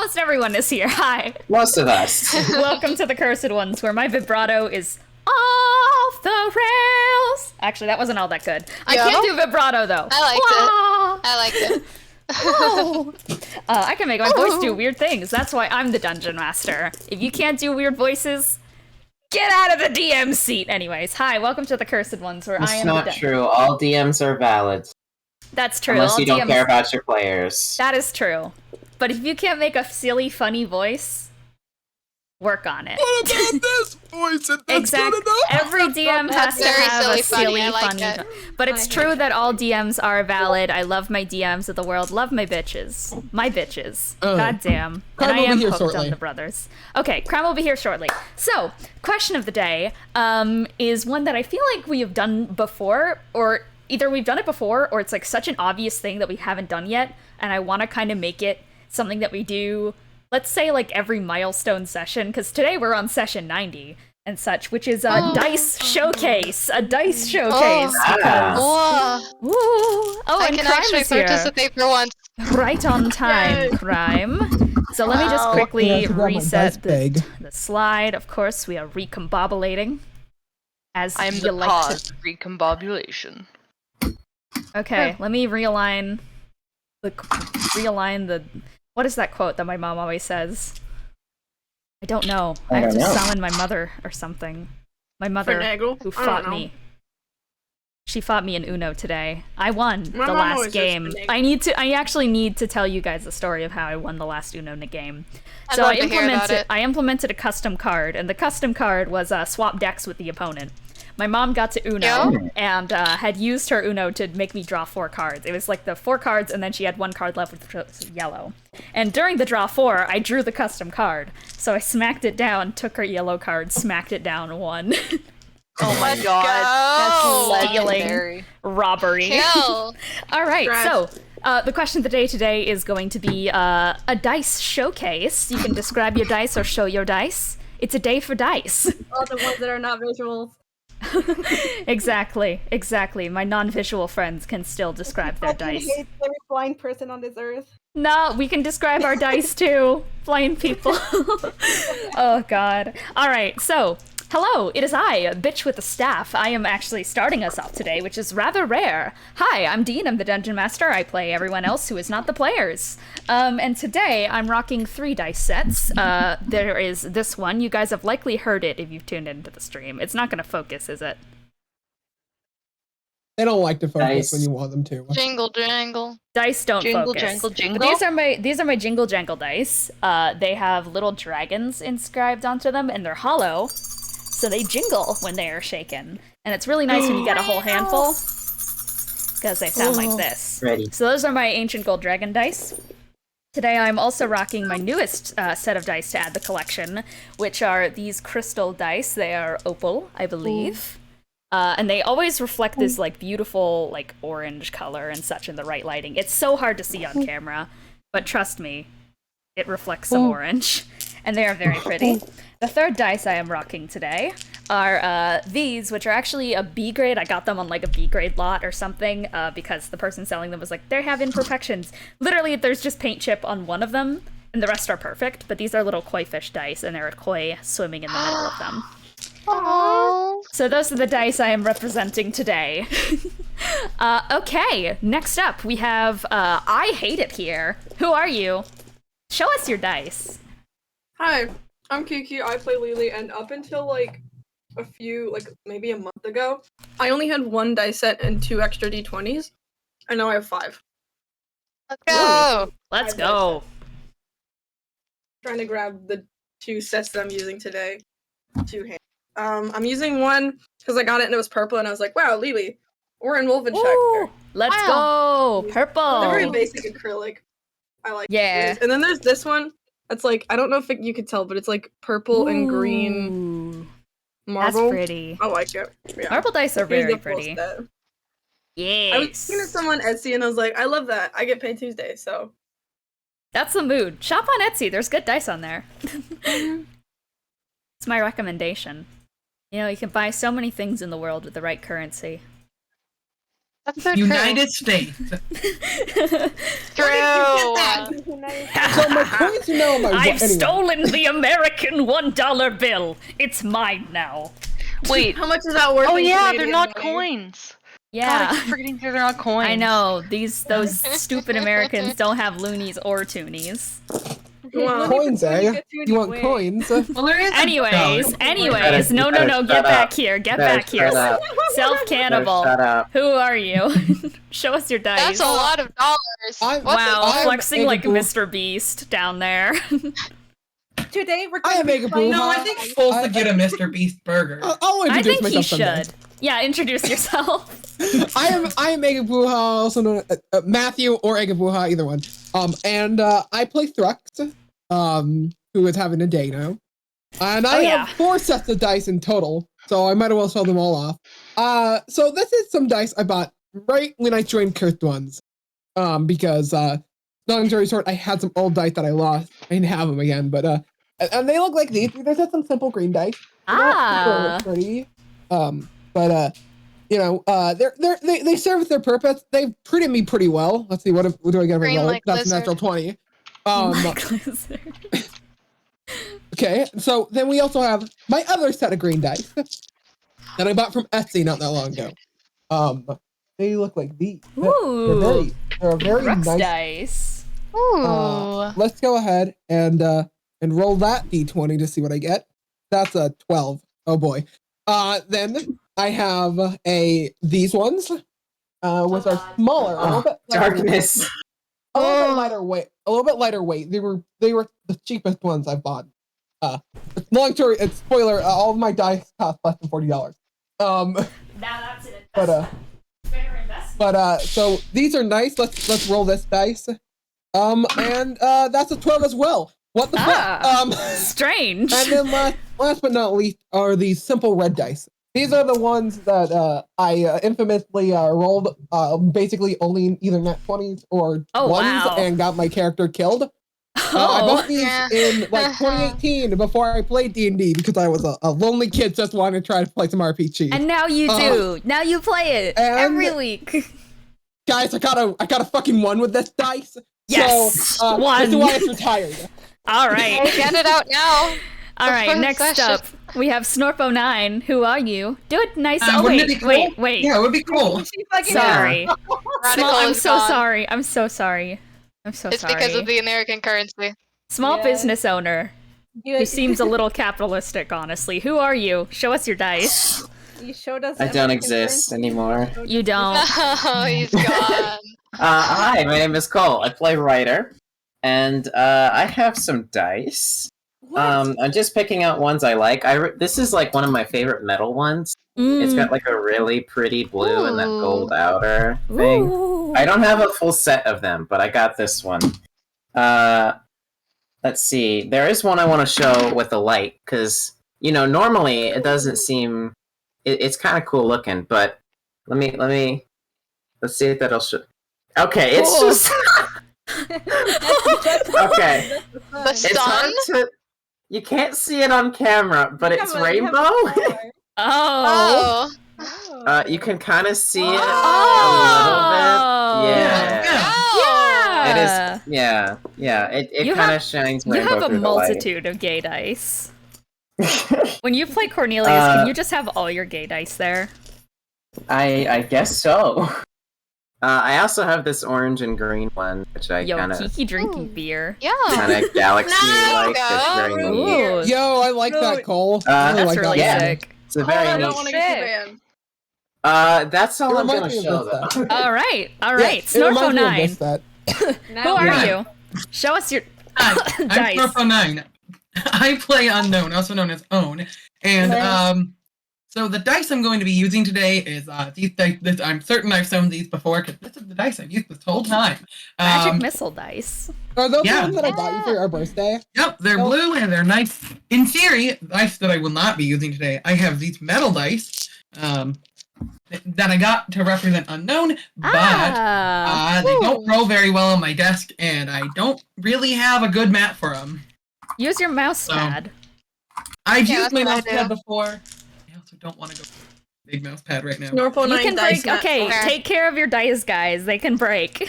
Almost everyone is here. Hi. Most of us. Welcome to the Cursed Ones, where my vibrato is off the rails. Actually, that wasn't all that good. I can't do vibrato, though. I liked it. Oh. I can make my voice do weird things. That's why I'm the Dungeon Master. If you can't do weird voices, get out of the DM seat. Anyways, hi, welcome to the Cursed Ones, where I am It's not true. All DMs are valid. That's true. Unless all you don't DMs... care about your players. That is true. But if you can't make a silly, funny voice, work on it. What about this voice? Exactly. Every DM has to have a silly, funny. But it's true that all DMs are valid. I love my DMs of the world. Love my bitches. My bitches. God damn. Crime And I will am be here hooked shortly. on the brothers. Okay, Crime will be here shortly. So, question of the day is one that I feel like we have done before, or either we've done it before, or it's like such an obvious thing that we haven't done yet, and I want to kind of make it something that we do, let's say, like every milestone session, because today we're on session 90 and such, which is a dice showcase. A dice showcase. Because... Ooh. Oh, I and can Crime actually is here. participate for once. Right on time, Crime. So let me just quickly reset the slide. Of course, we are recombobulating. As I'm you the like cause of recombobulation. Okay, let me realign the... What is that quote that my mom always says? I don't know. I have to summon my mother or something. My mother who fought me. She fought me in Uno today. I won the last game. I actually need to tell you guys the story of how I won the last Uno game. So I implemented a custom card, and the custom card was swap decks with the opponent. My mom got to Uno and had used her Uno to make me draw 4 cards. It was like the 4 cards, and then she had 1 card left, which was yellow. And during the draw 4, I drew the custom card. So I smacked it down, took her yellow card, smacked it down, won. Oh my god, that's legendary. Robbery. Kill. All right, so the question of the day today is going to be a dice showcase. You can describe your dice or show your dice. It's a day for dice. All the ones that are not visuals. Exactly. My non-visual friends can still describe their dice. Hate every blind person on this earth. No, we can describe our dice too. Blind people. Oh god. Alright, so, hello, it is I, a bitch with a staff. I am actually starting us off today, which is rather rare. Hi, I'm Dean, I'm the Dungeon Master. I play everyone else who is not the players. And today I'm rocking 3 dice sets. There is this one. You guys have likely heard it if you've tuned into the stream. It's not going to focus, is it? They don't like to focus when you want them to. Jingle jangle. Dice don't Jingle, focus. jangle, jingle. But these are my jingle jangle dice. They have little dragons inscribed onto them, and they're hollow, so they jingle when they are shaken. And it's really nice when you get a whole handful, because they sound like this. Ready. So those are my ancient gold dragon dice. Today I'm also rocking my newest set of dice to add the collection, which are these crystal dice. They are opal, I believe. And they always reflect this like beautiful like orange color and such in the right lighting. It's so hard to see on camera, but trust me, it reflects some orange, and they are very pretty. The third dice I am rocking today are these, which are actually a B grade. I got them on like a B grade lot or something because the person selling them was like, they have imperfections. Literally, there's just paint chip on one of them, and the rest are perfect, but these are little koi fish dice, and there are koi swimming in the middle of them. Aww. So those are the dice I am representing today. Okay, next up we have I Hate It Here. Who are you? Show us your dice. Hi, I'm Kiki. I play Lelee, and up until like a few, like maybe a month ago, I only had 1 dice set and 2 extra d20s, and now I have 5. Let's go. Let's go. Trying to grab the 2 sets that I'm using today. 2 hands. I'm using one because I got it and it was purple, and I was like, wow, Lelee. Or in Wolfencheck. Let's go! Purple! They're very basic acrylic. I like these. And then there's this one. It's like, I don't know if you could tell, but it's like purple and green marble. That's pretty. I like it. Yeah. Marble dice are very pretty. Yes. I was looking at someone on Etsy and I was like, I love that. I get paid Tuesday, so. That's the mood. Shop on Etsy. There's good dice on there. It's my recommendation. You know, you can buy so many things in the world with the right currency. That's so United States. true. So my coins are now on my I've anyway. stolen the American $1 bill. It's mine now. Wait. How much is that worth? Oh in yeah, they're Canadian not money? coins. God, I Yeah. keep forgetting they're not coins. I know, those stupid Americans don't have loonies or toonies. Well, Coins, eh? You want Wait. coins? Well, there is a Anyways, better- no, you better get shut back up. here, get Better back here. shut up. Self-cannibal. Shut up. Who are you? Show us your dice. That's a lot of dollars. I'm- What Wow, I am flexing like Egaboo. Mr. Beast down there. Today we're I going am to be Egaboo. playing. No, I think Full should get a Mr. Beast burger. I'll I introduce think he myself someday. should. Yeah, introduce yourself. I am Egabuha, also known as Matthew or Egabuha, either one. And I play Thrux, who is having a day now. And I have 4 sets of dice in total, so I might as well show them all off. So this is some dice I bought right when I joined Cursed Ones. Because, long story short, I had some old dice that I lost. I didn't have them again, but, and they look like these. These are just some simple green dice. They're not super pretty. But you know, they serve their purpose. They've treated me pretty well. Let's see, what do I get? Green like That's a lizard. natural 20. Like lizard. Okay, so then we also have my other set of green dice that I bought from Etsy not that long ago. They look like these. Ooh, They're very Rux nice. dice. Ooh. Let's go ahead and roll that d20 to see what I get. That's a 12. Oh boy. Then I have these ones, which are smaller, a little bit lighter, Darkness. a little bit lighter weight. A little bit lighter weight. They were the cheapest ones I've bought. Long story. Spoiler. All of my dice cost less than $40. Now that's an But fair investment. so these are nice. Let's roll this dice. And that's a 12 as well. What the fuck? Strange. And then last but not least are these simple red dice. These are the ones that I infamously rolled basically only in either nat 20s or ones and got my character killed. I bought these in like 2018 before I played D&D because I was a lonely kid just wanting to try to play some RPG. And now you do. Now you play it every week. Guys, I got a fucking 1 with this dice. Yes, so, 1. This is why it's retired. All right. Get it out now. All right, First next session. up, we have Snorpo9. Who are you? Do it nice. Oh, Wouldn't it be cool? wait. Yeah, it would be cool. Sorry. Radical Small, I'm is so gone. sorry. I'm so sorry. I'm so It's sorry. because of the American currency. Small business owner who seems a little capitalistic, honestly. Who are you? Show us your dice. You showed us. I don't exist anymore. You don't. Oh, he's gone. Hi, my name is Cole. I play Ryder, and I have some dice. I'm just picking out ones I like. This is like one of my favorite metal ones. It's got like a really pretty blue and that gold outer thing. Ooh. I don't have a full set of them, but I got this one. Let's see. There is one I want to show with the light, because, you know, normally it doesn't seem... It's kind of cool looking, but let's see if that'll show... Okay, it's just... Okay. The It's sun? hard to... You can't see it on camera, but it's rainbow. Oh. Oh. You can kind of see it a little Oh. bit. Yeah. Yeah. It is. Yeah. It You kind have- of shines You rainbow have a through the light. multitude of gay dice. When you play Cornelius, can you just have all your gay dice there? I guess so. I also have this orange and green one, which I Yo, kind of Kiki drinking beer. Yeah. galaxy like. No, It's very neat. Ooh, Yo, I like that, Cole. I that's like really that. sick. It's a very I neat. don't want to get you banned. That's all It I'm gonna reminds me show of this though. All right. Yeah, it reminds me of this Snorpo9. set. Who are Yeah. you? Show us your Hi, I'm dice. Snorpo9. I play Unknown, also known as Own. And so the dice I'm going to be using today is these dice. I'm certain I've shown these before because this is the dice I've used this whole time. magic missile dice. Are those the Yeah. ones that I bought you for your birthday? Yep, they're blue and they're nice. In theory, dice that I will not be using today. I have these metal dice that I got to represent Unknown, but they don't roll very well on my desk, and I don't really have a good mat for them. Use your mouse pad. I've Yeah, used my that's what I mouse pad do. before. I also don't want to go big mouse pad right now. Snorple You 9 can dice. break. Okay, Fair. take care of your dice, guys. They can break.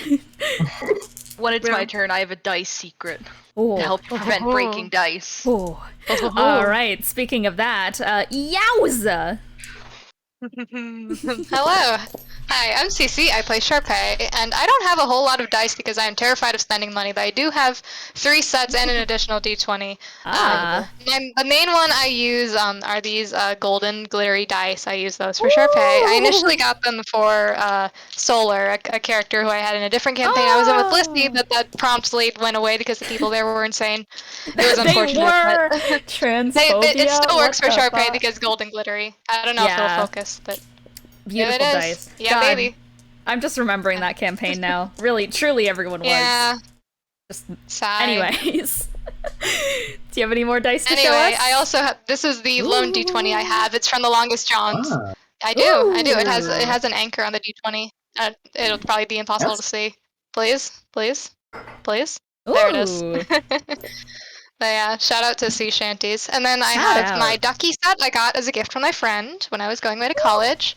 When it's my Yeah. turn, I have a dice secret Oh. to help prevent breaking dice. Oh. All right. Speaking of that, yowza! Hello. Hi, I'm Cece. I play Charpay, and I don't have a whole lot of dice because I am terrified of spending money, but I do have 3 sets and an additional d20. The main one I use are these golden glittery dice. I use those for Charpay. I initially got them for Solar, a character who I had in a different campaign I was in with Misty, but that promptly went away because the people there were insane. It was unfortunate. They were but- transphobia. it still works for What the Charpay fuck? because golden glittery. I don't know if Yeah. it'll focus, but Beautiful yeah, it is. dice. Yeah, God, baby. I'm just remembering that campaign now. Really, truly, everyone was. Yeah. Just, Sigh. anyways. Do you have any more dice to show Anyway, us? I also have. This is the lone d20 I have. It's from the Longest Johns. Ah. I do. It has Ooh. an anchor on the d20. It'll probably be impossible to see. Please. There it is. Ooh. But yeah, shout out to Sea Shanties. And then I Shout have my out. ducky set I got as a gift from my friend when I was going away to college.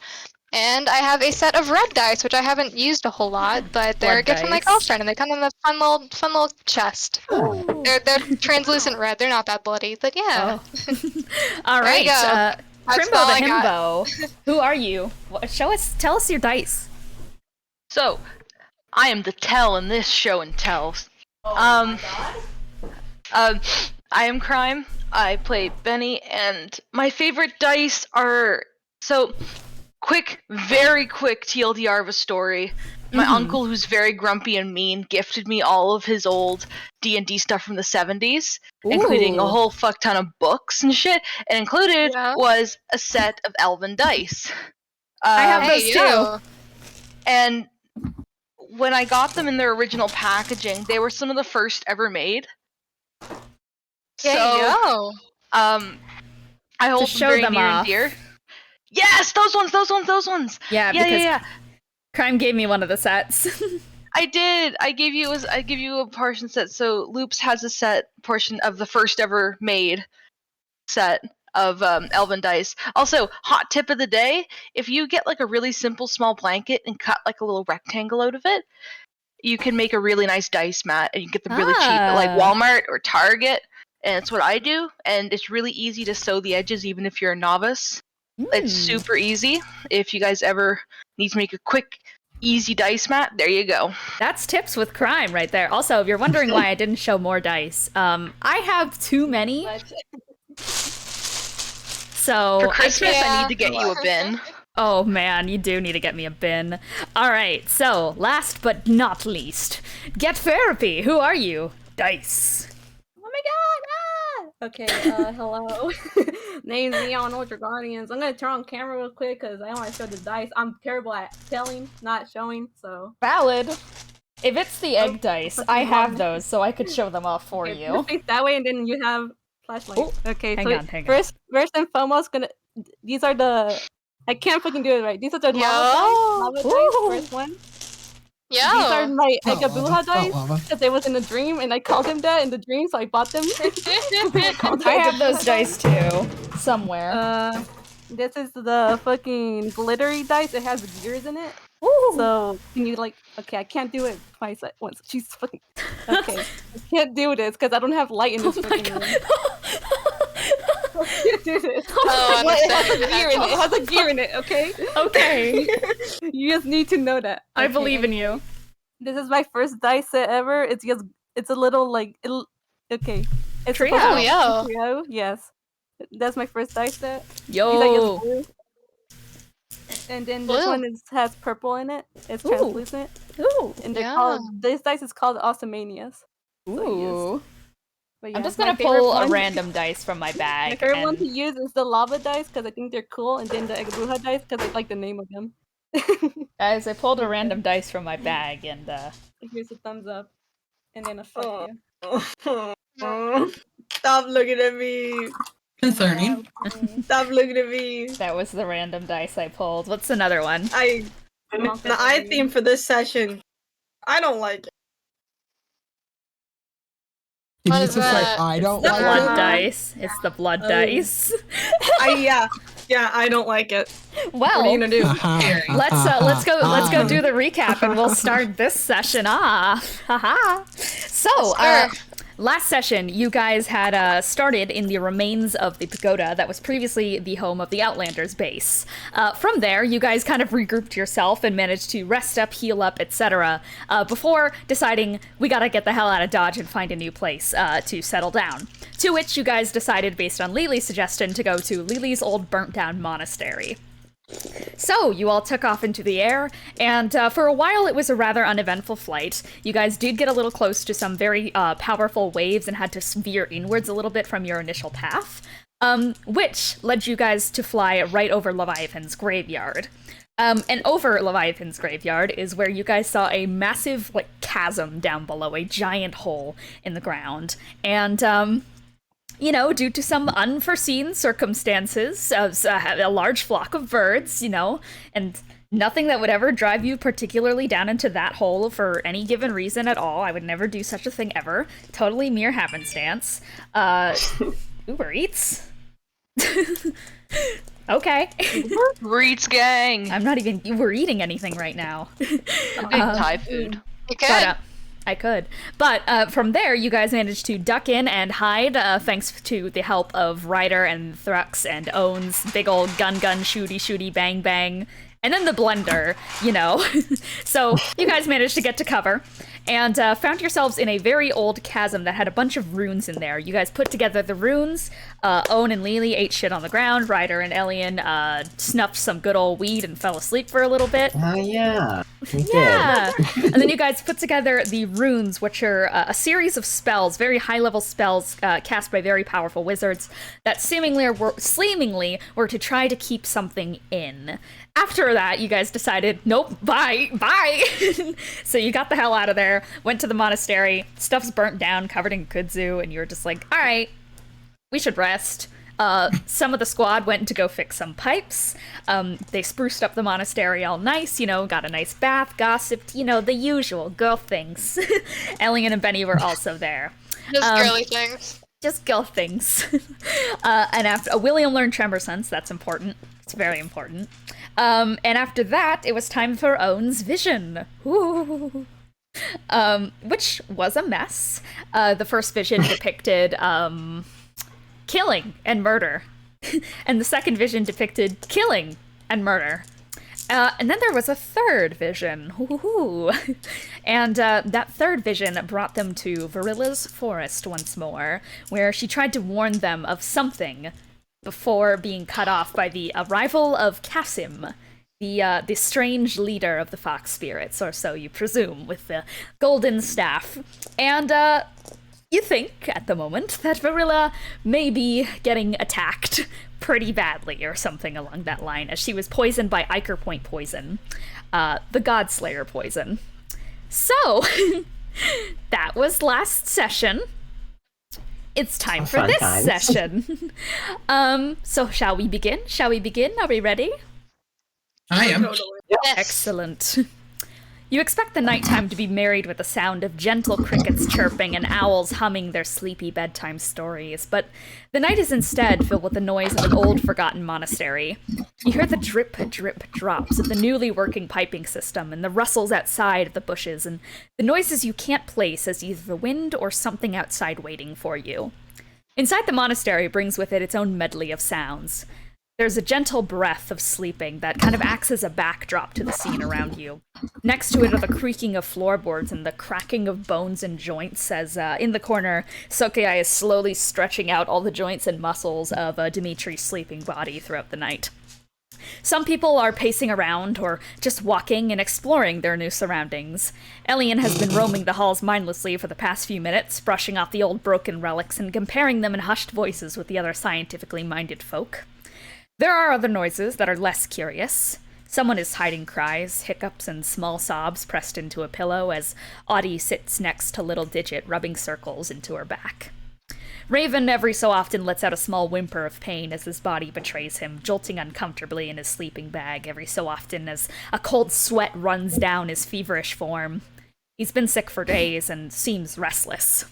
And I have a set of red dice, which I haven't used a whole lot, but they're a Blood gift from my dice. girlfriend, and they come in a fun little chest. They're translucent red. They're not that bloody, but yeah. Oh. All There you right. go. That's Crimbo all the I got. Himbo. Who are you? Tell us your dice. So, I am the tell in this show and tells. I am Crime. I play Benny, and my favorite dice are very quick TLDR of a story. My uncle, who's very grumpy and mean, gifted me all of his old D&D stuff from the 70s, including a Ooh. whole fuck ton of books and shit, and included Yeah. was a set of elven dice. I have Hey, those you. too. And when I got them in their original packaging, they were some of the first ever made. There So, you go. I hold them show very them near off. and dear. Yes, those ones. Yeah, Yeah, because yeah. Crime gave me one of the sets. I did. I gave you a portion set. So Loops has a set portion of the first ever made set of elven dice. Also, hot tip of the day: if you get like a really simple small blanket and cut like a little rectangle out of it, you can make a really nice dice mat, and you get them really cheap at like Walmart or Target. And it's what I do, and it's really easy to sew the edges, even if you're a novice. It's super easy. If you guys ever need to make a quick, easy dice mat, there you go. That's tips with Crime right there. Also, if you're wondering why I didn't show more dice, I have too many. So For Christmas, Yeah. I need to get you a bin. Oh man, you do need to get me a bin. Alright, so last but not least, get therapy. Who are you? Dice. Oh my god! Ah! Okay, hello. Name's Neon Ultra Guardians. I'm gonna turn on camera real quick because I don't want to show the dice. I'm terrible at telling, not showing, so. Valid. If it's the egg dice, that's I the have wrong- those, so I could show them off for Okay, you. face that way, and then you have flashlight. Oh, Okay, hang so on. first and foremost, these are the. I can't fucking do it right. These are the Yo. lava dice. Ooh. First one. Yo. These are my Not Egabuha lava, not dice lava. because they was in a dream, and I called him that in the dream, so I bought them. I have those dice too, somewhere. This is the fucking glittery dice. It has gears in it. Ooh. So can you like? Okay, I can't do it twice at once. Jeez, fucking. Okay, I can't do this because I don't have light in this Oh my fucking god. room. I can't do this. Oh, Well, it has a understand. gear in it. It has a gear in it. Okay. Okay. You just need to know that. I Okay, believe in you. This is my first dice set ever. It's a little like okay. It's Trio. supposed to be Yo. Trio. Yes. That's my first dice set. These are Yo. just blue. And then this Blue. one has purple in it. It's Ooh. translucent. Ooh. And they're Yeah. called this dice is called Awesomanias. Ooh. But yeah, I'm just my gonna favorite pull a one- random dice from my My bag. favorite one to And... use is the lava dice because I think they're cool, and then the Egabuha dice because I like the name of them. Guys, I pulled a random dice from my bag, and Here's a thumbs up, and then a fuck Oh. you. Stop looking at me. Concerning. Stop looking at me. that was the random dice I pulled. What's another one? The eye theme for this session. I don't like it. Can What you is just say that? I don't The like blood it? dice. It's the blood Oh. dice. Yeah. Yeah, I don't like it. What are Well, you gonna do? let's go do the recap, and we'll start this session. Haha. So, last session, you guys had started in the remains of the pagoda that was previously the home of the Outlanders base. From there, you guys kind of regrouped yourself and managed to rest up, heal up, etc. Before deciding we gotta get the hell out of Dodge and find a new place to settle down. To which you guys decided, based on Lelee's suggestion, to go to Lelee's old burnt-down monastery. So, you all took off into the air, and for a while it was a rather uneventful flight. You guys did get a little close to some very powerful waves and had to veer inwards a little bit from your initial path, which led you guys to fly right over Leviathan's graveyard. And over Leviathan's graveyard is where you guys saw a massive, chasm down below, a giant hole in the ground. And, due to some unforeseen circumstances, a large flock of birds, and nothing that would ever drive you particularly down into that hole for any given reason at all. I would never do such a thing ever. Totally mere happenstance. Uber Eats? Okay. Uber Eats gang! I'm not even Uber eating anything right now. I'm getting Thai food. You could. But, I could. But from there, you guys managed to duck in and hide, thanks to the help of Ryder and Thrux and Owen's big old gun, shooty, bang, bang. And then the blender, So you guys managed to get to cover and found yourselves in a very old chasm that had a bunch of runes in there. You guys put together the runes. Owen and Lelee ate shit on the ground. Ryder and Elian snuffed some good old weed and fell asleep for a little bit. Yeah. Yeah. And then you guys put together the runes, which are a series of spells, very high-level spells cast by very powerful wizards that seemingly were to try to keep something in. After that, you guys decided, nope, bye. So you got the hell out of there, went to the monastery, stuff's burnt down, covered in kudzu, and you're just like, all right, we should rest. Some of the squad went to go fix some pipes. They spruced up the monastery all nice, got a nice bath, gossiped, the usual girl things. Elian and Bennie were also there. Just girly things. Just girl things. And after William learned Tremor Sense, that's important. It's very important. And after that, it was time for Owen's vision. Ooh. Which was a mess. The first vision depicted killing and murder. And the second vision depicted killing and murder. And then there was a third vision. Ooh. And that third vision brought them to Verilla's forest once more, where she tried to warn them of something before being cut off by the arrival of Kassim, the strange leader of the fox spirits, or so you presume, with the golden staff. And you think, at the moment, that Verilla may be getting attacked pretty badly, or something along that line, as she was poisoned by Iker Point poison, the Godslayer poison. So, that was last session. It's time for this session. So shall we begin? Are we ready? I am. Yes. Excellent. You expect the nighttime to be married with the sound of gentle crickets chirping and owls humming their sleepy bedtime stories, but the night is instead filled with the noise of an old forgotten monastery. You hear the drip, drops of the newly working piping system and the rustles outside of the bushes and the noises you can't place as either the wind or something outside waiting for you. Inside the monastery brings with it its own medley of sounds. There's a gentle breath of sleeping that kind of acts as a backdrop to the scene around you. Next to it are the creaking of floorboards and the cracking of bones and joints as, in the corner, Sokei is slowly stretching out all the joints and muscles of Dimitri's sleeping body throughout the night. Some people are pacing around or just walking and exploring their new surroundings. Elian has been roaming the halls mindlessly for the past few minutes, brushing off the old broken relics and comparing them in hushed voices with the other scientifically minded folk. There are other noises that are less curious. Someone is hiding cries, hiccups, and small sobs pressed into a pillow as Audey sits next to Little Digit, rubbing circles into her back. Raven every so often lets out a small whimper of pain as his body betrays him, jolting uncomfortably in his sleeping bag every so often as a cold sweat runs down his feverish form. He's been sick for days and seems restless.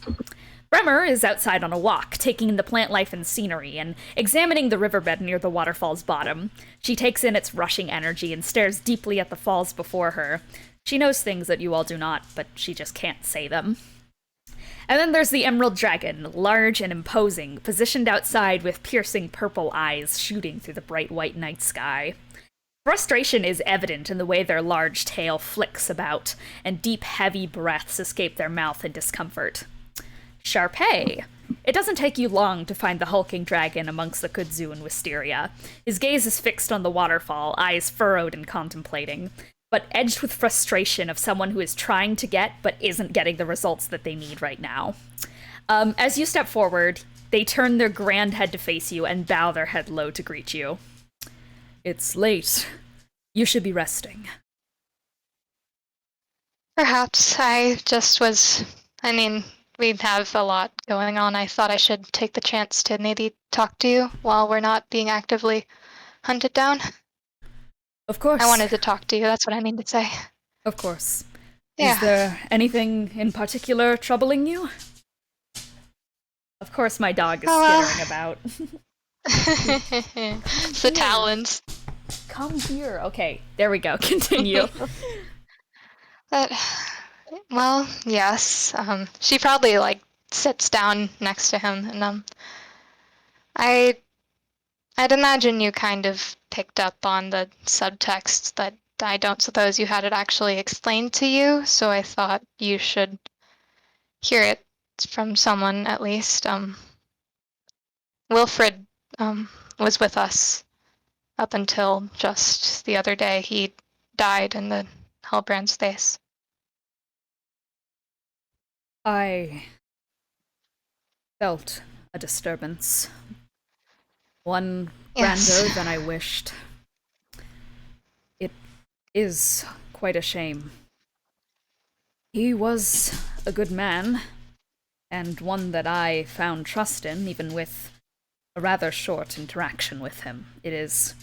Bremer is outside on a walk, taking in the plant life and scenery, and examining the riverbed near the waterfall's bottom. She takes in its rushing energy and stares deeply at the falls before her. She knows things that you all do not, but she just can't say them. And then there's the Emerald Dragon, large and imposing, positioned outside with piercing purple eyes shooting through the bright white night sky. Frustration is evident in the way their large tail flicks about, and deep, heavy breaths escape their mouth in discomfort. Charpay. It doesn't take you long to find the hulking dragon amongst the kudzu and wisteria. His gaze is fixed on the waterfall, eyes furrowed and contemplating, but edged with frustration of someone who is trying to get but isn't getting the results that they need right now. As you step forward, they turn their grand head to face you and bow their head low to greet you. It's late. You should be resting. Perhaps. We have a lot going on. I thought I should take the chance to maybe talk to you while we're not being actively hunted down. Of course. I wanted to talk to you, that's what I mean to say. Of course. Yeah. Is there anything in particular troubling you? Of course my dog is skittering about. It's the talons. Come here. Okay, there we go. Continue. Well, yes. She probably, sits down next to him, and, I'd imagine you kind of picked up on the subtext that I don't suppose you had it actually explained to you, so I thought you should hear it from someone, at least. Wilfred, was with us up until just the other day. He died in the Hellbrand space. I felt a disturbance. One grander than I wished. It is quite a shame. He was a good man, and one that I found trust in, even with a rather short interaction with him. It is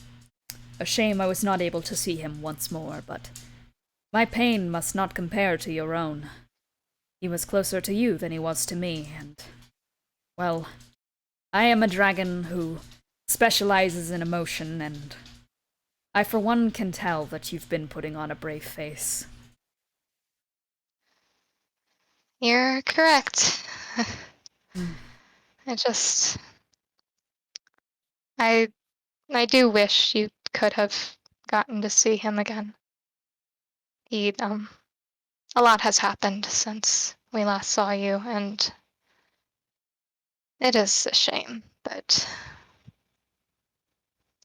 a shame I was not able to see him once more, but my pain must not compare to your own. He was closer to you than he was to me, and, well, I am a dragon who specializes in emotion, and I for one can tell that you've been putting on a brave face. You're correct. Mm. I do wish you could have gotten to see him again. A lot has happened since we last saw you, and it is a shame, but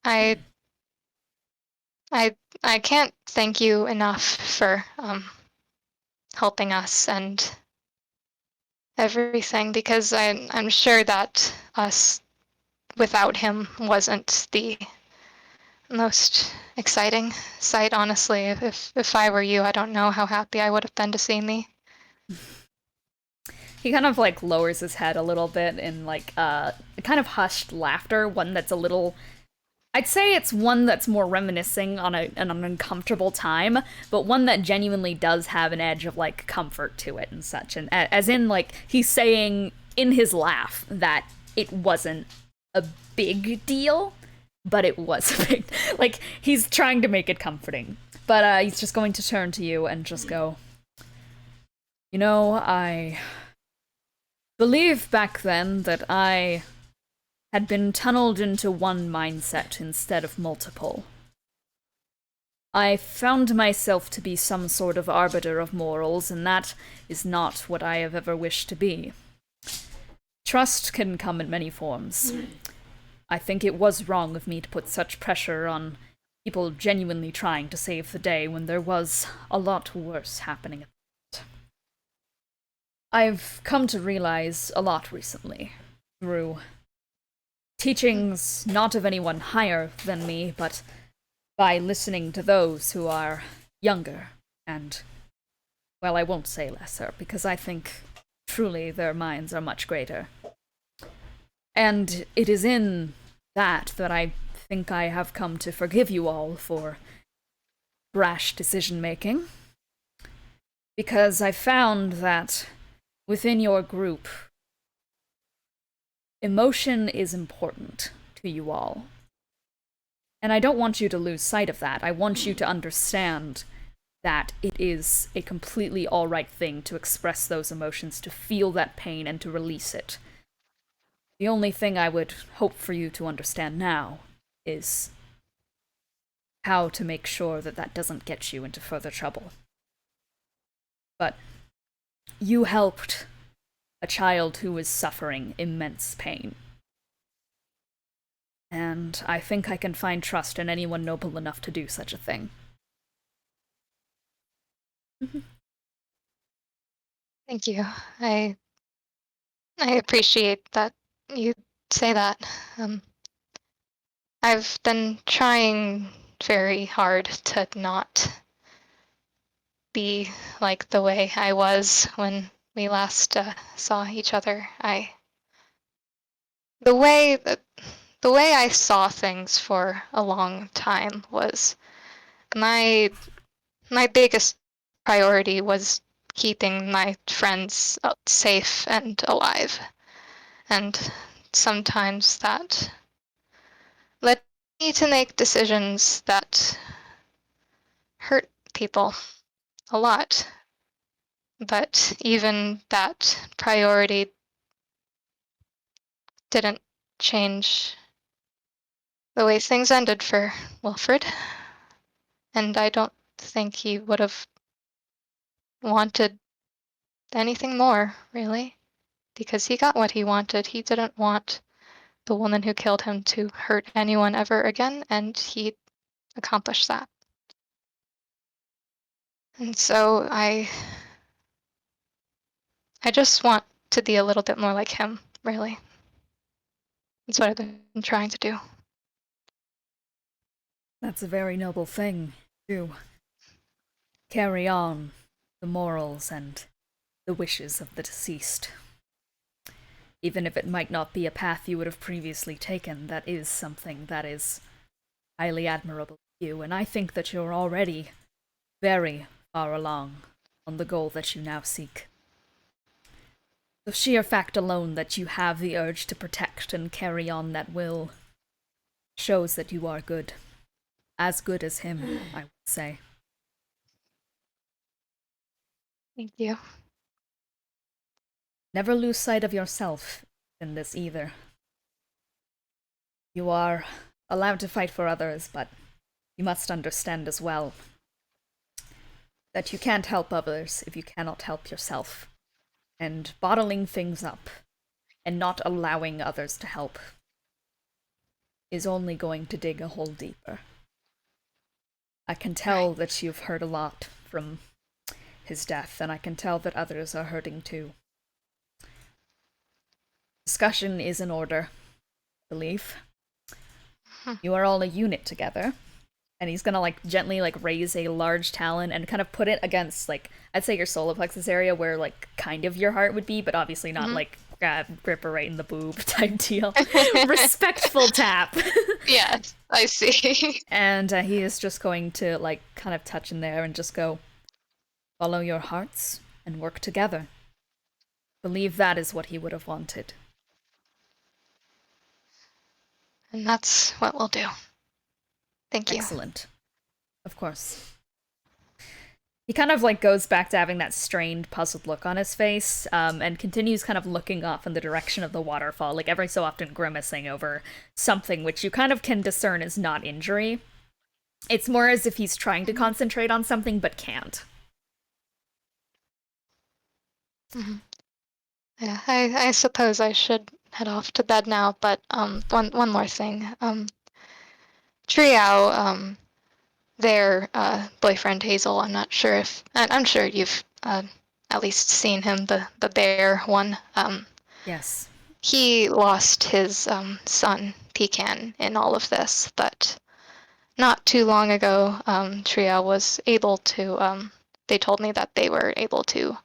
I can't thank you enough for helping us and everything, because I'm sure that us without him wasn't the most exciting sight, honestly. If I were you, I don't know how happy I would have been to see me. He kind of lowers his head a little bit in a kind of hushed laughter, one that's a little, I'd say it's one that's more reminiscing on an uncomfortable time, but one that genuinely does have an edge of comfort to it and such. And as in he's saying in his laugh that it wasn't a big deal, but it was a big, he's trying to make it comforting. But he's just going to turn to you and just go, you know, I believe back then that I had been tunneled into one mindset instead of multiple. I found myself to be some sort of arbiter of morals, and that is not what I have ever wished to be. Trust can come in many forms. I think it was wrong of me to put such pressure on people genuinely trying to save the day when there was a lot worse happening. I've come to realize a lot recently, through teachings not of anyone higher than me, but by listening to those who are younger, and, well, I won't say lesser, because I think truly their minds are much greater. And it is in that I think I have come to forgive you all for brash decision-making, because I found that within your group, emotion is important to you all. And I don't want you to lose sight of that. I want you to understand that it is a completely alright thing to express those emotions, to feel that pain, and to release it. The only thing I would hope for you to understand now is how to make sure that that doesn't get you into further trouble. But you helped a child who was suffering immense pain. And I think I can find trust in anyone noble enough to do such a thing. Thank you. I appreciate that you say that. I've been trying very hard to not be like the way I was when we last saw each other. The way I saw things for a long time was my biggest priority was keeping my friends safe and alive. And sometimes that led me to make decisions that hurt people a lot. But even that priority didn't change the way things ended for Wilfred. And I don't think he would have wanted anything more, really, because he got what he wanted. He didn't want the woman who killed him to hurt anyone ever again, and he accomplished that. And so I just want to be a little bit more like him, really. That's what I've been trying to do. That's a very noble thing, to carry on the morals and the wishes of the deceased. Even if it might not be a path you would have previously taken, that is something that is highly admirable to you, and I think that you're already very far along on the goal that you now seek. The sheer fact alone that you have the urge to protect and carry on that will shows that you are good. As good as him, I would say. Thank you. Never lose sight of yourself in this either. You are allowed to fight for others, but you must understand as well that you can't help others if you cannot help yourself. And bottling things up and not allowing others to help is only going to dig a hole deeper. I can tell that you've heard a lot from his death, and I can tell that others are hurting too. Discussion is in order, I believe. You are all a unit together. And he's gonna gently raise a large talon and kind of put it against I'd say your solar plexus area where kind of your heart would be, but obviously not grip her right in the boob type deal. Respectful tap. Yes, I see. And he is just going to kind of touch in there and just go, follow your hearts and work together. Believe that is what he would have wanted. And that's what we'll do. Thank you. Excellent. Of course. He kind of goes back to having that strained, puzzled look on his face, and continues kind of looking off in the direction of the waterfall, every so often grimacing over something which you kind of can discern is not injury. It's more as if he's trying to concentrate on something but can't. Mm-hmm. Yeah, I suppose I should head off to bed now, but one more thing. Triao, their boyfriend Hazel, I'm not sure if... I'm sure you've at least seen him, the bear one. Yes. He lost his son, Pecan, in all of this, but not too long ago, Triao was able to... they told me that they were able to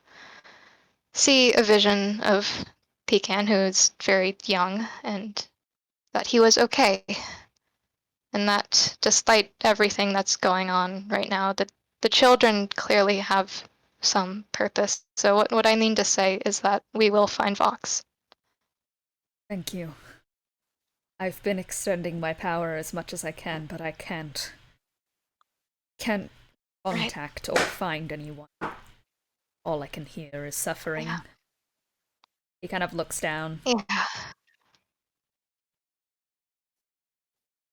see a vision of Pecan, who's very young, and that he was okay. And that despite everything that's going on right now, the children clearly have some purpose. So what I mean to say is that we will find Vox. Thank you. I've been extending my power as much as I can, but I can't contact or find anyone. All I can hear is suffering. Yeah. He kind of looks down. Yeah.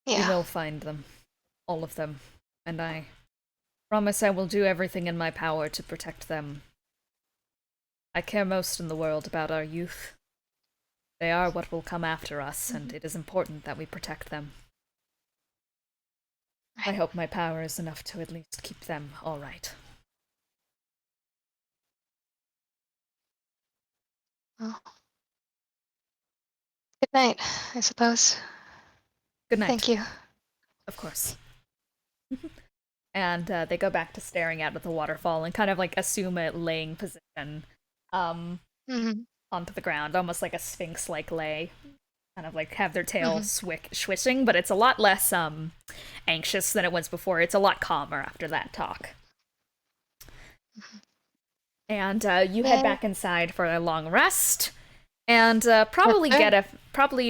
We will find them. All of them. And I promise I will do everything in my power to protect them. I care most in the world about our youth. They are what will come after us, and it is important that we protect them. I hope my power is enough to at least keep them all right. Well, good night, I suppose. Good night. Thank you. Of course. And they go back to staring out at the waterfall and kind of like assume a laying position onto the ground, almost like a sphinx-like lay. Kind of like have their tail swishing, but it's a lot less anxious than it was before. It's a lot calmer after that talk. And you head back inside for a long rest, and probably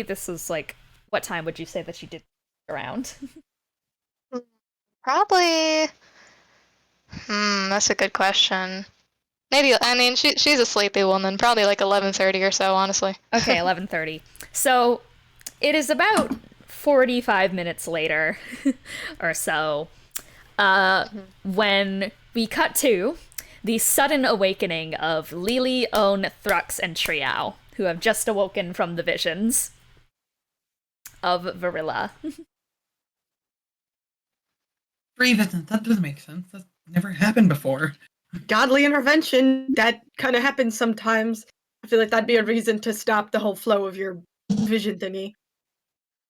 this is like, what time would you say that you did around? Probably. That's a good question. Maybe, I mean, she's a sleepy woman. Probably like 11:30 or so, honestly. Okay, 11:30. So it is about 45 minutes later, or so, when we cut to the sudden awakening of Lelee, Own, Thrux, and Triao, who have just awoken from the visions of Verilla. 3 visions, that doesn't make sense. That's never happened before. Godly intervention, that kind of happens sometimes. I feel like that'd be a reason to stop the whole flow of your vision thingy.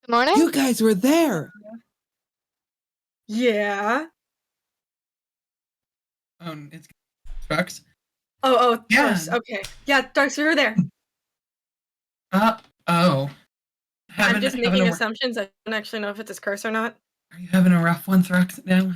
Good morning? You guys were there! Yeah. It's Thrux. Oh, yeah. Thrux, okay. Yeah, Thrux, you were there. I'm just making assumptions. I don't actually know if it's his curse or not. Are you having a rough one, Thrux, now?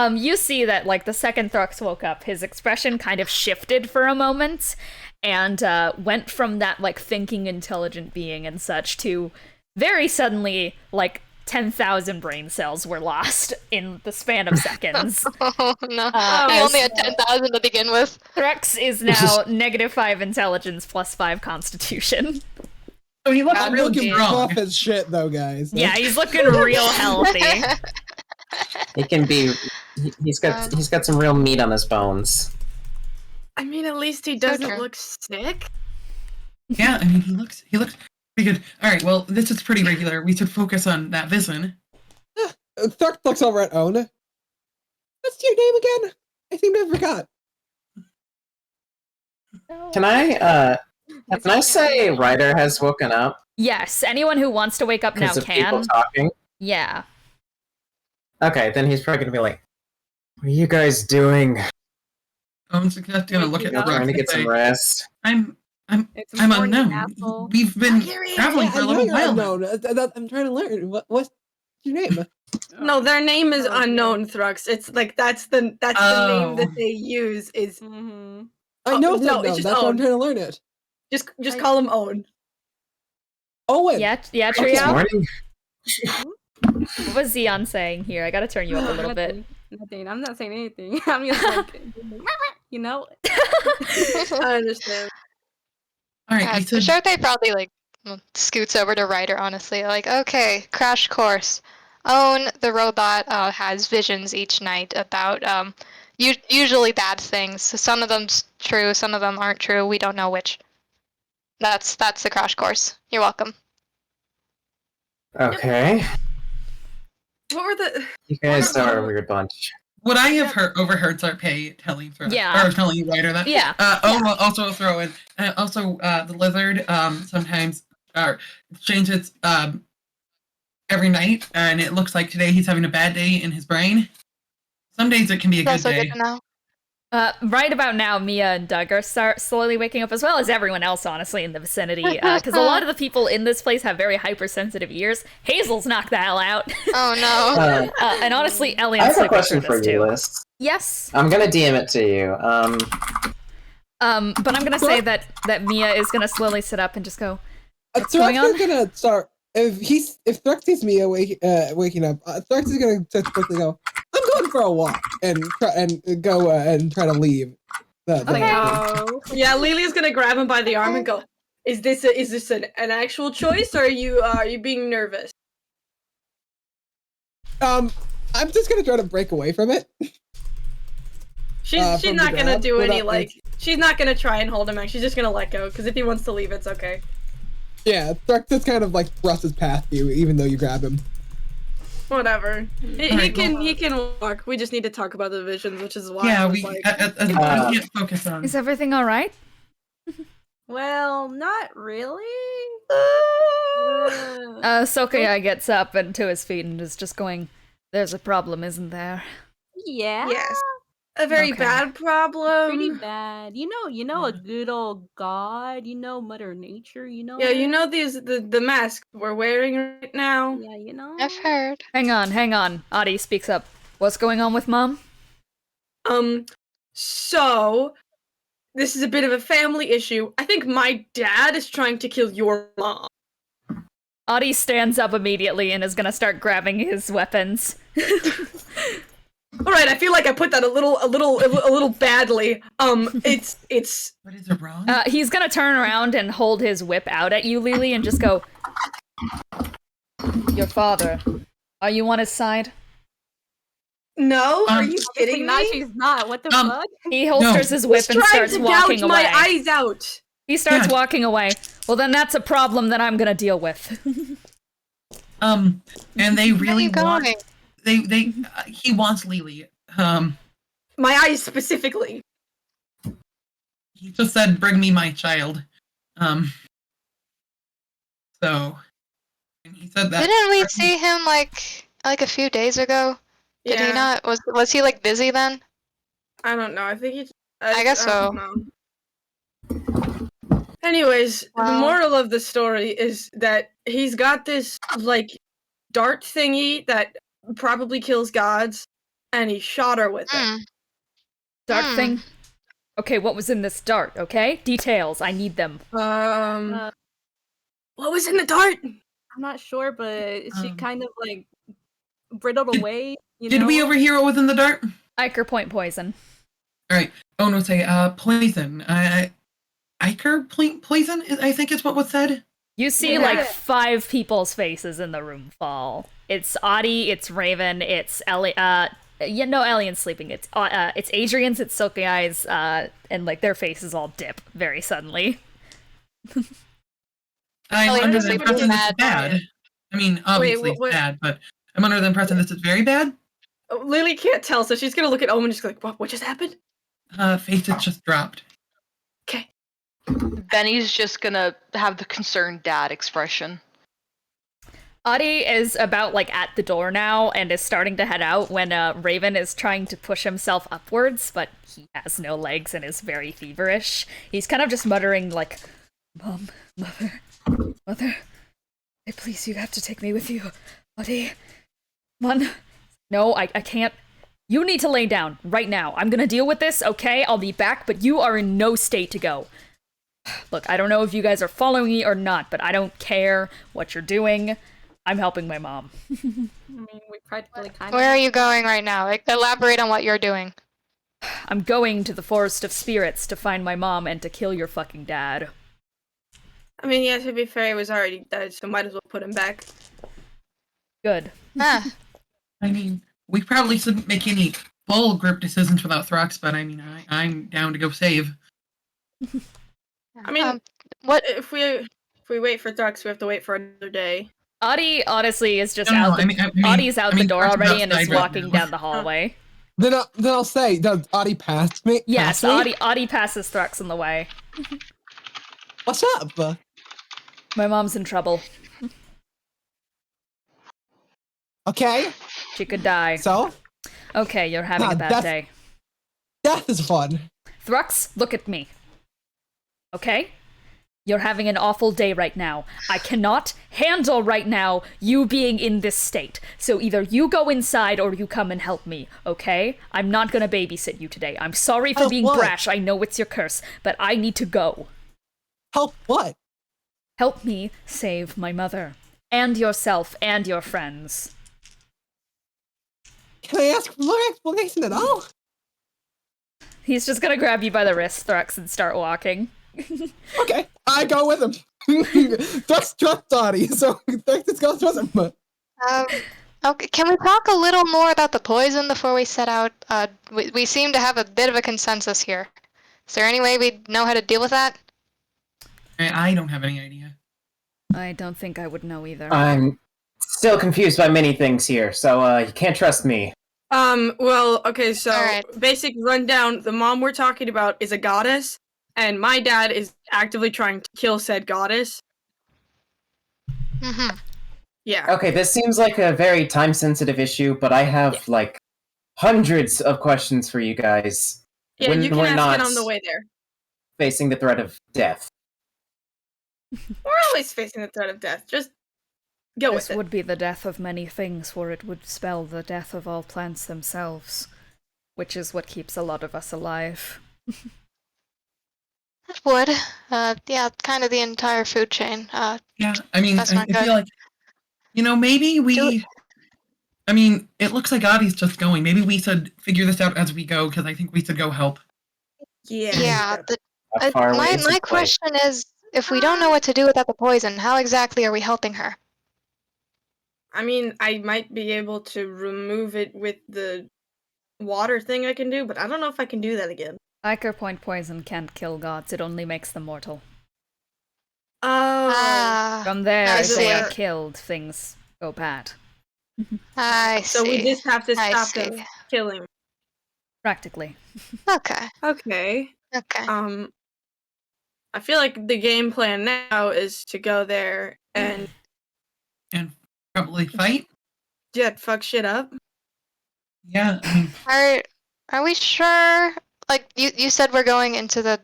You see that, like, the second Thrux woke up, his expression kind of shifted for a moment, and went from that, like, thinking, intelligent being and such to very suddenly, like, 10,000 brain cells were lost in the span of seconds. Oh, no. I only had 10,000 to begin with. Thrux is now -5 intelligence plus 5 constitution. So he looks real looking strong. buff as shit, though, guys. Yeah, he's looking real healthy. He can be. He's got some real meat on his bones. I mean, at least he doesn't look sick. Yeah, I mean, he looks pretty good. All right, well, this is pretty regular. We should focus on that vision. Thrux looks over at Own. What's your name again? I seem to have forgot. Can I say Ryder has woken up? Yes, anyone who wants to wake up now Because of can. people talking? Yeah. Okay, then he's probably gonna be like, "What are you guys doing?" I'm just gonna look at the Trying to get some rest. I'm unknown. We've been traveling for a little while now. I'm trying to learn. What's your name? No, their name is unknown, Thrux. It's like that's the name that they use. Is I know it's just that's why I'm Own. trying to learn it. Just call him Own. Owen. Yeah, Good Triao? morning. What was Xeon saying here? I gotta turn you up a little bit. Nothing. I'm not saying anything. I'm just like, you know? I understand. All right, Charpay probably like scoots over to Ryder, honestly. Like, okay, crash course. Own, the robot, has visions each night about usually bad things. So some of them's true, some of them aren't true. We don't know which. That's the crash course. You're welcome. Okay. What were the? You guys are a weird bunch. Would I have overheard Charpay telling telling you Ryder that? Yeah. Will also throw in. Also, the lizard sometimes changes every night, and it looks like today he's having a bad day in his brain. Some days it can be a good day. Good to know. Right about now, Mia and Doug are slowly waking up, as well as everyone else, honestly, in the vicinity. Because a lot of the people in this place have very hypersensitive ears. Hazel's knocked the hell out. Oh no. And honestly, Ellie I and have a question for for you, Liz. Yes. I'm gonna DM it to you. But I'm gonna say that Mia is gonna slowly sit up and just go, going on? Thrux is gonna start. If Thrux sees me waking up, Thrux is gonna just quickly go, I'm going for a walk and try to leave. Yeah, Lelee's gonna grab him by the arm and go, Is this an actual choice, or are you being nervous? I'm just gonna try to break away from it. She's not gonna do any she's not gonna try and hold him back. She's just gonna let go, because if he wants to leave, it's okay. Yeah, Thrux just kind of like brushes past you, even though you grab him. Whatever. He can walk. We just need to talk about the visions, which is why. Yeah, I was I can't focus on. Is everything all right? Well, not really. Sokaya gets up and to his feet and is just going, there's a problem, isn't there? Yeah. Yes. A very bad problem. Pretty bad. You know a good old god, Mother Nature, Yeah, the mask we're wearing right now. Yeah, I've heard. Hang on. Audey speaks up. What's going on with Mom? So this is a bit of a family issue. I think my dad is trying to kill your mom. Audey stands up immediately and is gonna start grabbing his weapons. All right, I feel like I put that a little badly. It's. What is it wrong? He's gonna turn around and hold his whip out at you, Lelee, and just go, your father, are you on his side? No, are you kidding me? She's not. What the fuck? He holsters his whip and starts walking away. My eyes out. He starts walking away. Well, then that's a problem that I'm gonna deal with. And they really want. Going? He wants Lelee. My eyes specifically. He just said, "Bring me my child." So, and he said that. Didn't we see him like a few days ago? Did he not? Was he like busy then? I don't know. I think he. I guess so. Anyways, the moral of the story is that he's got this like dart thingy that probably kills gods, and he shot her with it. Dart thing? Okay, what was in this dart, okay? Details, I need them. What was in the dart? I'm not sure, but she kind of like brittled away. Did we overhear what was in the dart? Iker point poison. Alright, Owen will say, poison. Iker poison, I think is what was said. You see like 5 people's faces in the room fall. It's Audey, it's Raven, it's Ellie, Ellion's sleeping. It's Adrian's, it's Silky Eyes, and like their faces all dip very suddenly. I'm under the impression this is bad. I mean, obviously it's bad, but I'm under the impression this is very bad. Lily can't tell, so she's gonna look at Owen and just go like, what just happened? Faces just dropped. Okay. Benny's just gonna have the concerned dad expression. Audey is about like at the door now and is starting to head out when Raven is trying to push himself upwards, but he has no legs and is very feverish. He's kind of just muttering like, Mom, Mother, hey, please, you have to take me with you. Audey, Mom. No, I can't. You need to lay down right now. I'm gonna deal with this, okay? I'll be back, but you are in no state to go. Look, I don't know if you guys are following me or not, but I don't care what you're doing. I'm helping my mom. I mean, we practically kind of. Where are you going right now? Like, elaborate on what you're doing. I'm going to the Forest of Spirits to find my mom and to kill your fucking dad. I mean, yeah, to be fair, he was already dead, so might as well put him back. Good. Huh. I mean, we probably shouldn't make any full group decisions without Thrux, but I mean, I'm down to go save. I mean, what if we wait for Thrux, we have to wait for another day. Audey honestly is just No, out. Audey's out the door already and is walking down the hallway. Then I'll say, does Audey pass me? Yes, pass me? Audey passes Thrux on the way. What's up? My mom's in trouble. Okay. She could die. So? Okay, you're having a bad day. Death is fun. Thrux, look at me. Okay? You're having an awful day right now. I cannot handle right now you being in this state. So either you go inside or you come and help me, okay? I'm not gonna babysit you today. I'm sorry for being brash. I know it's your curse, but I need to go. Help what? Help me save my mother. And yourself and your friends. Can I ask for more explanation at all? He's just gonna grab you by the wrist, Thrux, and start walking. Okay, I go with him. Thrux trusts Audey, so Thrux just goes with him. Okay, can we talk a little more about the poison before we set out? We seem to have a bit of a consensus here. Is there any way we know how to deal with that? I don't have any idea. I don't think I would know either. I'm still confused by many things here, so you can't trust me. Well, okay, so Alright. basic rundown, the mom we're talking about is a goddess, and my dad is actively trying to kill said goddess. Mm-hmm. Yeah. Okay, this seems like a very time-sensitive issue, but I have, like, hundreds of questions for you guys. Yeah, when you can we're ask not it on the way there. facing the threat of death. We're always facing the threat of death. Just go This with it. would be the death of many things, for it would spell the death of all plants themselves, which is what keeps a lot of us alive. It would. Yeah, kind of the entire food chain. Yeah, I mean, That's I not good. feel like, maybe we... I mean, it looks like Audey's just going. Maybe we should figure this out as we go, because I think we should go help. Yeah, How far away my is this place? question is, if we don't know what to do without the poison, how exactly are we helping her? I mean, I might be able to remove it with the water thing I can do, but I don't know if I can do that again. Ichor point poison can't kill gods, it only makes them mortal. Oh. From there, I if they are see. killed, things go bad. I see. So we just have to I stop see. them killing. Practically. Okay. Okay. Okay. I feel like the game plan now is to go there and And probably fight? fuck shit up. Yeah, I mean, Are we sure? Like you said, we're going into the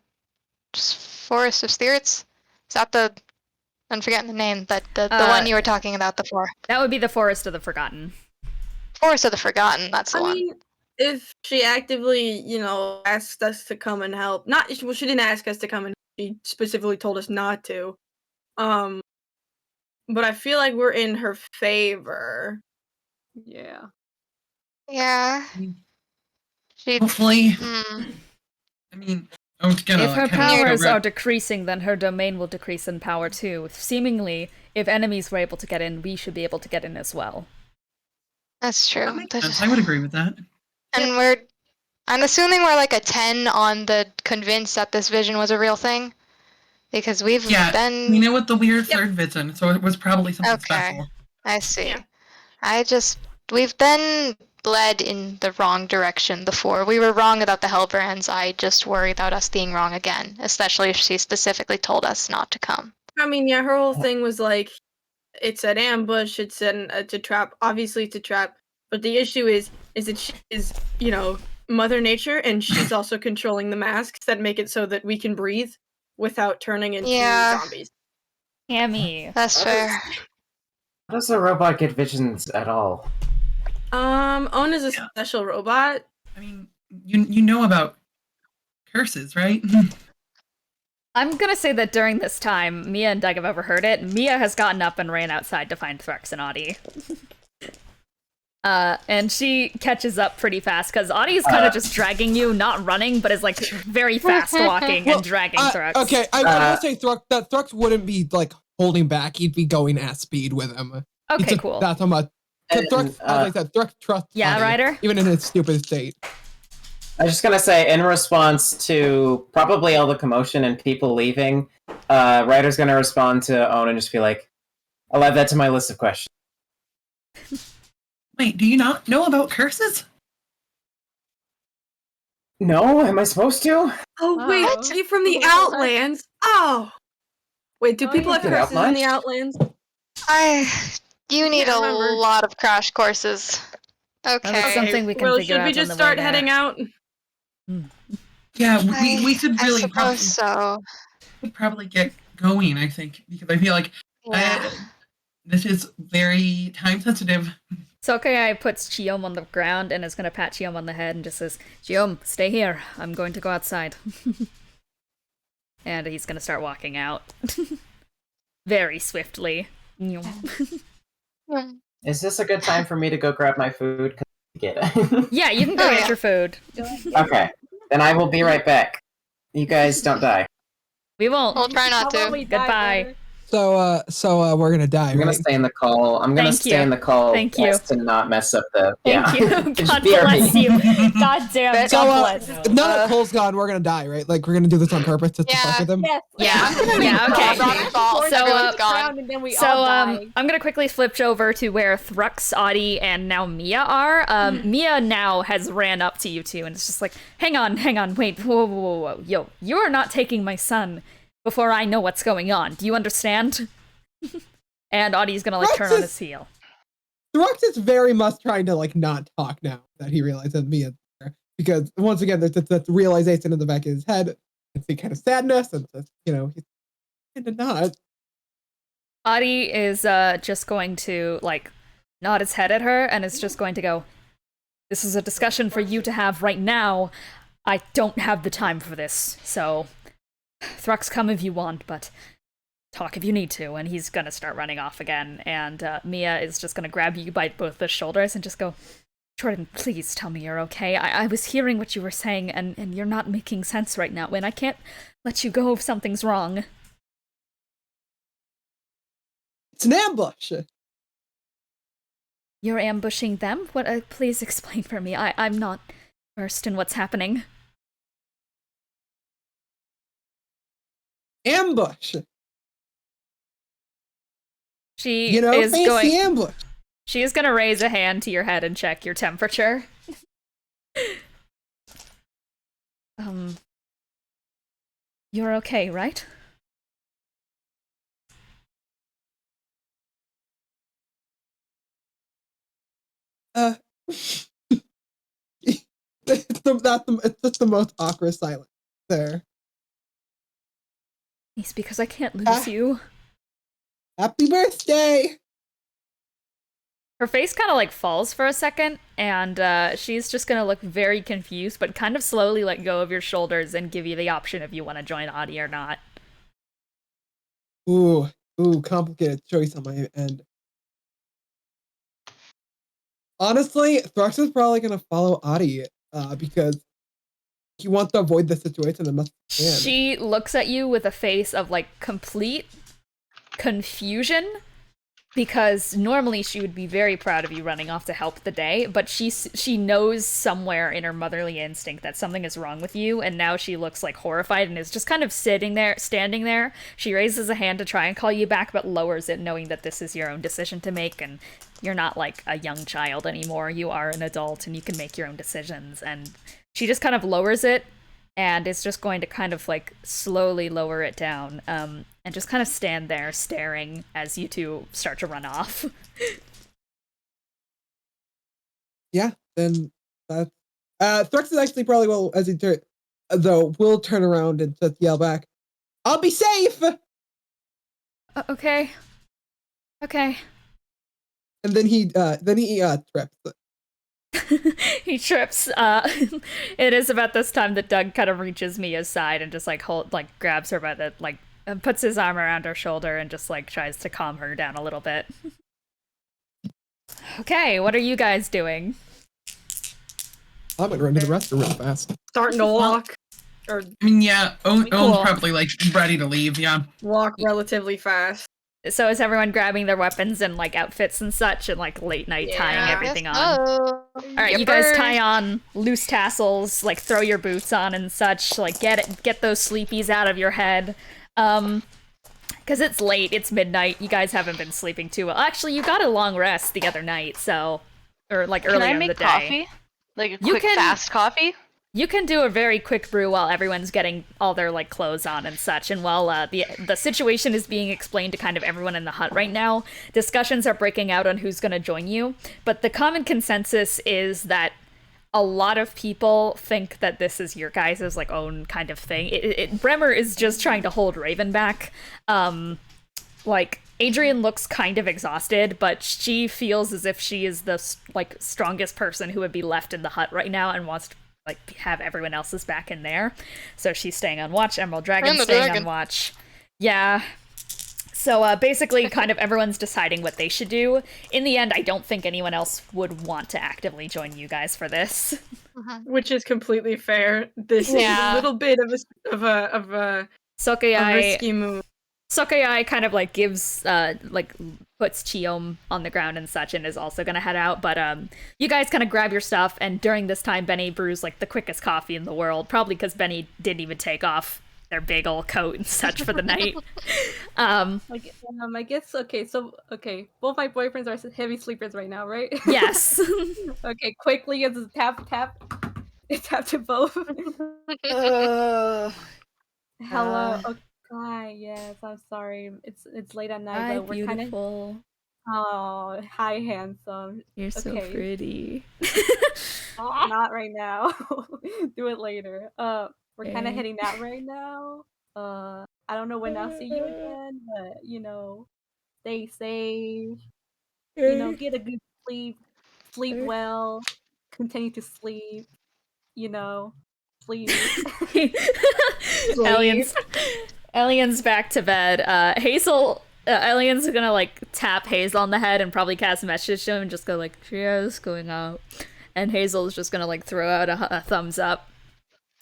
Forest of Spirits. Is that the? I'm forgetting the name, but the one you were talking about before. That would be the Forest of the Forgotten. Forest of the Forgotten. That's the I one. mean, if she actively, asked us to come and help, well, she didn't ask us to come and she specifically told us not to. But I feel like we're in her favor. Yeah. Yeah. She. hopefully, Mm, I mean, I was gonna... If her kind of powers go are around- decreasing, then her domain will decrease in power too. Seemingly, if enemies were able to get in, we should be able to get in as well. that's true. I would agree with that. And I'm assuming we're like a 10 on the convinced that this vision was a real thing, because we've Yeah, been. we know what the weird third vision, so it was probably something Okay. special. I see. Yeah. We've been led in the wrong direction before. We were wrong about the Hellbrands. I just worry about us being wrong again, especially if she specifically told us not to come. I mean, yeah, her whole thing was like, it's an ambush, it's a trap. Obviously, it's a trap. But the issue is that she is, Mother Nature, and she's also controlling the masks that make it so that we can breathe without turning into zombies. Hammy. That's fair. How does a robot get visions at all? Owen is a special robot. I mean, you know about curses, right? I'm gonna say that during this time, Mia and Doug have overheard it. Mia has gotten up and ran outside to find Thrux and Audey. And she catches up pretty fast, because Audie is kind of just dragging you, not running, but is like very fast walking and dragging Thrux. Okay, I will say that Thrux wouldn't be like holding back; he'd be going at speed with him. Okay, cool. That's how much. Thrux, as I said, Thrux trusts Yeah, Audey, Ryder? even in his stupid state. I was just gonna say, in response to probably all the commotion and people leaving, Ryder's gonna respond to Owen and just be like, I'll add that to my list of questions. Wait, do you not know about curses? No, am I supposed to? Oh, wait, What? are you from the Outlands? Oh! Wait, do Oh, people yeah. have Get out curses in the much? Outlands? You need a remember. lot of crash courses. Okay. That's something we can well, figure should we out on just the start way heading there. out? Yeah, we should I really suppose probably get going, I think, because I feel like Yeah. this is very time sensitive. Sokai puts Chiom on the ground and is gonna pat Chiom on the head and just says, Chiom, stay here. I'm going to go outside. And he's gonna start walking out. very swiftly. Is this a good time for me to go grab my food? 'Cause I get it. Yeah, you can go get your food. Okay, then I will be right back. You guys don't die. We won't. We'll try not to. Goodbye. So we're gonna die. I'm gonna stay in the call. I'm gonna stay in the call. Thank you. To not mess up the. Thank you. Just God BRB. bless you. God damn. So, God bless. now that Cole's gone, we're gonna die, right? Like, we're gonna do this on purpose to fuck with him? Yes. Yeah. Okay. So I'm gonna quickly flip over to where Thrux, Audey, and now Mia are. Mia now has ran up to you two, and it's just like, hang on, wait, whoa. Yo, you are not taking my son before I know what's going on. Do you understand? And Audie's gonna like turn on his heel. Thrux is very much trying to like not talk now that he realizes Mia's there, because once again there's that realization in the back of his head. It's the kind of sadness, and he's kind of not. Audie is just going to like nod his head at her, and is just going to go, "This is a discussion for you to have right now. I don't have the time for this, so Thrux, come if you want, but talk if you need to." And he's gonna start running off again, and Mia is just gonna grab you by both the shoulders and just go, "Jordan, please tell me you're okay. I was hearing what you were saying, and you're not making sense right now, and I can't let you go if something's wrong." It's an ambush! You're ambushing them? What? Please explain for me. I'm not versed in what's happening. Ambush! She is fancy going. Ambush. She is gonna raise a hand to your head and check your temperature. You're okay, right? It's just the most awkward silence there. It's because I can't lose you. Happy birthday! Her face kind of like falls for a second, and she's just gonna look very confused, but kind of slowly let go of your shoulders and give you the option if you want to join Audie or not. Ooh, complicated choice on my end. Honestly, Thrux is probably gonna follow Audie, because he wants to avoid the situation as much as he can. She looks at you with a face of like complete confusion, because normally she would be very proud of you running off to help the day, but she knows somewhere in her motherly instinct that something is wrong with you, and now she looks like horrified and is just kind of standing there. She raises a hand to try and call you back, but lowers it, knowing that this is your own decision to make, and you're not like a young child anymore. You are an adult and you can make your own decisions. And she just kind of lowers it and is just going to kind of like slowly lower it down, and just kind of stand there staring as you two start to run off. Yeah, then that Thrux is actually probably will turn around and just yell back, "I'll be safe!" Okay. And then he trips. He trips. It is about this time that Doug kind of reaches Mia's side and just like grabs her by the puts his arm around her shoulder and just like tries to calm her down a little bit. Okay, what are you guys doing? I'm gonna run to the restroom real fast. Starting to walk. Or I mean, yeah, Owen's Cool. probably like ready to leave. Yeah. walk relatively fast. So is everyone grabbing their weapons and like outfits and such and like late night tying everything on? Oh. Alright, you guys tie on loose tassels, like throw your boots on and such, like get those sleepies out of your head. Cause it's late, it's midnight, you guys haven't been sleeping too well. Actually, you got a long rest the other night, so or like earlier in the day. Can I make coffee? Like a quick fast coffee? You can do a very quick brew while everyone's getting all their like clothes on and such, and while the situation is being explained to kind of everyone in the hut right now, discussions are breaking out on who's going to join you, but the common consensus is that a lot of people think that this is your guys' like own kind of thing. Bremer is just trying to hold Raven back. Like Adrian looks kind of exhausted, but she feels as if she is the like strongest person who would be left in the hut right now and wants to like have everyone else's back in there. So she's staying on watch. Emerald Dragon's staying on watch. Yeah. So basically, kind of everyone's deciding what they should do. In the end, I don't think anyone else would want to actively join you guys for this. Which is completely fair. This is a little bit of a risky move. Sokayai kind of like gives puts Chiom on the ground and such, and is also gonna head out. But you guys kind of grab your stuff, and during this time, Benny brews like the quickest coffee in the world, probably because Benny didn't even take off their big old coat and such for the night. I guess both my boyfriends are heavy sleepers right now, right? Yes. Okay, quickly as tap to both. Hello. Okay. Hi, yes, I'm sorry. It's late at night, Hi, but we're kind of. Oh, hi, handsome. You're so pretty. Not right now. Do it later. We're kind of heading out right now. I don't know when I'll see you again, but stay safe. Get a good sleep well, continue to sleep. Please. Alien's back to bed. Alien's gonna like tap Hazel on the head and probably cast a message to him and just go like, Triao's going out. And Hazel's just gonna like throw out a thumbs up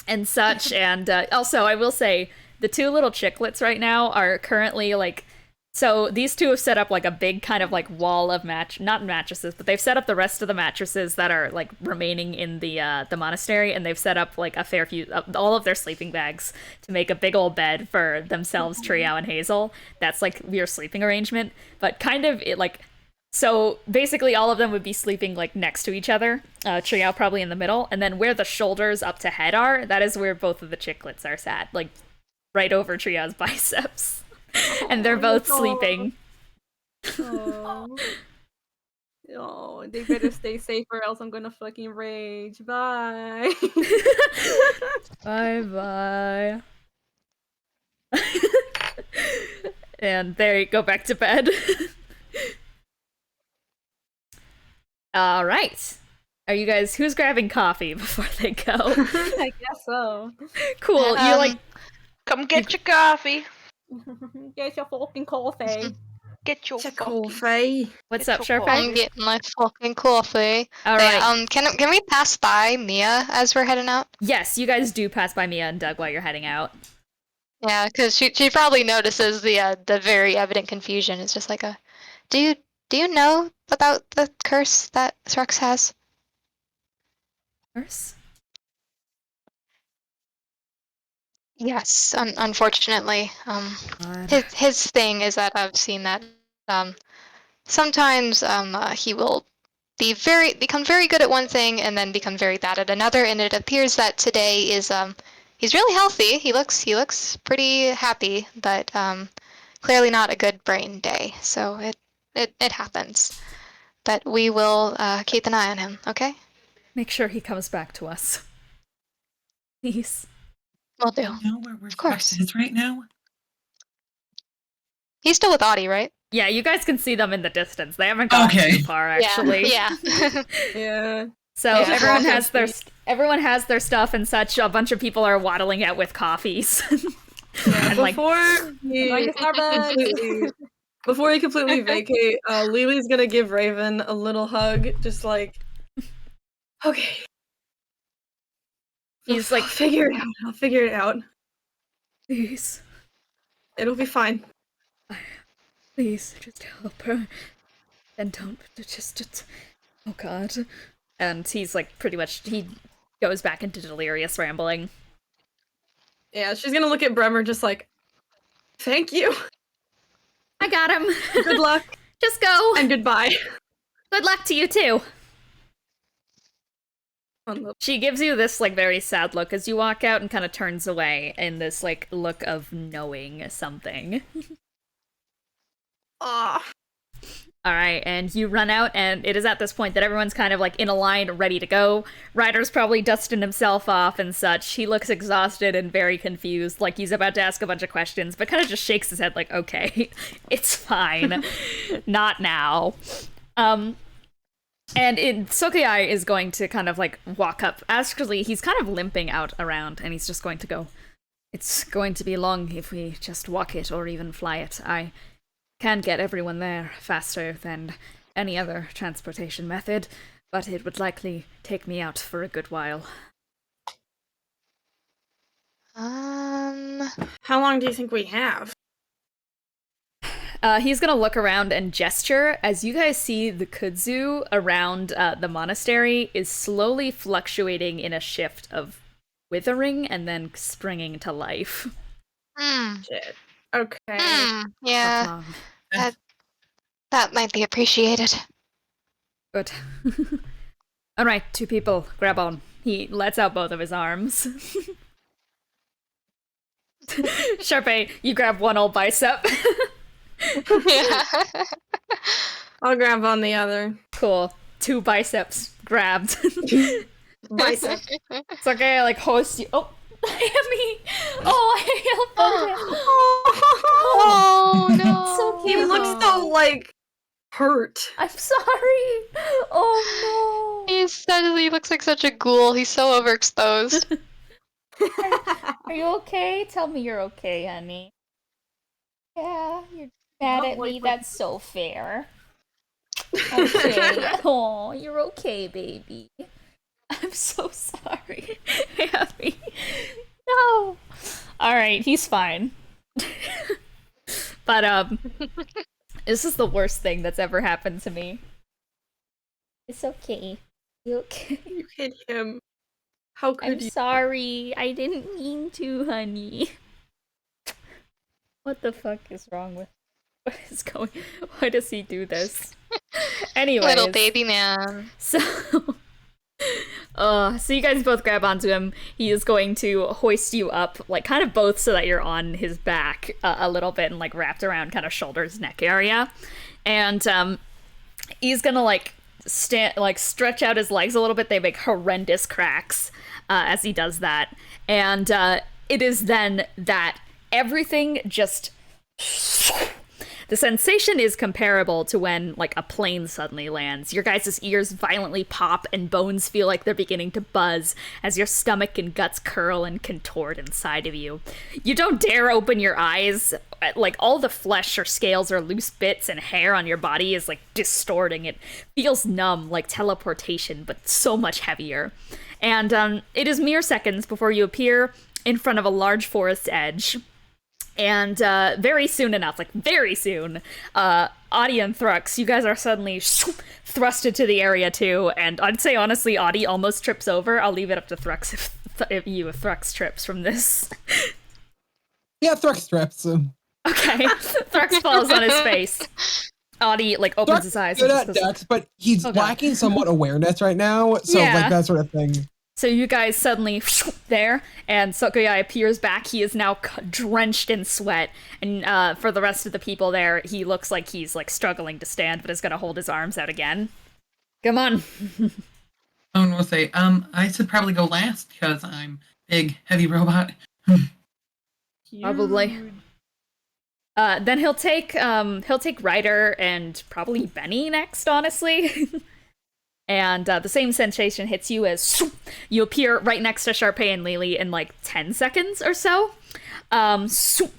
and such. And also, I will say, the two little chiclets right now are currently like, so these two have set up like a big kind of like wall of not mattresses, but they've set up the rest of the mattresses that are like remaining in the monastery, and they've set up like a fair few, all of their sleeping bags to make a big old bed for themselves, Triao and Hazel. That's like your sleeping arrangement, but kind of it like, so basically all of them would be sleeping like next to each other, Triao probably in the middle, and then where the shoulders up to head are, that is where both of the chiclets are sat, like right over Triao's biceps. And they're both sleeping. Oh, they better stay safe or else I'm gonna fucking rage. Bye. Bye. And there you go, back to bed. All right. Are you guys, who's grabbing coffee before they go? I guess so. Cool. You like, come get your coffee. Get your fucking coffee. Get your coffee. What's up, I'm Charpay? getting my fucking coffee. All right. Can we pass by Mia as we're heading out? Yes, you guys do pass by Mia and Doug while you're heading out. Yeah, because she probably notices the very evident confusion. It's just like do you know about the curse that Thrux has? Curse? Yes, unfortunately. His thing is that I've seen that sometimes he will become very good at one thing and then become very bad at another, and it appears that today is he's really healthy. He looks pretty happy, but clearly not a good brain day. So it happens. But we will keep an eye on him, okay? Make sure he comes back to us. Please. Will do. You know where of course. Is right now? He's still with Audey, right? Yeah, you guys can see them in the distance. They haven't gone too far, actually. Yeah. Yeah. So everyone has their stuff and such. A bunch of people are waddling out with coffees. And before you completely vacate, Lelee's gonna give Raven a little hug, just like, okay. He's like, I'll figure it out. Please. It'll be fine. Please, just help her. And don't, just, oh god. And he's like, pretty much, he goes back into delirious rambling. Yeah, she's gonna look at Bremer just like, thank you. I got him. Good luck. Just go. And goodbye. Good luck to you too. She gives you this like very sad look as you walk out and kind of turns away in this like look of knowing something. Ah. All right, and you run out, and it is at this point that everyone's kind of like in a line, ready to go. Ryder's probably dusting himself off and such. He looks exhausted and very confused, like he's about to ask a bunch of questions, but kind of just shakes his head like, okay, it's fine. Not now. And Sokayai is going to kind of like walk up. Actually, he's kind of limping out around, and he's just going to go, it's going to be long if we just walk it or even fly it. can get everyone there faster than any other transportation method, but it would likely take me out for a good while. How long do you think we have? He's gonna look around and gesture as you guys see the kudzu around the monastery is slowly fluctuating in a shift of withering and then springing to life. Shit. Okay. Yeah. That might be appreciated. Good. Alright, 2 people, grab on. He lets out both of his arms. Charpay, you grab one old bicep. Yeah. I'll grab on the other. Cool. 2 biceps grabbed. Bicep. It's okay, I like hoist you. Oh, Amy! Oh, I helped him. Oh no. So He cute. looks so like hurt. I'm sorry. Oh He looks like such a ghoul. He's so overexposed. no. Are you okay? Tell me you're okay, honey. Yeah, you're mad at me. That's so fair. Okay. Oh, you're okay, baby. I'm so sorry. Abby. No. Alright, he's fine. But, this is the worst thing that's ever happened to me. It's okay. You okay? You hit him. How could I'm you? sorry. I didn't mean to, honey. What the fuck is wrong with... What is going... Why does he do this? Anyways. Little baby man. So you guys both grab onto him. He is going to hoist you up, like, kind of both so that you're on his back a little bit and, like, wrapped around kind of shoulders, neck area. And, he's gonna, like, stretch out his legs a little bit. They make horrendous cracks as he does that. And it is then that everything just... The sensation is comparable to when, like, a plane suddenly lands. Your guys' ears violently pop and bones feel like they're beginning to buzz as your stomach and guts curl and contort inside of you. You don't dare open your eyes. Like, all the flesh or scales or loose bits and hair on your body is, like, distorting. It feels numb, like teleportation, but so much heavier. And it is mere seconds before you appear in front of a large forest edge. And very soon enough, like very soon, Audey and Thrux, you guys are suddenly thrusted to the area too. And I'd say honestly, Audey almost trips over. I'll leave it up to Thrux if Thrux trips from this. Yeah, Thrux trips. Okay, Thrux falls on his face. Audey like opens his eyes. Good and at just goes, Dex, but he's lacking somewhat awareness right now. So Yeah. like that sort of thing. So you guys suddenly there, and Sokoya appears back. He is now drenched in sweat, and for the rest of the people there, he looks like he's like struggling to stand, but is gonna hold his arms out again. Come on. Someone will say, I should probably go last because I'm big, heavy robot. Probably. Then he'll take Ryder and probably Bennie next, honestly. And the same sensation hits you as you appear right next to Charpay and Lelee in like 10 seconds or so.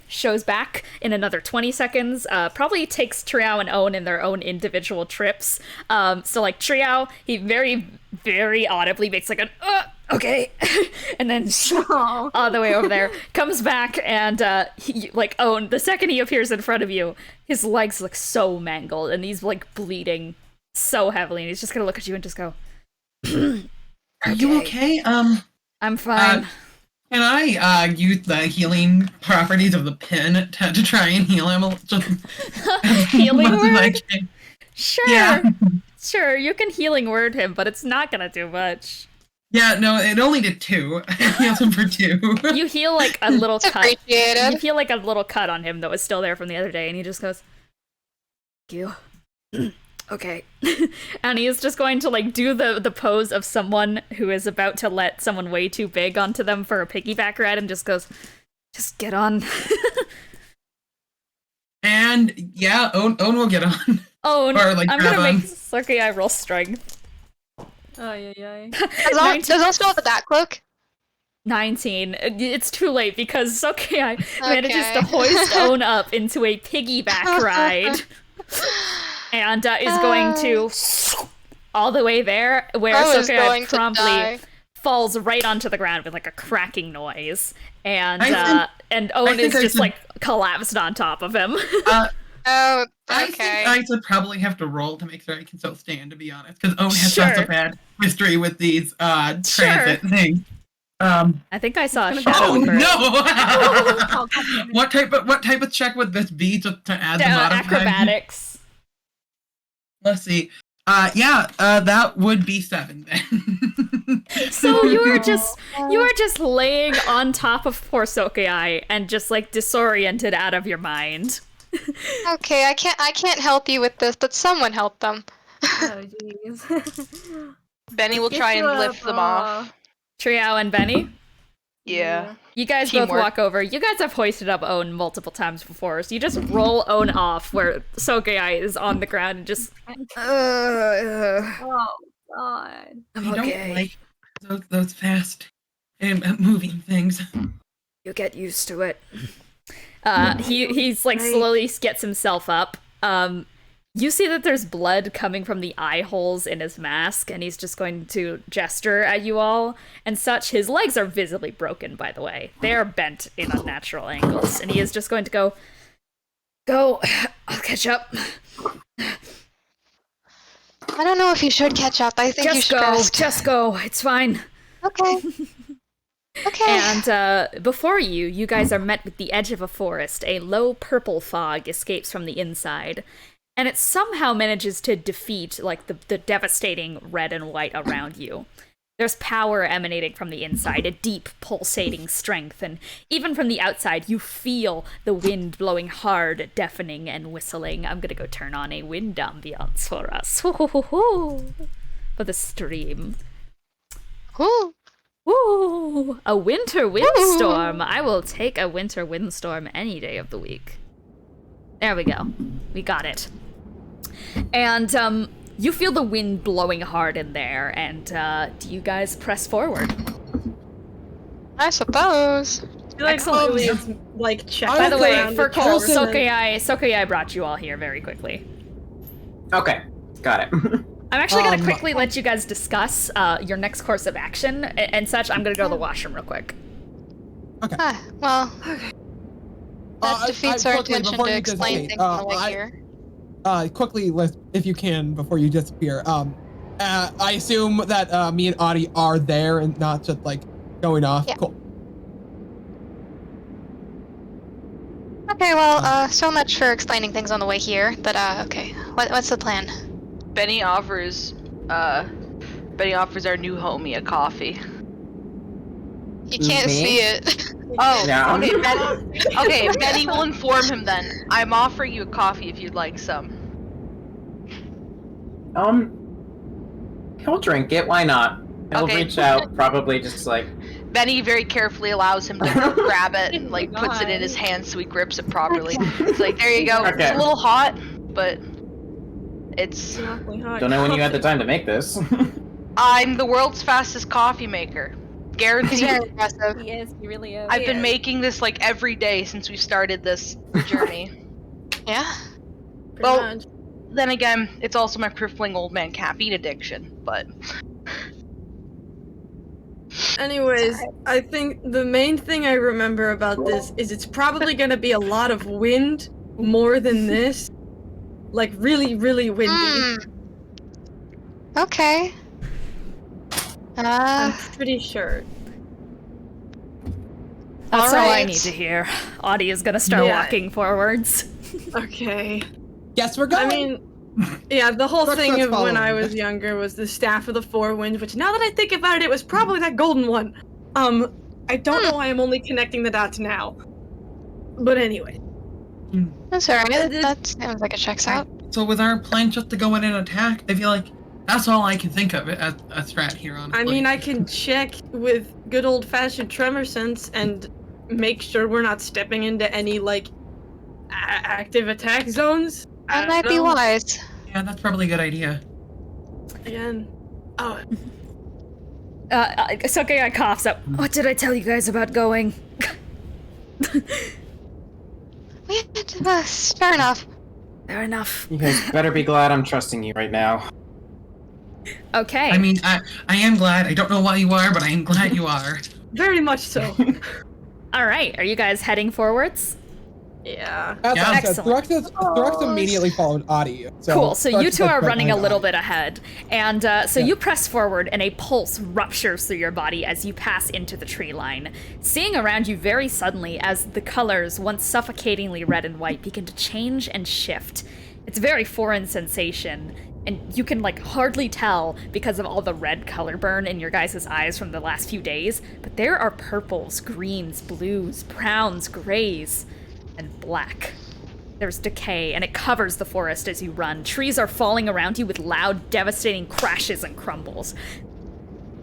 Shows back in another 20 seconds. Probably takes Triao and Owen in their own individual trips. So like Triao, he very, very audibly makes like an okay, and then all the way over there comes back, and he, like Owen, the second he appears in front of you, his legs look so mangled and he's like bleeding so heavily, and he's just gonna look at you and just go, Are you okay? I'm fine. Can I use the healing properties of the pin to try and heal him Healing much as word? I can? Sure. Yeah. Sure, you can healing word him, but it's not gonna do much. Yeah, no, it only did 2. I healed him for 2. You heal like a little cut. Appreciated. You feel like a little cut on him that was still there from the other day, and he just goes, "Thank you." Okay. And he is just going to like do the pose of someone who is about to let someone way too big onto them for a piggyback ride, and just goes, "Just get on." And yeah, Owen will get on. Oh, Or, like, I'm grab gonna on. make Sokoya roll strength. Ay, ay, ay. Does Owen still have the bat cloak? 19. It's too late because Sokai manages to hoist Own up into a piggyback ride and is going to all the way there, where Sokai promptly falls right onto the ground with like a cracking noise, and Own is just like collapsed on top of him. Oh, I okay. think I should probably have to roll to make sure I can still stand, to be honest, because Owen has such a bad history with these transit things. I think I saw a shadow. Oh no! What type of check would this be to add the modifier? Acrobatics. Let's see. That would be 7 then. So you are just laying on top of poor Sokai and just like disoriented out of your mind. Okay, I can't help you with this, but someone help them. Oh jeez. Benny will try and lift them off. Triao and Benny? Yeah. You guys both walk over. You guys have hoisted up Own multiple times before, so you just roll Own off where Sokai is on the ground and just... Oh god. I'm I okay. don't like those fast moving things. You get used to it. He's like slowly gets himself up. You see that there's blood coming from the eye holes in his mask, and he's just going to gesture at you all and such. His legs are visibly broken, by the way. They are bent in unnatural angles, and he is just going to go, I'll catch up. I don't know if you should catch up. I think you should rest. Just go. It's fine. Okay. Okay. And before you guys are met with the edge of a forest. A low purple fog escapes from the inside, and it somehow manages to defeat like the devastating red and white around you. There's power emanating from the inside, a deep pulsating strength, and even from the outside you feel the wind blowing hard, deafening and whistling. I'm gonna go turn on a wind ambiance for us. For the stream. Ooh. Ooh, a winter windstorm. I will take a winter windstorm any day of the week. There we go. We got it. And you feel the wind blowing hard in there, and do you guys press forward? I suppose. Excellent. Like check. By the way, around for the Cole, person Sokai brought you all here very quickly. Okay, got it. I'm actually going to quickly let you guys discuss your next course of action and such. I'm going to go to the washroom real quick. Okay. Well, that defeats our intention to explain things on the way here. Quickly, if you can, before you disappear. I assume that me and Audey are there and not just like going off. Yeah. Cool. Okay, well, so much for explaining things on the way here. But okay, what's the plan? Benny offers our new homie a coffee. You can't see it. Oh, Yeah. Okay, Benny will inform him then. I'm offering you a coffee if you'd like some. He'll drink it. Why not? He'll reach out, probably just like. Benny very carefully allows him to grab it and like puts it in his hand so he grips it properly. It's like, there you go. Okay. It's a little hot, but it's. Don't know when you had the time to make this. I'm the world's fastest coffee maker. Guaranteed. He's very impressive. He is. He really is. I've been making this like every day since we started this journey. Yeah. Well, then again, it's also my crippling old man caffeine addiction, but. Anyways, I think the main thing I remember about this is it's probably gonna be a lot of wind, more than this. Like, really, really windy. Okay. I'm pretty sure. That's all I need to hear. Audey is gonna start walking forwards. Okay. Yes, we're going. I mean, yeah, the whole thing let's of when follow. I was younger was the Staff of the Four Winds, which now that I think about it, it was probably that golden one. I don't know why I'm only connecting the dots now. But anyway. That's alright. That sounds like it checks out. So was our plan just to go in and attack? I feel like that's all I can think of as a strat here, honestly. I mean, I can check with good old-fashioned tremor sense and make sure we're not stepping into any, like, active attack zones. That might be wise. Yeah, that's probably a good idea. Again. Oh. Sokai coughs up. What did I tell you guys about going? Fair enough. Fair enough. You guys better be glad I'm trusting you right now. Okay. I mean, I am glad. I don't know why you are, but I am glad you are. Very much so. All right. Are you guys heading forwards? Yeah. Excellent. Thrux immediately followed Audey. So cool, so you two are running a little Audey. bit ahead. And you press forward and a pulse ruptures through your body as you pass into the tree line, seeing around you very suddenly as the colors, once suffocatingly red and white, begin to change and shift. It's a very foreign sensation, and you can hardly tell because of all the red color burn in your guys' eyes from the last few days, but there are purples, greens, blues, browns, grays, and black. There's decay, and it covers the forest as you run. Trees are falling around you with loud, devastating crashes and crumbles.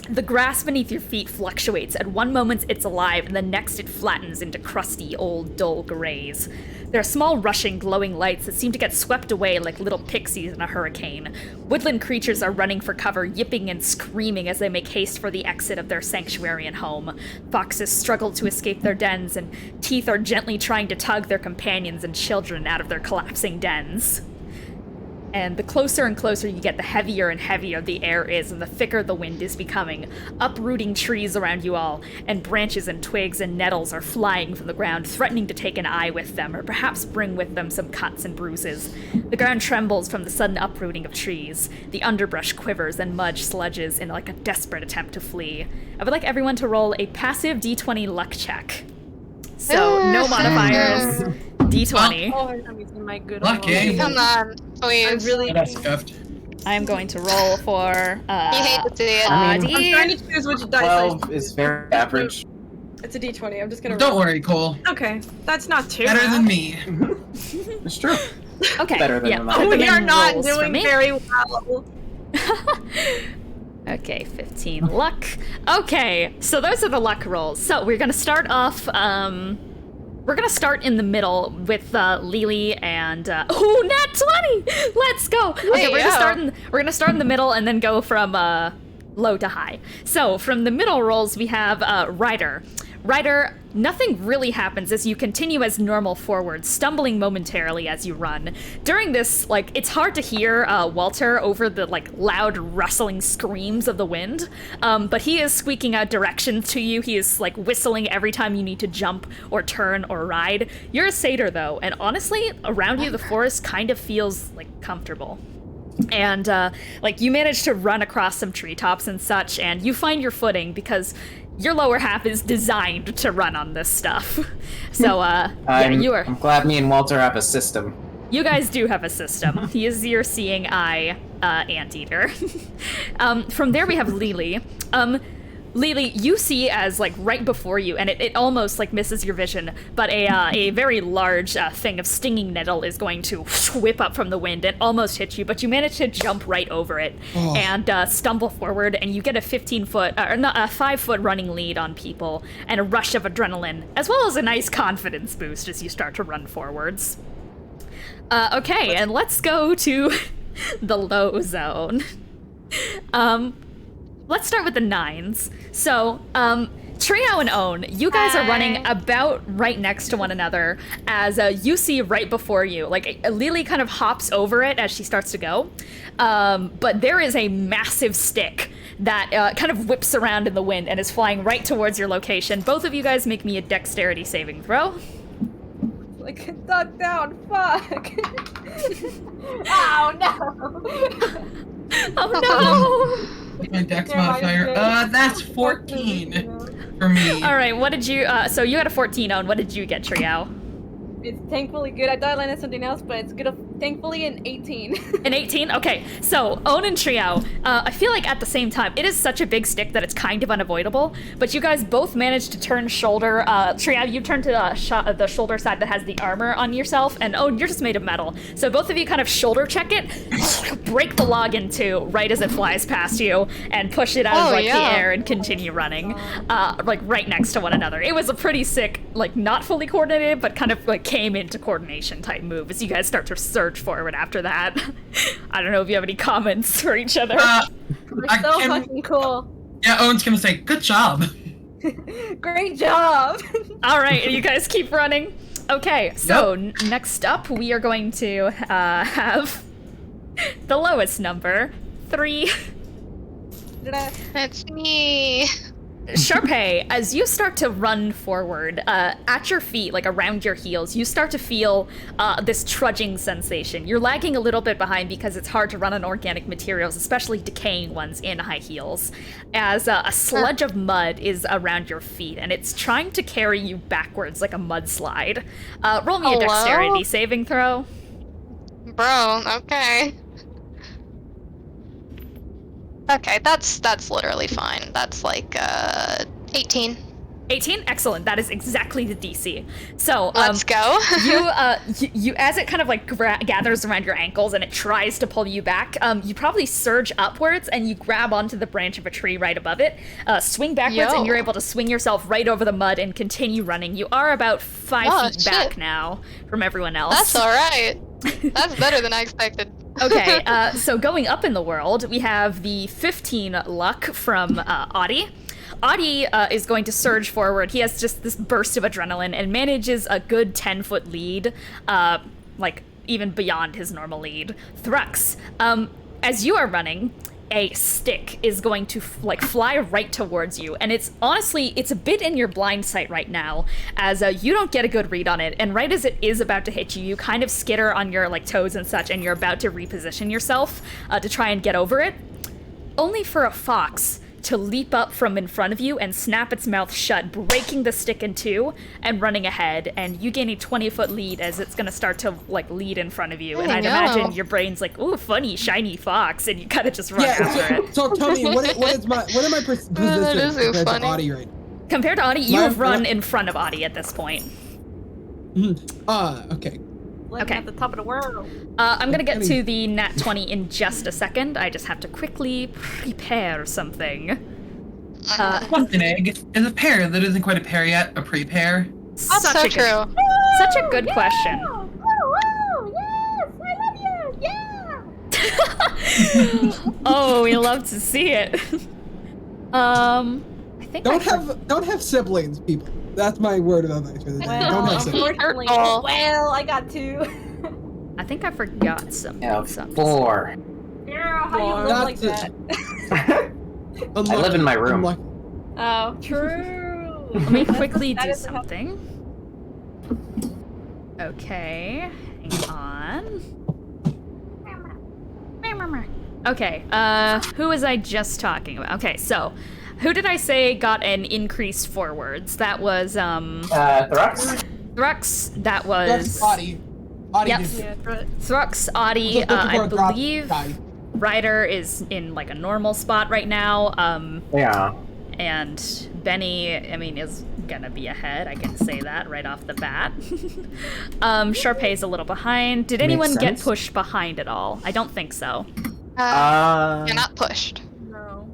The grass beneath your feet fluctuates. At one moment it's alive, and the next it flattens into crusty, old, dull grays. There are small, rushing, glowing lights that seem to get swept away like little pixies in a hurricane. Woodland creatures are running for cover, yipping and screaming as they make haste for the exit of their sanctuary and home. Foxes struggle to escape their dens, and teeth are gently trying to tug their companions and children out of their collapsing dens. And the closer and closer you get, the heavier and heavier the air is, and the thicker the wind is becoming, uprooting trees around you all, and branches and twigs and nettles are flying from the ground, threatening to take an eye with them, or perhaps bring with them some cuts and bruises. The ground trembles from the sudden uprooting of trees. The underbrush quivers and mud sludges in a desperate attempt to flee. I would like everyone to roll a passive D20 luck check. So, no modifiers, D20. Oh, I'm using my good Lucky. old- Come on, please. I'm really. That's scuffed. I'm going to roll for, You hate to see it. I mean, I'm trying to choose which dice. 12 is very average. It's a D20. I'm just gonna. Don't roll. worry, Cole. Okay, that's not too Better bad. than me. It's true. Okay, Better than yeah. mine. put them We in are not rolls for doing me. very well. Okay, 15 luck. Okay, so those are the luck rolls. So we're gonna start off, we're gonna start in the middle with Lelee and ooh, nat 20! Let's go! Okay, we're gonna start in the middle and then go from low to high. So from the middle rolls we have Ryder. Ryder, nothing really happens as you continue as normal forward, stumbling momentarily as you run. During this, it's hard to hear Walter over the, loud rustling screams of the wind, but he is squeaking out directions to you. He is, whistling every time you need to jump or turn or ride. You're a satyr, though, and honestly, around you, the forest kind of feels, comfortable. And, you manage to run across some treetops and such, and you find your footing because your lower half is designed to run on this stuff. So, I'm glad me and Walter have a system. You guys do have a system. He is your seeing eye anteater. From there we have Lelee. Lelee, you see as, right before you, and it almost, misses your vision, but a very large thing of stinging nettle is going to whip up from the wind and almost hit you, but you manage to jump right over it and stumble forward, and you get a 5-foot running lead on people, and a rush of adrenaline, as well as a nice confidence boost as you start to run forwards. Okay, and let's go to the low zone. Let's start with the 9s. So, Triao and Own, you guys are running about right next to one another as you see right before you. Lelee kind of hops over it as she starts to go. But there is a massive stick that kind of whips around in the wind and is flying right towards your location. Both of you guys make me a dexterity saving throw. Duck down, fuck! Oh no! Oh no! My dex modifier. That's 14 for me. All right, what did you? So you got a 14 on. What did you get, Triao? It's thankfully good. I thought I landed something else, but it's good. Thankfully, an 18. An 18? Okay, so Own and Triao, I feel like at the same time, it is such a big stick that it's kind of unavoidable, but you guys both managed to turn shoulder. Triao, you turn to the shoulder side that has the armor on yourself, and Own, you're just made of metal. So both of you kind of shoulder check it, break the log in two right as it flies past you, and push it out of the air and continue running, right next to one another. It was a pretty sick, not fully coordinated, but kind of came into coordination type move as you guys start to surge forward after that. I don't know if you have any comments for each other. We're so fucking cool. Yeah, Owen's gonna say, good job. Great job! Alright, and you guys keep running. Okay, so next up we are going to have the lowest number, 3. It's me. Charpay, as you start to run forward, at your feet, like around your heels, you start to feel this trudging sensation. You're lagging a little bit behind because it's hard to run on organic materials, especially decaying ones in high heels, as a sludge of mud is around your feet, and it's trying to carry you backwards like a mudslide. Roll me a dexterity saving throw. Bro, okay. Okay, that's literally fine. That's like 18. 18? Excellent. That is exactly the DC. So let's go. you as it kind of like gathers around your ankles and it tries to pull you back, you probably surge upwards and you grab onto the branch of a tree right above it, swing backwards, and you're able to swing yourself right over the mud and continue running. You are about 5 feet back now from everyone else. That's all right. That's better than I expected. Okay, so going up in the world, we have the 15 luck from Audey. Audey is going to surge forward. He has just this burst of adrenaline and manages a good 10-foot lead, like even beyond his normal lead. Thrux, as you are running, a stick is going to fly right towards you, and it's honestly a bit in your blind sight right now, as you don't get a good read on it, and right as it is about to hit you, you kind of skitter on your toes and such, and you're about to reposition yourself to try and get over it, only for a fox to leap up from in front of you and snap its mouth shut, breaking the stick in two and running ahead, and you gain a 20-foot lead as it's gonna start to lead in front of you. And I'd imagine your brain's like, ooh, funny shiny fox, and you kind of just run after it. So tell me, what am I positioned compared to Audey right now? Compared to Audey, you have run in front of Audey at this point. Okay. Living at the top of the world. I'm gonna get to the nat 20 in just a second. I just have to quickly prepare something. What's an egg? Is a pear that isn't quite a pear yet a pre-pear? That's so true. Such a good question. Oh, yes, I love you, yeah! Oh, we love to see it. I think don't have siblings, people. That's my word of advice for the day. Don't have siblings. Unfortunately, well, I got 2. I think I forgot something. Yeah, 4. Girl, how you live like that? I live in my room. Oh, true. Let me quickly do something. Okay, hang on. Okay, who was I just talking about? Okay, so who did I say got an increase forwards? That was Thrux? Thrux, that was Audey. Yep. Thrux, Audey, I believe Ryder is in a normal spot right now. Yeah. And Bennie, is gonna be ahead. I can say that right off the bat. Charpay's a little behind. Did anyone get pushed behind at all? I don't think so. You're not pushed. No.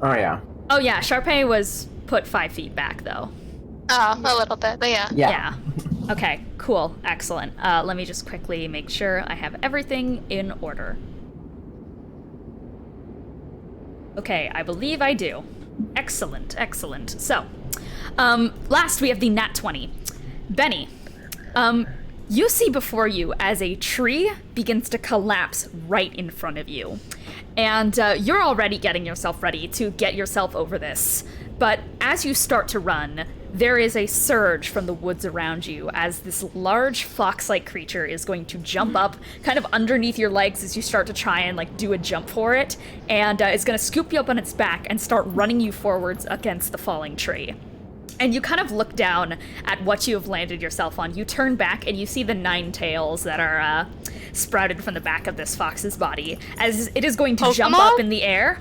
Oh yeah. Oh yeah, Charpay was put 5 feet back though. Oh, a little bit, but yeah. Yeah. Okay, cool, excellent. Let me just quickly make sure I have everything in order. Okay, I believe I do. Excellent, excellent. So, last we have the nat 20. Bennie, you see before you as a tree begins to collapse right in front of you. And you're already getting yourself ready to get yourself over this. But as you start to run, there is a surge from the woods around you as this large fox-like creature is going to jump up kind of underneath your legs as you start to try and do a jump for it, and it's going to scoop you up on its back and start running you forwards against the falling tree. And you kind of look down at what you have landed yourself on. You turn back and you see the 9 tails that are sprouted from the back of this fox's body as it is going to jump up in the air.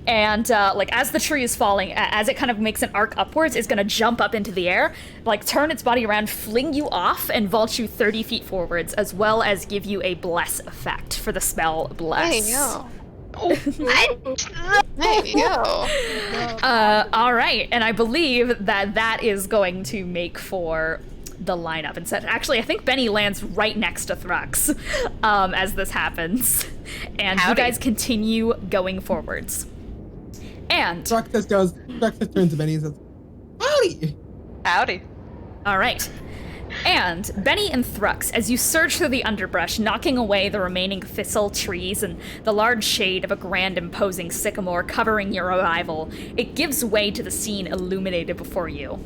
And, as the tree is falling, as it kind of makes an arc upwards, it's gonna jump up into the air, turn its body around, fling you off, and vault you 30 feet forwards, as well as give you a bless effect for the spell Bless. There you go. Alright, and I believe that is going to make for the lineup and set. Actually, I think Bennie lands right next to Thrux, as this happens. And you guys continue going forwards. And Thruxus turns to Benny and says, "Howdy." Howdy. All right. And Bennie and Thrux, as you surge through the underbrush, knocking away the remaining thistle trees and the large shade of a grand imposing sycamore covering your arrival, it gives way to the scene illuminated before you.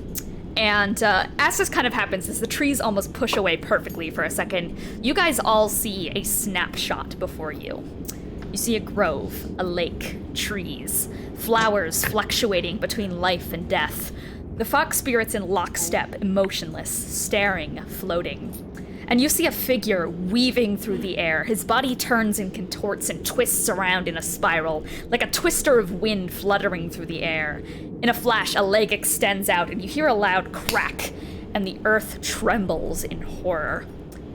And as this kind of happens, as the trees almost push away perfectly for a second, you guys all see a snapshot before you. You see a grove, a lake, trees, flowers fluctuating between life and death. The fox spirits in lockstep, emotionless, staring, floating. And you see a figure weaving through the air. His body turns and contorts and twists around in a spiral, like a twister of wind fluttering through the air. In a flash, a leg extends out, and you hear a loud crack, and the earth trembles in horror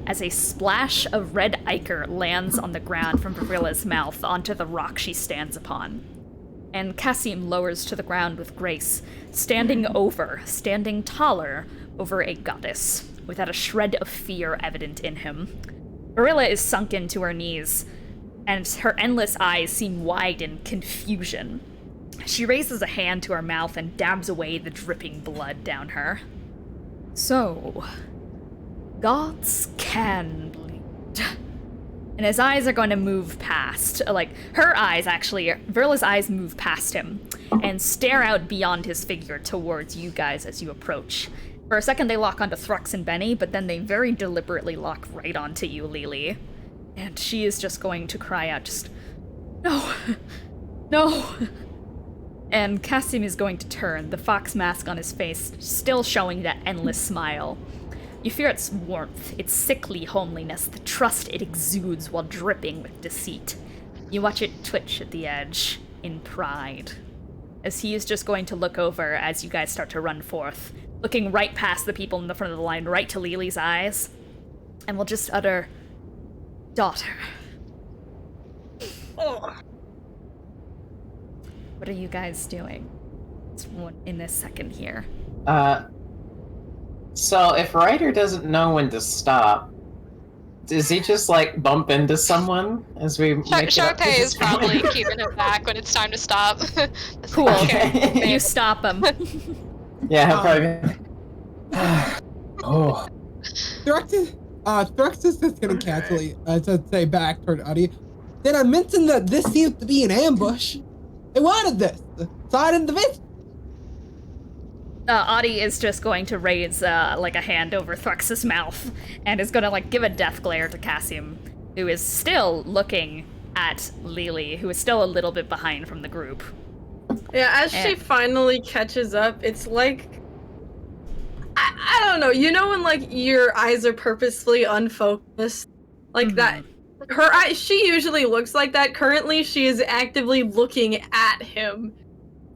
as a splash of red ichor lands on the ground from Verilla's mouth onto the rock she stands upon. And Kassim lowers to the ground with grace, standing taller over a goddess, without a shred of fear evident in him. Verilla is sunken to her knees, and her endless eyes seem wide in confusion. She raises a hand to her mouth and dabs away the dripping blood down her. So, gods can bleed. And his eyes are going to move past, her eyes actually, Verilla's eyes move past him and stare out beyond his figure towards you guys as you approach. For a second they lock onto Thrux and Bennie, but then they very deliberately lock right onto you, Lelee. And she is just going to cry out, just, no, no. And Kassim is going to turn, the fox mask on his face still showing that endless smile. You fear its warmth, its sickly homeliness, the trust it exudes while dripping with deceit. You watch it twitch at the edge, in pride, as he is just going to look over as you guys start to run forth, looking right past the people in the front of the line, right to Lelee's eyes, and will just utter, "Daughter." Oh. What are you guys doing in this second here? So if Ryder doesn't know when to stop, does he just bump into someone as we make Charpay is probably keeping it back when it's time to stop. Cool. Okay. You stop him. Yeah, he'll probably. Oh. Thrux is just gonna casually to say back toward Audey. Did I mention that this seems to be an ambush? They wanted this. Side in the vision. Audey is just going to raise a hand over Thrux's mouth and is gonna give a death glare to Kassim, who is still looking at Lelee, who is still a little bit behind from the group. Yeah, as she finally catches up, it's I don't know, you know when your eyes are purposefully unfocused? That. Her eyes, she usually looks like that. Currently, she is actively looking at him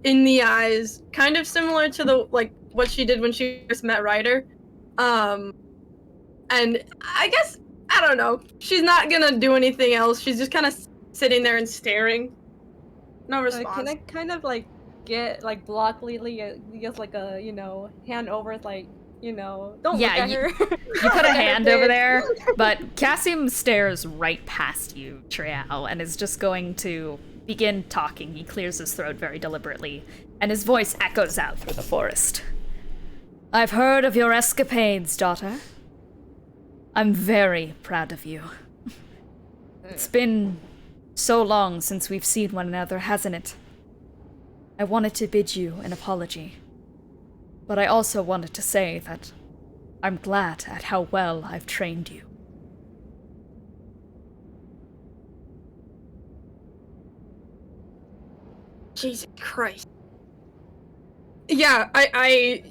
in the eyes, kind of similar to the what she did when she first met Ryder. And I guess, I don't know, she's not gonna do anything else. She's just kind of sitting there and staring. No response. Can I kind of get block Lelee, just a hand over, don't look at her. You put a hand over there, but Kassim stares right past you, Triao, and is just going to begin talking. He clears his throat very deliberately, and his voice echoes out through the forest. I've heard of your escapades, daughter. I'm very proud of you. It's been so long since we've seen one another, hasn't it? I wanted to bid you an apology, but I also wanted to say that I'm glad at how well I've trained you. Jesus Christ. Yeah, I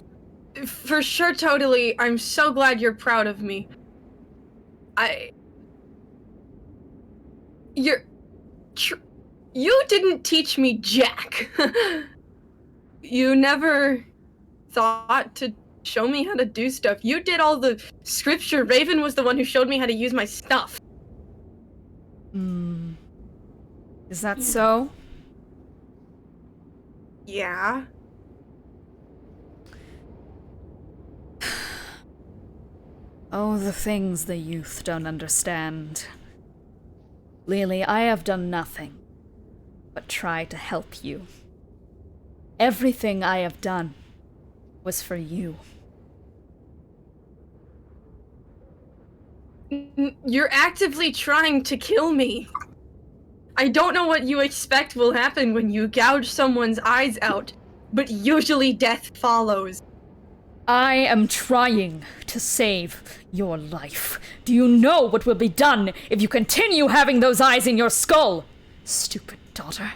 for sure, totally, I'm so glad you're proud of me. You didn't teach me jack. You never thought to show me how to do stuff. You did all the scripture. Raven was the one who showed me how to use my stuff. Is that so? Yeah. Oh, the things the youth don't understand. Lelee, I have done nothing but try to help you. Everything I have done was for you. You're actively trying to kill me. I don't know what you expect will happen when you gouge someone's eyes out, but usually death follows. I am trying to save your life. Do you know what will be done if you continue having those eyes in your skull? Stupid daughter.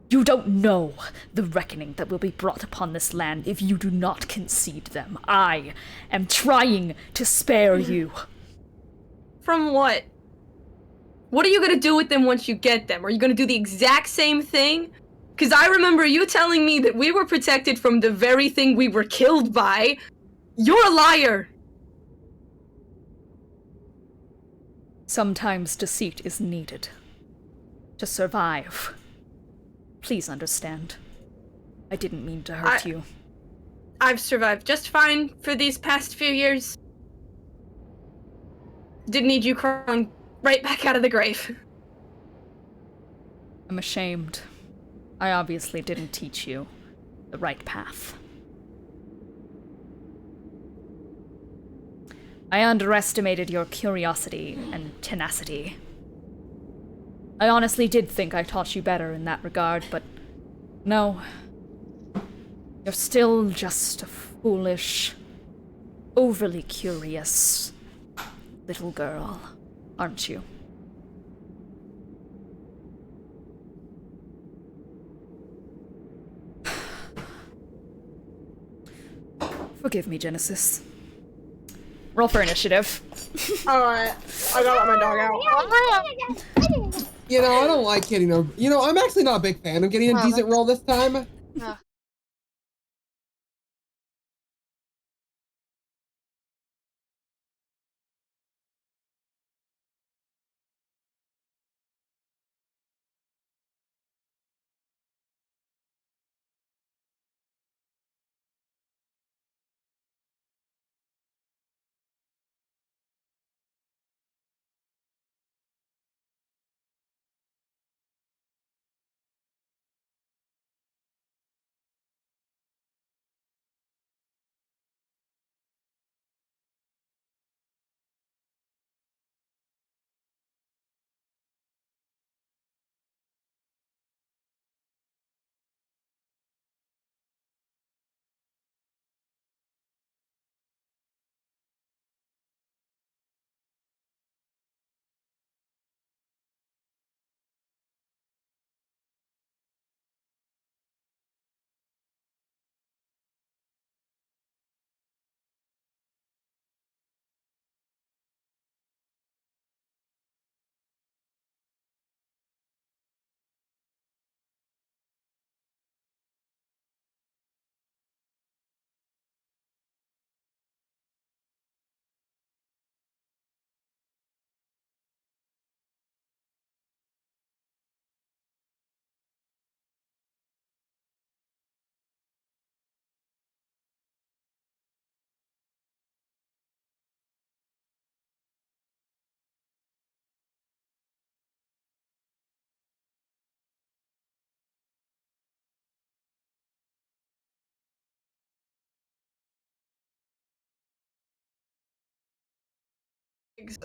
You don't know the reckoning that will be brought upon this land if you do not concede them. I am trying to spare you. From what? What are you gonna do with them once you get them? Are you gonna do the exact same thing? Because I remember you telling me that we were protected from the very thing we were killed by. You're a liar! Sometimes deceit is needed to survive. Please understand. I didn't mean to hurt you. I've survived just fine for these past few years. Didn't need you crawling right back out of the grave. I'm ashamed. I obviously didn't teach you the right path. I underestimated your curiosity and tenacity. I honestly did think I taught you better in that regard, but no. You're still just a foolish, overly curious little girl, aren't you? Forgive me, Genesis. Roll for initiative. Alright, I gotta let my dog out. You know, I don't like getting a... You know, I'm actually not a big fan of getting a decent roll this time.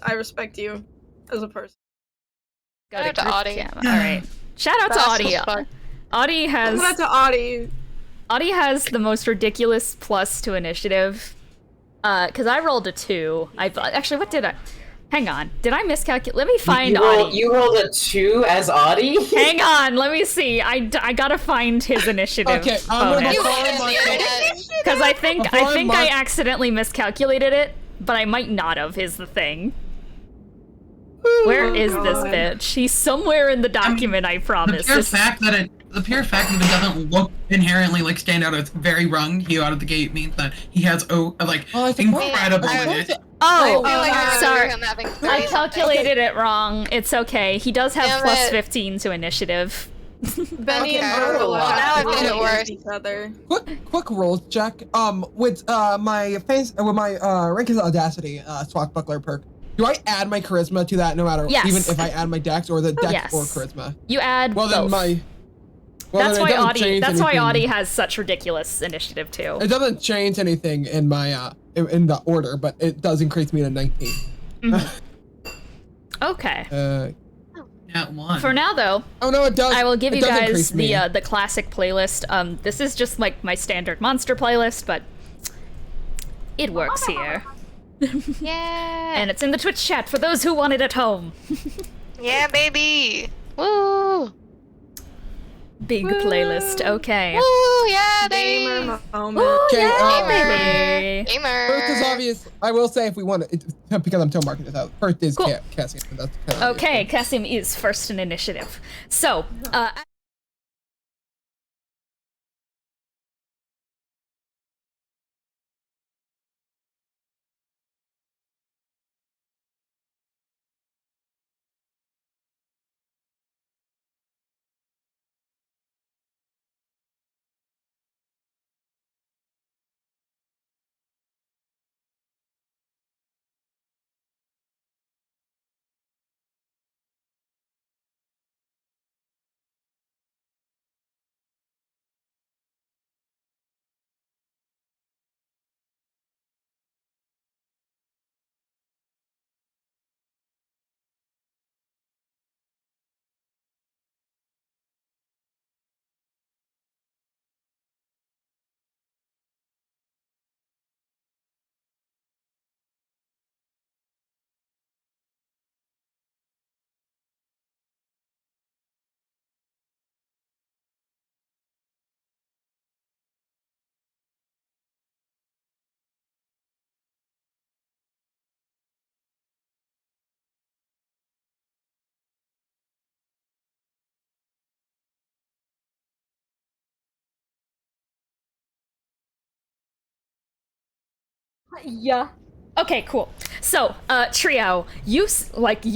I respect you as a person. Shout out to Audey. Alright. Shout out to Audey. Audey has... Shout out to Audey. Audey has the most ridiculous plus to initiative. Because I rolled a 2. Actually, what did I... Hang on. Did I miscalculate? Let me find Audey. You rolled a 2 as Audey? Hang on. Let me see. I gotta find his initiative. Okay, I'm gonna because I think I accidentally miscalculated it, but I might not have, is the thing. Where is this bitch? She's somewhere in the document, I promise. The pure fact that it doesn't look inherently like stand out as very wrong he out of the gate means that he has incredible in it. Sorry. I calculated it wrong. It's okay. He does have plus 15 to initiative. Benny and Verilla. Now I've made it worse. Each other. Quick roll check. With my rank is Audacity, Swashbuckler perk. Do I add my charisma to that no matter even if I add my dex or the dex or charisma? You add both. Then Well, that's then why it doesn't Audey. change That's why anything. Audey has such ridiculous initiative too. It doesn't change anything in my in the order, but it does increase me to 19. Okay. Not one. For now, though, Oh no, it does. I will give it you does guys increase me. the classic playlist. This is just like my standard monster playlist, but it works here. Yeah. And it's in the Twitch chat for those who want it at home. Yeah, baby. Woo. Big playlist. Okay. Woo, yeah, baby. Gamer moment. Okay, Baby. Gamer. First is obvious. I will say if we want to, because I'm still marking this out. First is Cool. Kassim. That's kind of Okay, Kassim is first in initiative. So, Yeah. okay, cool. So, Triao, you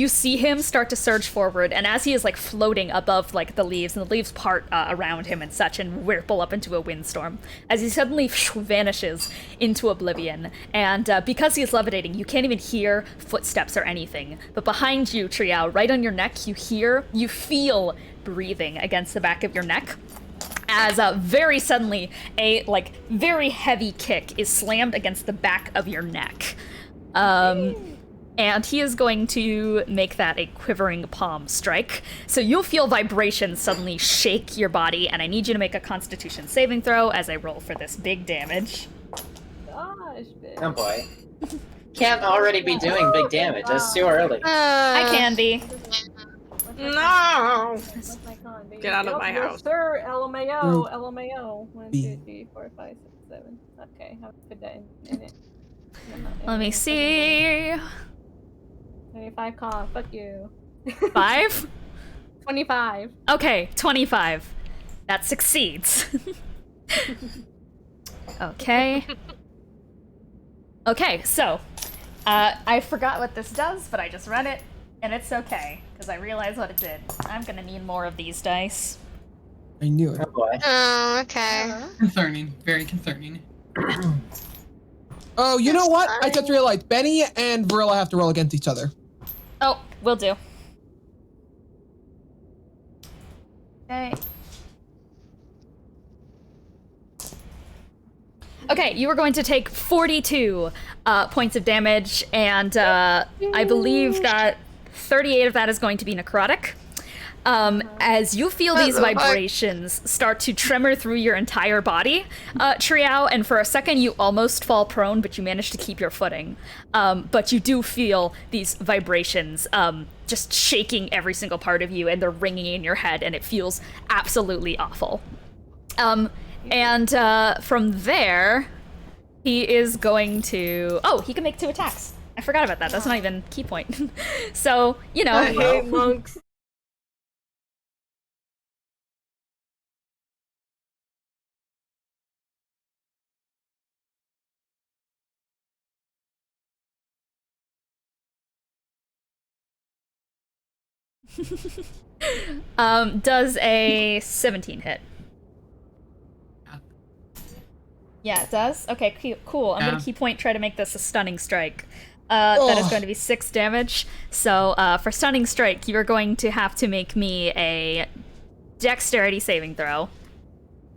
see him start to surge forward, and as he is like floating above like the leaves, and the leaves part around him and such, and ripple up into a windstorm, as he suddenly vanishes into oblivion. And because he is levitating, you can't even hear footsteps or anything. But behind you, Triao, right on your neck, you feel breathing against the back of your neck. As very suddenly, a very heavy kick is slammed against the back of your neck. And he is going to make that a quivering palm strike. So you'll feel vibrations suddenly shake your body, and I need you to make a Constitution saving throw as I roll for this big damage. Gosh, bitch. Oh boy. Can't already be doing big damage. That's too early. I can be. No. What's my con, baby? Get out of my Yes, house. sir. LMAO. LMAO. 1, 2, 3, 4, 5, 6, 7. Okay, I'll put that in it. Let me see. 25 con. Fuck you. 5? 25. Okay, 25. That succeeds. Okay. Okay, so, I forgot what this does, but I just read it, and it's okay, because I realized what it did. I'm gonna need more of these dice. I knew it. Oh boy. Oh, okay. Concerning. Very concerning. Oh, you know what? I just realized Bennie and Verilla have to roll against each other. Oh, will do. Okay. Okay, you are going to take 42 points of damage, and I believe that 38 of that is going to be necrotic. As you feel these vibrations start to tremor through your entire body, Triao, and for a second you almost fall prone, but you manage to keep your footing. But you do feel these vibrations just shaking every single part of you, and they're ringing in your head, and it feels absolutely awful. And from there, he is going to... Oh, he can make 2 attacks. I forgot about that. That's not even key point. So, you know... I hate monks. Does a 17 hit? Yeah, it does? Okay, cool. I'm gonna key point try to make this a stunning strike. That is going to be 6 damage. So, for stunning strike, you're going to have to make me a Dexterity saving throw.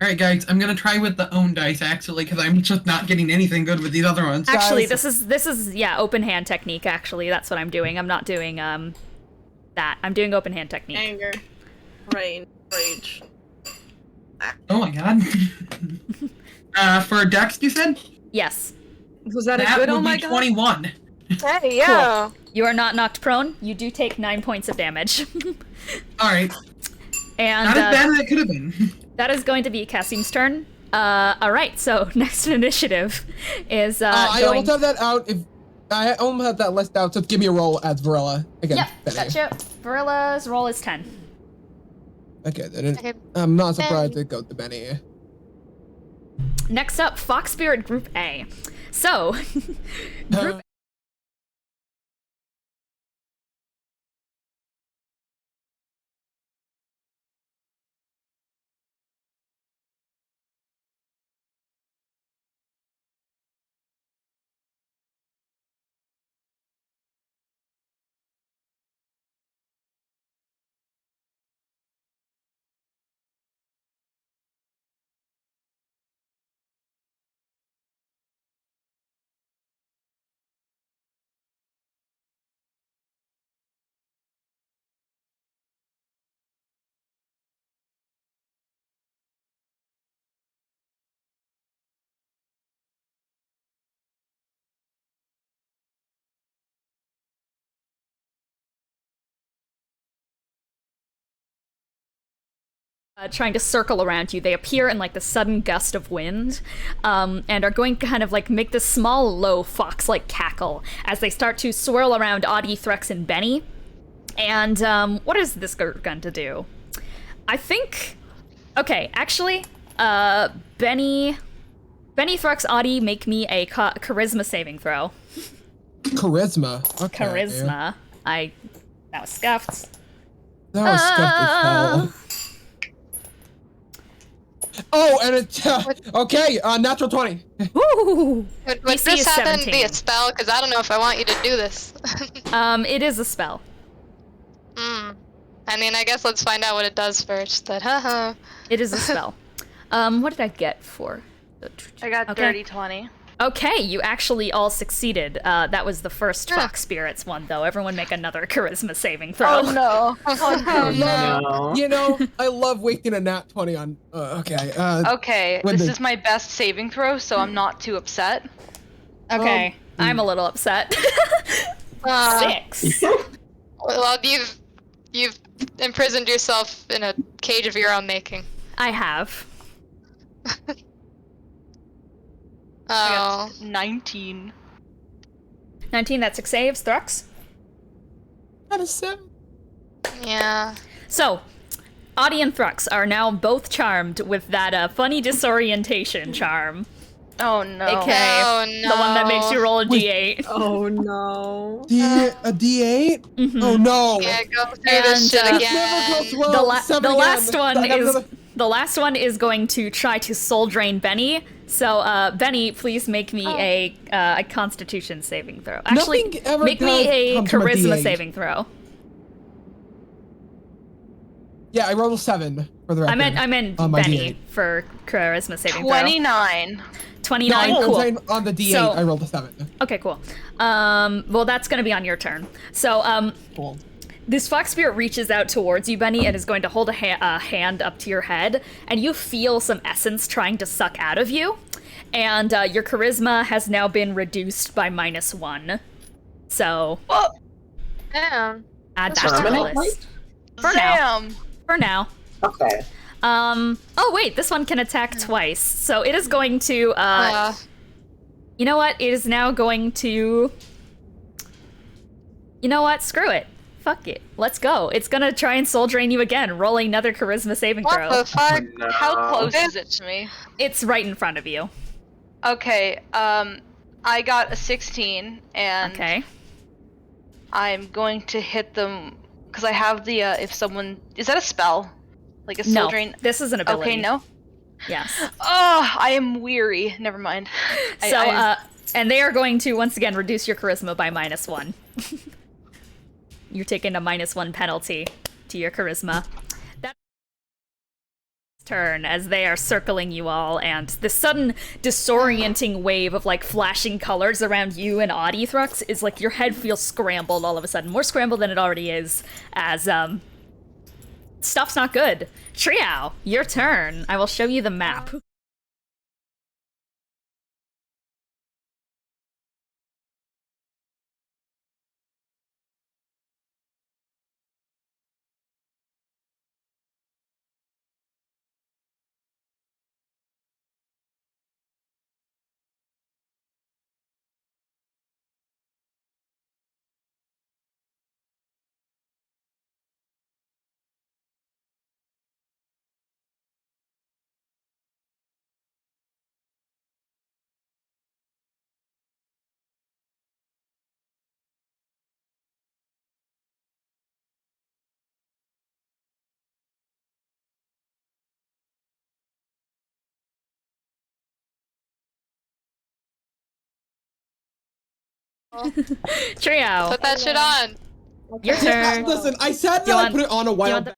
Alright, guys, I'm gonna try with the own dice, actually, because I'm just not getting anything good with these other ones. Actually, this is yeah, open hand technique, actually. That's what I'm doing. I'm not doing, that. I'm doing open hand technique. Anger. Rage. Oh my god. For Dex, you said? Yes. Was that a good would oh my be god? 21. Hey, yeah. You are not knocked prone. You do take 9 points of damage. Alright. And Not as bad as it could have been. that is going to be Kassim's turn. Alright, so next initiative is I going... almost have that out. If I almost have that list out, so give me a roll as Verilla again. Yep, Benny. gotcha. Verilla's roll is 10. Okay, then I'm not surprised it goes to Benny. Next up, Fox Spirit Group A. So, Group trying to circle around you. They appear in like the sudden gust of wind, and are going to kind of like make this small, low fox-like cackle as they start to swirl around Audey, Thrux, and Bennie. And what is this going to do? I think. Okay, actually, Bennie, Thrux, Audey, make me a charisma saving throw. Charisma. Okay. Charisma. That was scuffed. That was scuffed as hell. Oh, and it's okay. Natural 20. Woo! Would DC this is happen 17. be a spell? Because I don't know if I want you to do this. It is a spell. I mean, I guess let's find out what it does first. But haha. It is a spell. What did I get for? I got Okay. 30-20. Okay, you actually all succeeded. That was the first Fox Spirits one, though. Everyone make another charisma saving throw. Oh no. Oh, no. You know, I love wasting a nat 20 on. Okay. Okay, When this the- is my best saving throw, so I'm not too upset. Okay, I'm a little upset. 6. Well, you've imprisoned yourself in a cage of your own making. I have. I Oh. got 19. 19, that's 6 saves. Thrux? That is 7. Yeah. So, Audey and Thrux are now both charmed with that funny disorientation charm. Oh no. Okay. Oh The one that makes you roll a d8. Oh no. A D8? Mhm. Oh no. Yeah, go through And, this shit uh, again. Never goes well. The Seven the again. last one I got is another- the last one is going to try to soul drain Bennie. So, Bennie, please make me a Constitution saving throw. Actually, Nothing ever make me good a comes from a Charisma D8. saving throw. Yeah, I rolled a 7 for the record. I meant on my Bennie D8. for Charisma saving 29. throw. No, 29, I'm cool. saying on the D8, So- I rolled a 7. Okay, cool. Well, that's gonna be on your turn. So, Cool. this fox spirit reaches out towards you, Bennie, and is going to hold a hand up to your head, and you feel some essence trying to suck out of you, and your charisma has now been reduced by -1. So, Damn. add That's that to the permanently? list. For now. Damn. For now. Okay. Oh wait, this one can attack twice. So it is going to, you know what? It is now going to, you know what? Screw it. Fuck it. Let's go. It's gonna try and soul drain you again, rolling another charisma saving What throw. the fuck? No. How close is it to me? It's right in front of you. Okay, I got a 16, and Okay. I'm going to hit them, because I have the, if someone, is that a spell? Like a soul No, drain? this is an ability. Okay, no? Yes. Oh, I am weary. Never mind. So, and they are going to once again reduce your charisma by -1. You're taking a -1 penalty to your charisma. turn as they are circling you all, and this sudden disorienting wave of like flashing colors around you and Audey, Thrux, is like your head feels scrambled all of a sudden, more scrambled than it already is, as stuff's not good. Triao, your turn. I will show you the map. Triao, Put that shit on. your turn. Listen, I said that You I want- put it on a while want back.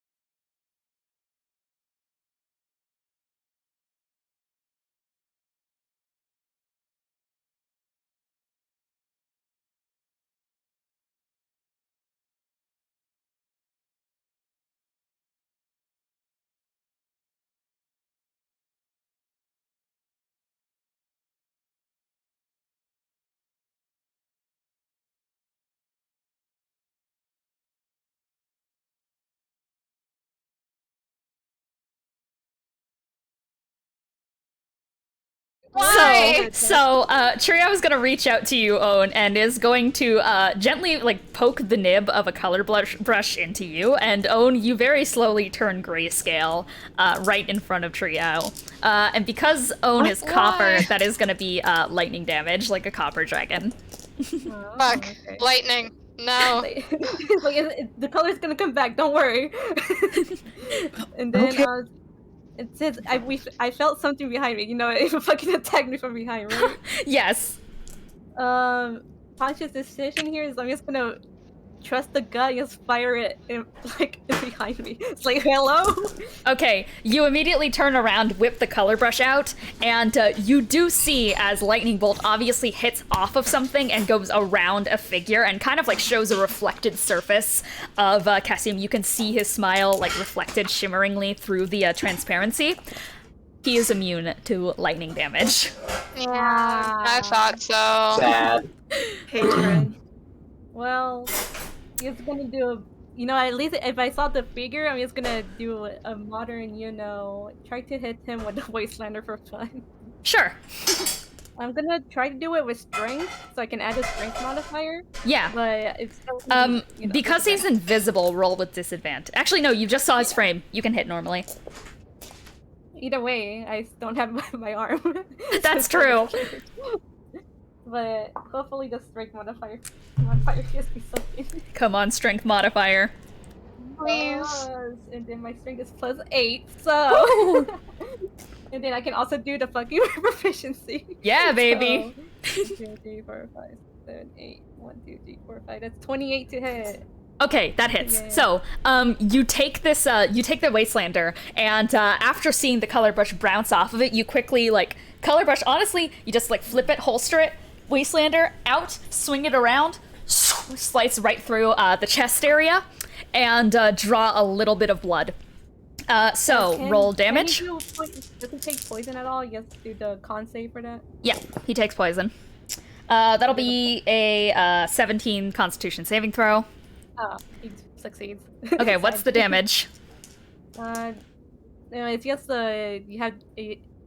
Why? So, Triao is gonna reach out to you, Owen, and is going to gently like poke the nib of a color brush into you, and Owen, you very slowly turn grayscale right in front of Triao. And because Owen is copper, that is gonna be lightning damage, like a copper dragon. Fuck. Lightning. No. The color's gonna come back. Don't worry. And then it says I felt something behind me. You know, it fucking attacked me from behind, right? Yes. Conscious decision here is I'm just gonna trust the gut and just fire it behind me. It's like, hello? Okay, you immediately turn around, whip the color brush out, and you do see as lightning bolt obviously hits off of something and goes around a figure and kind of like shows a reflected surface of Kassim. You can see his smile like reflected shimmeringly through the transparency. He is immune to lightning damage. Yeah, I thought so. Sad. Hatred. Well, I'm just gonna do at least if I saw the figure, I'm just gonna do a modern, try to hit him with the Wastelander for fun. Sure. I'm gonna try to do it with strength, so I can add a strength modifier. Yeah. But it's because he's invisible, roll with disadvantage. Actually, no, you just saw his frame. You can hit normally. Either way, I don't have my arm. That's true. But hopefully the strength modifier gives me something. Come on, strength modifier. Please. And then my strength is +8, so... And then I can also do the fucking proficiency. Yeah, baby. So, 1, 2, 3, 4, 5, 7, 8. 1, 2, 3, 4, 5. That's 28 to hit. Okay, that hits. Yeah. So, you take this, you take the Wastelander, and after seeing the color brush bounce off of it, you quickly, color brush, honestly, you just, flip it, holster it, Wastelander, out, swing it around, slice right through the chest area, and draw a little bit of blood. Roll damage. Does he take poison at all? You have to do the con save for that? Yeah, he takes poison. That'll be a 17 Constitution saving throw. Oh, he succeeds. Okay, what's the damage? It's just you have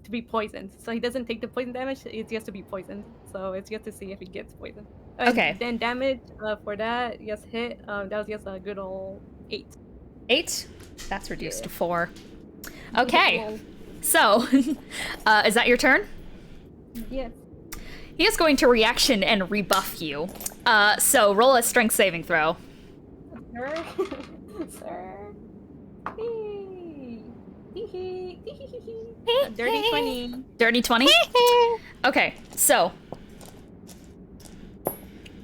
to be poisoned. So he doesn't take the poison damage, it's just to be poisoned. So it's just to see if he gets poisoned. Okay. Then damage for that, just hit, that was just a good old 8. 8? That's reduced to 4. Okay. So, is that your turn? Yes. He is going to reaction and rebuff you. So roll a strength saving throw. Sir. Sir. Dirty 20. Dirty 20? Okay, so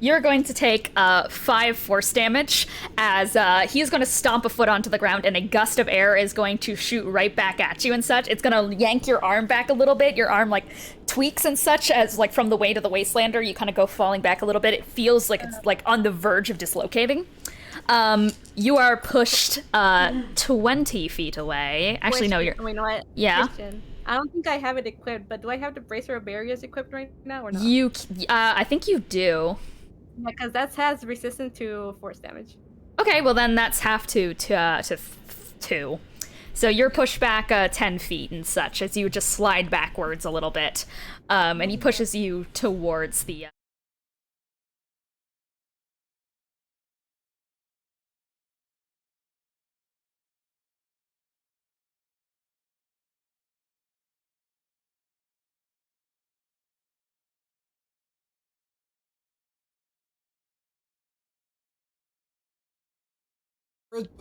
you're going to take 5 force damage as he's going to stomp a foot onto the ground and a gust of air is going to shoot right back at you and such. It's going to yank your arm back a little bit. Your arm like tweaks and such as like from the weight of the Wastelander, you kind of go falling back a little bit. It feels like it's like on the verge of dislocating. You are pushed 20 feet away. Actually, no, you're... Wait, you know what? Yeah? Question. I don't think I have it equipped, but do I have the Bracer of Barriers equipped right now or not? You, I think you do. Yeah, because that has resistance to force damage. Okay, well then that's half to 2. So you're pushed back 10 feet and such as you just slide backwards a little bit. And he pushes you towards the...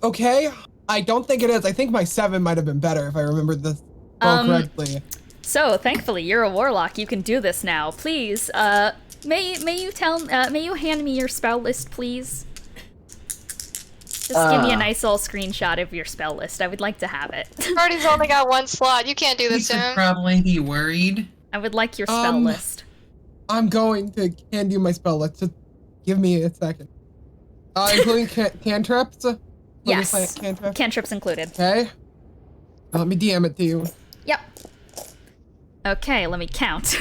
Okay, I don't think it is. I think my 7 might have been better if I remember this correctly. So thankfully you're a warlock. You can do this now. Please, may you hand me your spell list, please? Just give me a nice little screenshot of your spell list. I would like to have it. Party's only got 1 slot. You can't do He this to should him. probably be worried. I would like your spell list. I'm going to hand you my spell list. Just give me a second. Including cantrips? Yes, Cantrips? cantrips included. Okay. Let me DM it to you. Yep. Okay, let me count.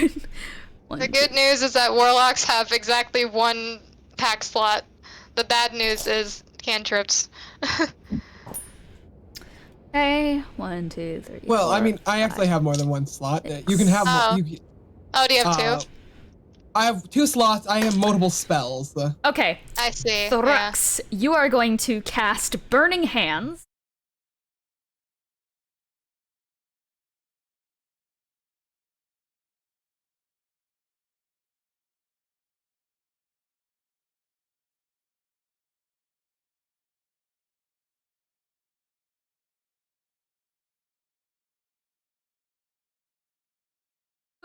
The good news is that warlocks have exactly 1 pack slot. The bad news is cantrips. Okay, 1, 2, 3. Well, 4, I mean, I actually have more than 1 slot. You can have Oh. more. Oh, do you have 2? I have 2 slots. I have multiple spells. Okay, I see. Thrux, you are going to cast Burning Hands.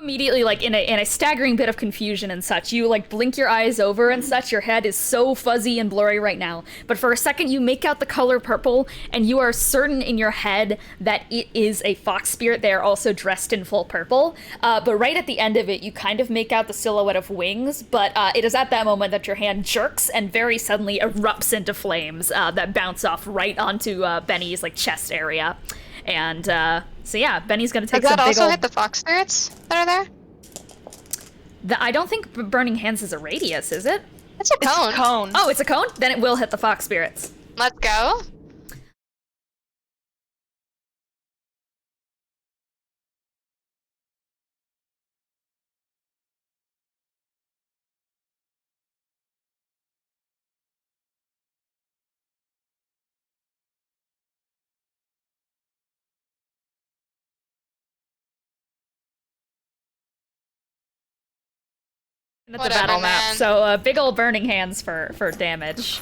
Immediately, like in a staggering bit of confusion and such, you like blink your eyes over and such. Your head is so fuzzy and blurry right now, but for a second you make out the color purple and you are certain in your head that it is a fox spirit. They are also dressed in full purple, but right at the end of it you kind of make out the silhouette of wings, but it is at that moment that your hand jerks and very suddenly erupts into flames that bounce off right onto Benny's like chest area. And so yeah, Benny's gonna take Does some that big also old... hit the fox spirits that are there? I don't think Burning Hands is a radius, is it? It's a cone. It's a cone. Oh, it's a cone? Then it will hit the fox spirits. Let's go. At the Whatever, battle map. man. So big old Burning Hands for damage.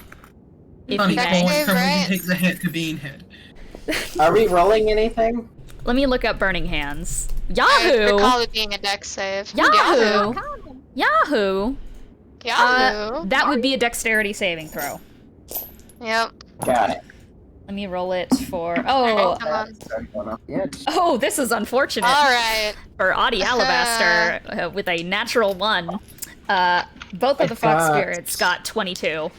If Funny, you That's may. going good, from when right? he takes a hit to being hit. Are we rolling anything? Let me look up Burning Hands. I Yahoo! recall it being a dex save. Yahoo! Yahoo! Yahoo! That would be a dexterity saving throw. Yep. Got it. Let me roll it for... Oh, Come on. Start going off the edge. oh, this is unfortunate. Alright. For Audey Alabaster with a natural 1. Both of the fox got- spirits got 22.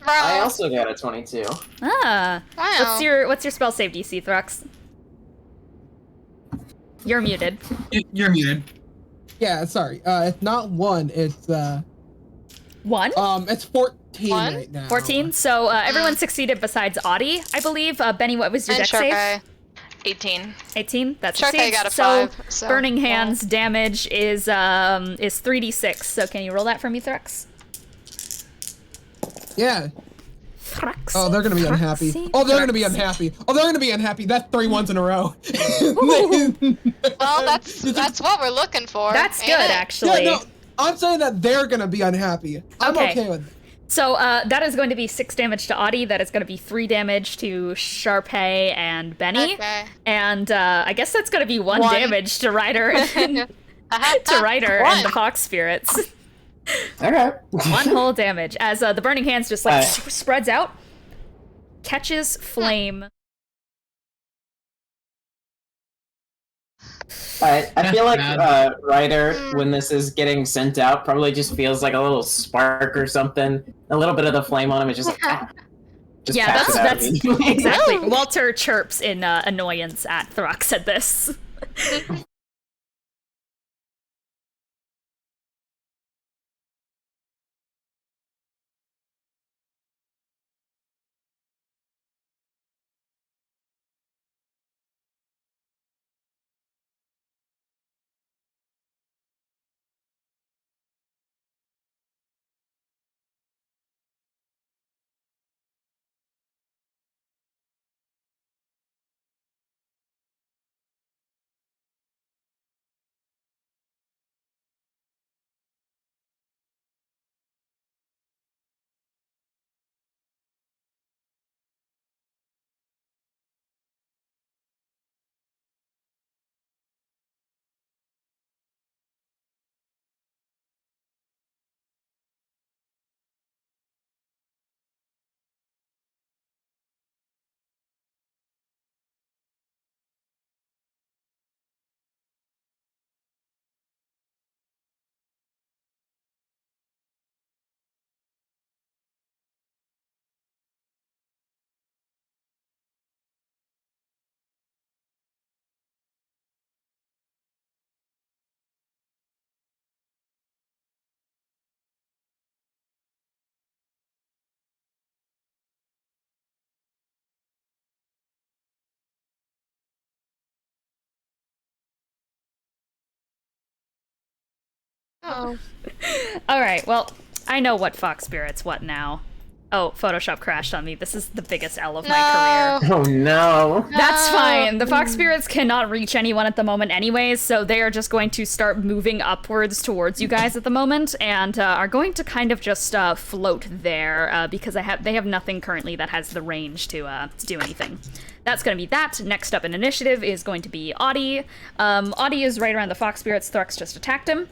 Bro. I also got a 22. Ah. Wow. What's your spell save DC, Thrux? You're muted. You're muted. Yeah, sorry. It's not 1. It's 1? it's 14 1? right now. 14? So everyone succeeded besides Audey, I believe. Benny, what was your And dex save? Charpay. 18. 18? That's Charpay got a So 5. So. Burning Hands damage is 3d6. So can you roll that for me, Thrux? Yeah. Thrux. Oh, they're gonna be unhappy. Oh, they're gonna be unhappy. Oh, they're gonna be unhappy. that's 3 1s in a row. Well, that's what we're looking for. That's ain't good, it? actually. Yeah, no, I'm saying that they're gonna be unhappy. I'm Okay. okay with it. So that is going to be 6 damage to Audey. That is going to be 3 damage to Charpay and Benny. Okay. And I guess that's going to be 1 1. damage to Ryder and to Ryder and the fox spirits. Okay. 1 whole damage as the burning hands just like spreads out, catches flame. I feel like Ryder, when this is getting sent out, probably just feels like a little spark or something. A little bit of the flame on him is just like, just yeah, pass it out that's immediately. exactly. Walter chirps in annoyance at Thrux at this. Oh. Alright, well, I know what Fox Spirit's what now. Oh, Photoshop crashed on me. This is the biggest L of my career. Oh no. That's fine. The Fox Spirits cannot reach anyone at the moment anyways, so they are just going to start moving upwards towards you guys at the moment, and are going to kind of just float there, because they have nothing currently that has the range to do anything. That's going to be that. Next up in initiative is going to be Audey. Audey is right around the Fox Spirits. Thrux just attacked him.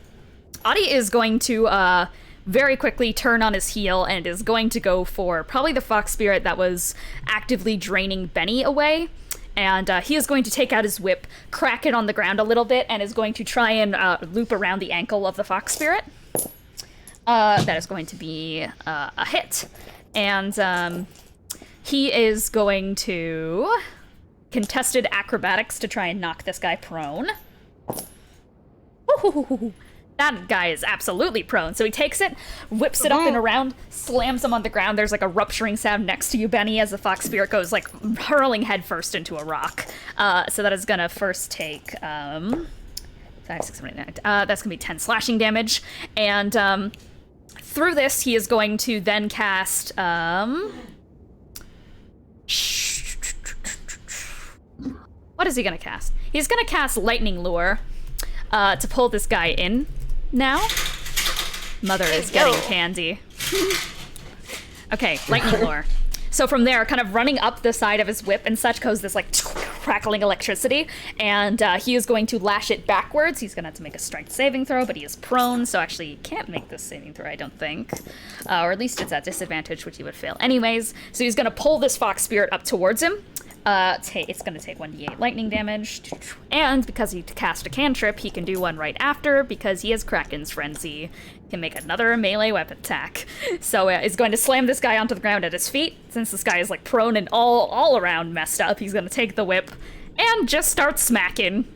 Audey is going to very quickly turn on his heel and is going to go for probably the Fox Spirit that was actively draining Bennie away. And he is going to take out his whip, crack it on the ground a little bit, and is going to try and loop around the ankle of the Fox Spirit. That is going to be a hit. And he is going to contested acrobatics to try and knock this guy prone. Ooh. That guy is absolutely prone. So he takes it, whips it up and around, slams him on the ground. There's like a rupturing sound next to you, Bennie, as the Fox Spirit goes like hurling headfirst into a rock. So that is gonna first take 5, 6, 7, 8, 9. That's gonna be 10 slashing damage. And through this, he is going to then cast what is he gonna cast? He's gonna cast Lightning Lure to pull this guy in. Now, Mother is getting candy. Okay, Lightning Lure. So from there, kind of running up the side of his whip and such goes this like crackling electricity, and he is going to lash it backwards. He's gonna have to make a strength saving throw, but he is prone, so actually he can't make this saving throw, I don't think. Or at least it's at disadvantage, which he would fail anyways. So he's gonna pull this Fox Spirit up towards him. It's gonna take 1d8 lightning damage, and because he cast a cantrip, he can do one right after, because he has Kraken's Frenzy. He can make another melee weapon attack. So is going to slam this guy onto the ground at his feet. Since this guy is like prone and all around messed up, he's gonna take the whip and just start smacking.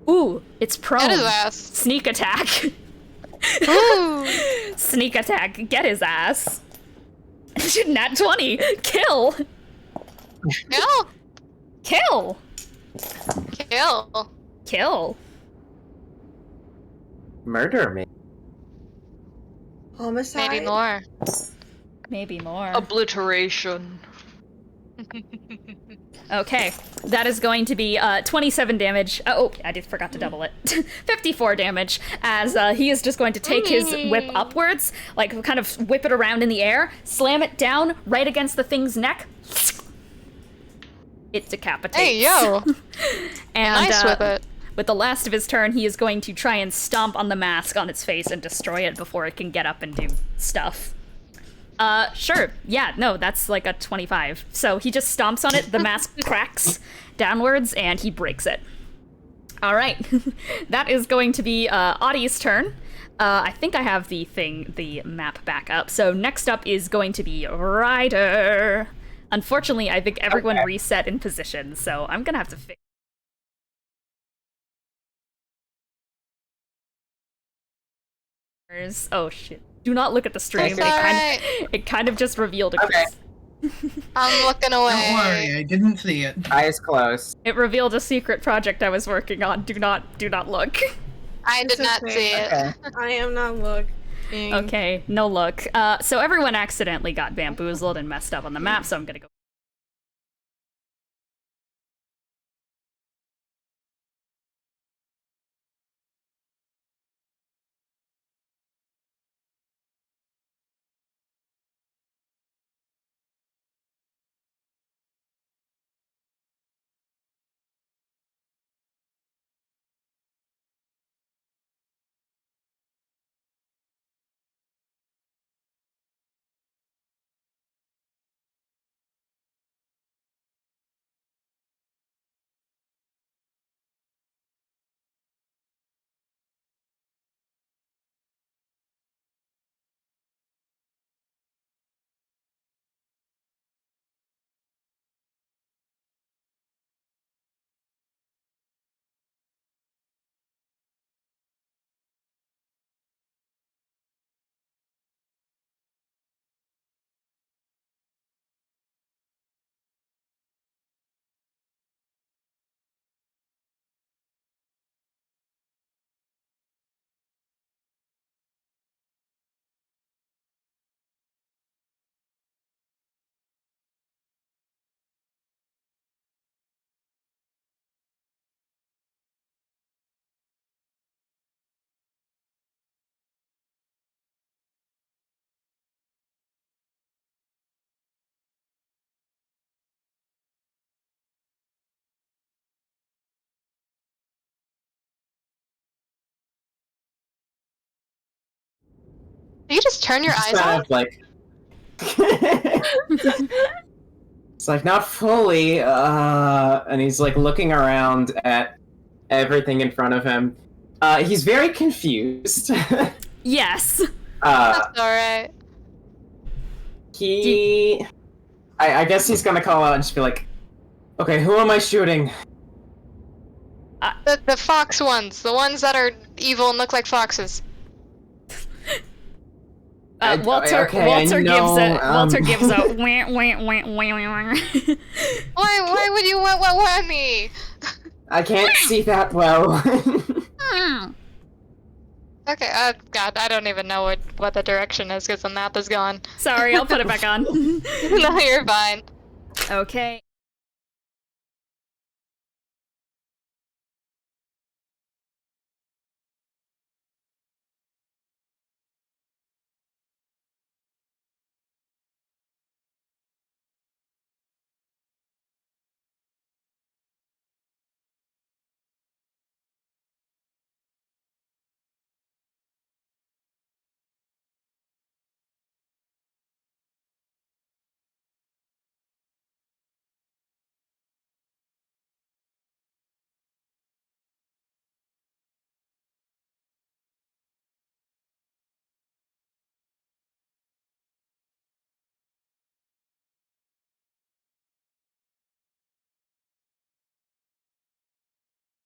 Ooh, it's prone. Get his ass. Sneak attack. Ooh. Sneak attack. Get his ass. Nat 20. Kill. Kill. Kill. Kill. Kill. Murder me. Homicide. Maybe more. Maybe more. Obliteration. Okay, that is going to be 27 damage. Forgot to double it. 54 damage, as he is just going to take his whip upwards, like kind of whip it around in the air, slam it down right against the thing's neck. It decapitates. Hey, yo. And, Nice with it. with the last of his turn, he is going to try and stomp on the mask on its face and destroy it before it can get up and do stuff. Sure. Yeah, no, that's like a 25. So he just stomps on it, the mask cracks downwards, and he breaks it. All right. That is going to be Audey's turn. I think I have the map back up. So next up is going to be Ryder. Unfortunately, I think everyone reset in position, so I'm gonna have to fix. Oh shit. Do not look at the stream. It kind of just revealed a I'm looking away. Don't worry, I didn't see it. Eyes closed. It revealed a secret project I was working on. Do not look. I did not see it. Okay. I am not looking. Okay, no look. So everyone accidentally got bamboozled and messed up on the map, so I'm gonna go. Do you just turn your eyes off? Like... It's like, not fully, and he's like looking around at everything in front of him. He's very confused. Yes. That's alright. I guess he's gonna call out and just be like, okay, who am I shooting? The fox ones. The ones that are evil and look like foxes. Walter gives a wah, wah, wah, wah. Why would you want me? I can't see that well. Okay, God, I don't even know what the direction is because the map is gone. Sorry, I'll put it back on. No, you're fine. Okay.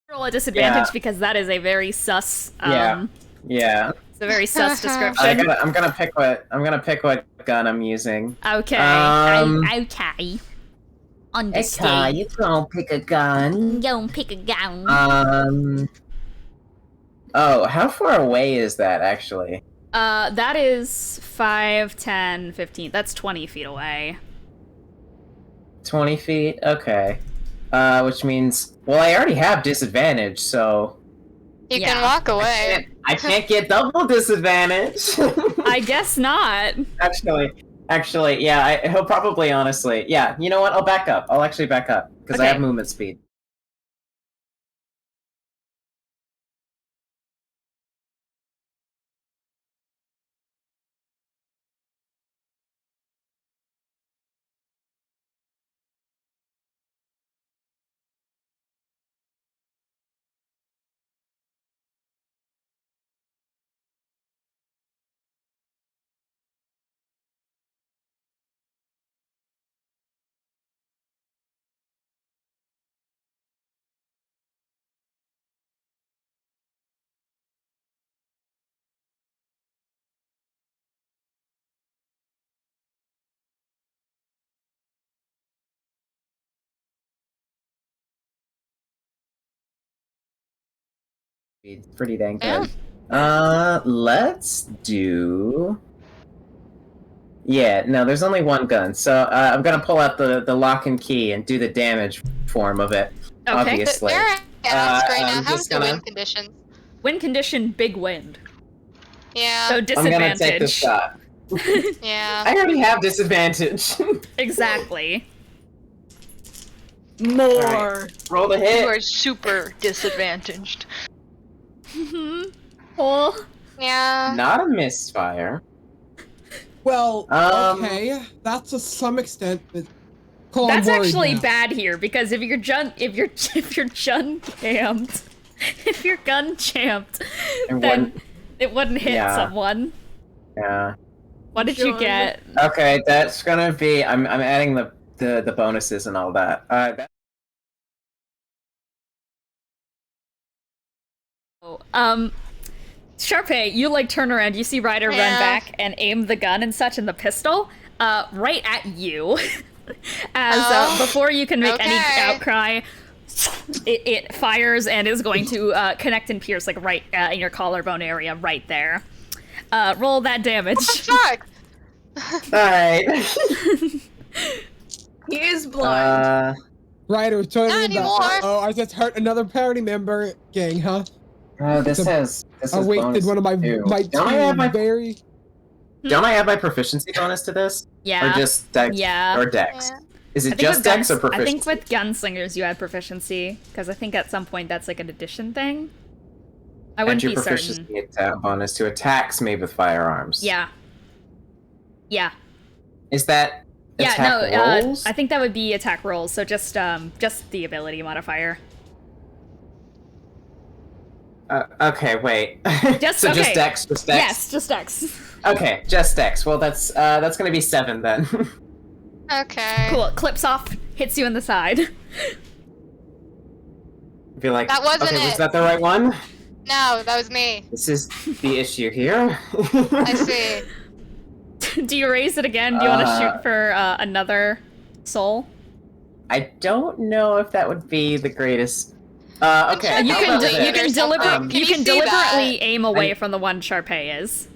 Roll a disadvantage because that is a very sus. Yeah. It's a very sus description. I'm gonna pick what gun I'm using. Okay. Okay. Okay, you gonna pick a gun. Don't pick a gun. Oh, how far away is that actually? That is 5, 10, 15. That's 20 feet away. 20 feet? Okay. Which means, well, I already have disadvantage, so... You can walk away. I can't get double disadvantage! I guess not. Actually, yeah, he'll probably, honestly... Yeah, you know what? I'll back up. I'll actually back up, because I have movement speed. It's pretty dang good. Let's do... Yeah, no, there's only one gun, so I'm gonna pull out the lock and key and do the damage form of it, obviously. Yeah, that's great. Now, I'm how's just the gonna- wind conditions? Wind condition, big wind. Yeah. So I'm disadvantage. gonna take the shot. Yeah. I already have disadvantage. Exactly. More. Alright, roll the You hit. are super disadvantaged. Oh. Yeah. Not a misfire. Well, Um, okay, that's to some extent, but Cole, I'm That's worried actually now. bad here because if you're gun champed, then it wouldn't hit Yeah. someone. Yeah. What did you get? Okay, that's gonna be. I'm adding the bonuses and all that. Charpay, you like turn around, you see Ryder run back and aim the gun and such and the pistol, right at you. As before you can make any outcry, it fires and is going to connect and pierce like right in your collarbone area, right there. Roll that damage. Fuck. Alright. He is blind. Ryder was totally Not anymore. Oh, I just hurt another party member, gang, huh? This has I wasted bonus one of my too. don't I add my proficiency bonus to this? Yeah. Or just dex? Yeah. Or dex? Yeah. Is I it think just with dex or I proficiency? think with gunslingers you add proficiency, because I think at some point that's like an addition thing. I wouldn't Add be your certain. proficiency bonus to attacks made with firearms. Yeah. Yeah. Is that Yeah, attack no, rolls? I think that would be attack rolls, so just the ability modifier. Okay, wait. Just so okay. just dex, just dex? Yes, just dex. Okay, just dex. Well, that's gonna be 7 then. Okay. Cool. Clips off, hits you in the side. Be like, That wasn't okay, was it. that the right one? No, that was me. This is the issue here. I see. Do you raise it again? Do you want to shoot for another soul? I don't know if that would be the greatest. Okay. You how can about you this? can Can you see deliberately that? aim away from the one Charpay is.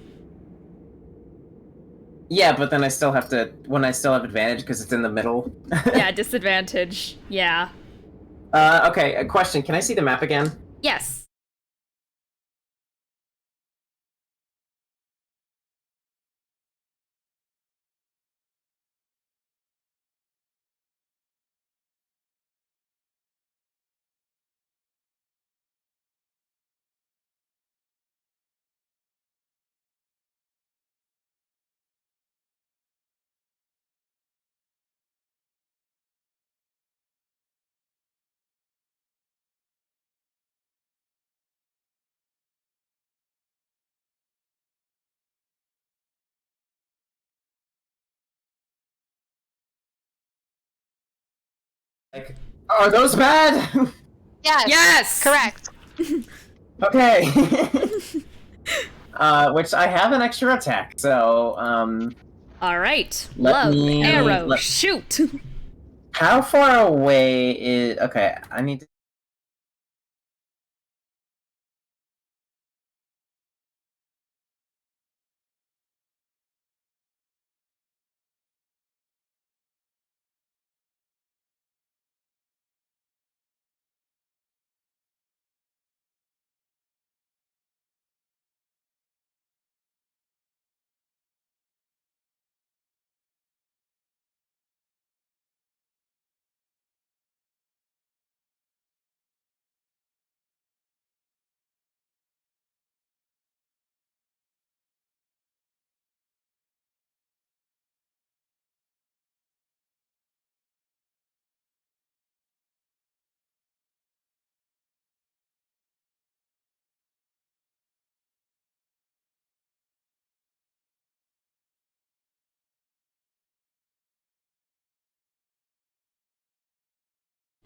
Yeah, but then I still have to when I still have advantage because it's in the middle. Yeah, disadvantage. Yeah. Okay. A question: can I see the map again? Yes. Like, are those bad? Yes. Yes. Correct. Okay. Which I have an extra attack, so All right. Let Love me- arrow. let- Shoot. how far away is? Okay, I need to.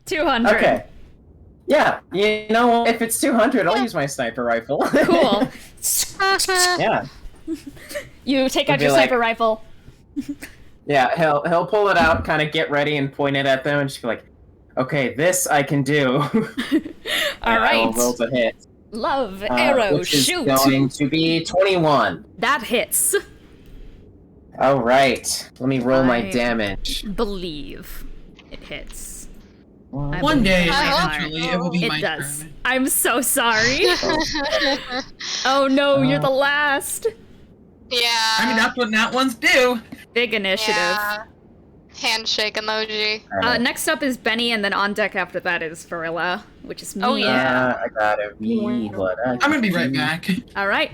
$200. Okay. Yeah, you know, if it's 200, I'll use my sniper rifle. Cool. Yeah. You take out It'd be your like- sniper rifle. Yeah, he'll pull it out, kind of get ready and point it at them, and just be like, "Okay, this I can do." All And I will right. roll to hit. Love, arrow, which is shoot. going to be 21. That hits. All right, let me roll my I damage. Believe it hits. One day, I eventually, it will be It my does. turn. I'm so sorry. Oh no, you're the last. Yeah. I mean, that's what nat ones do. Big initiative. Yeah. Handshake emoji. Next up is Benny, and then on deck after that is Verilla, which is me. Oh, yeah. I gotta read what I'm gonna be right back. All right.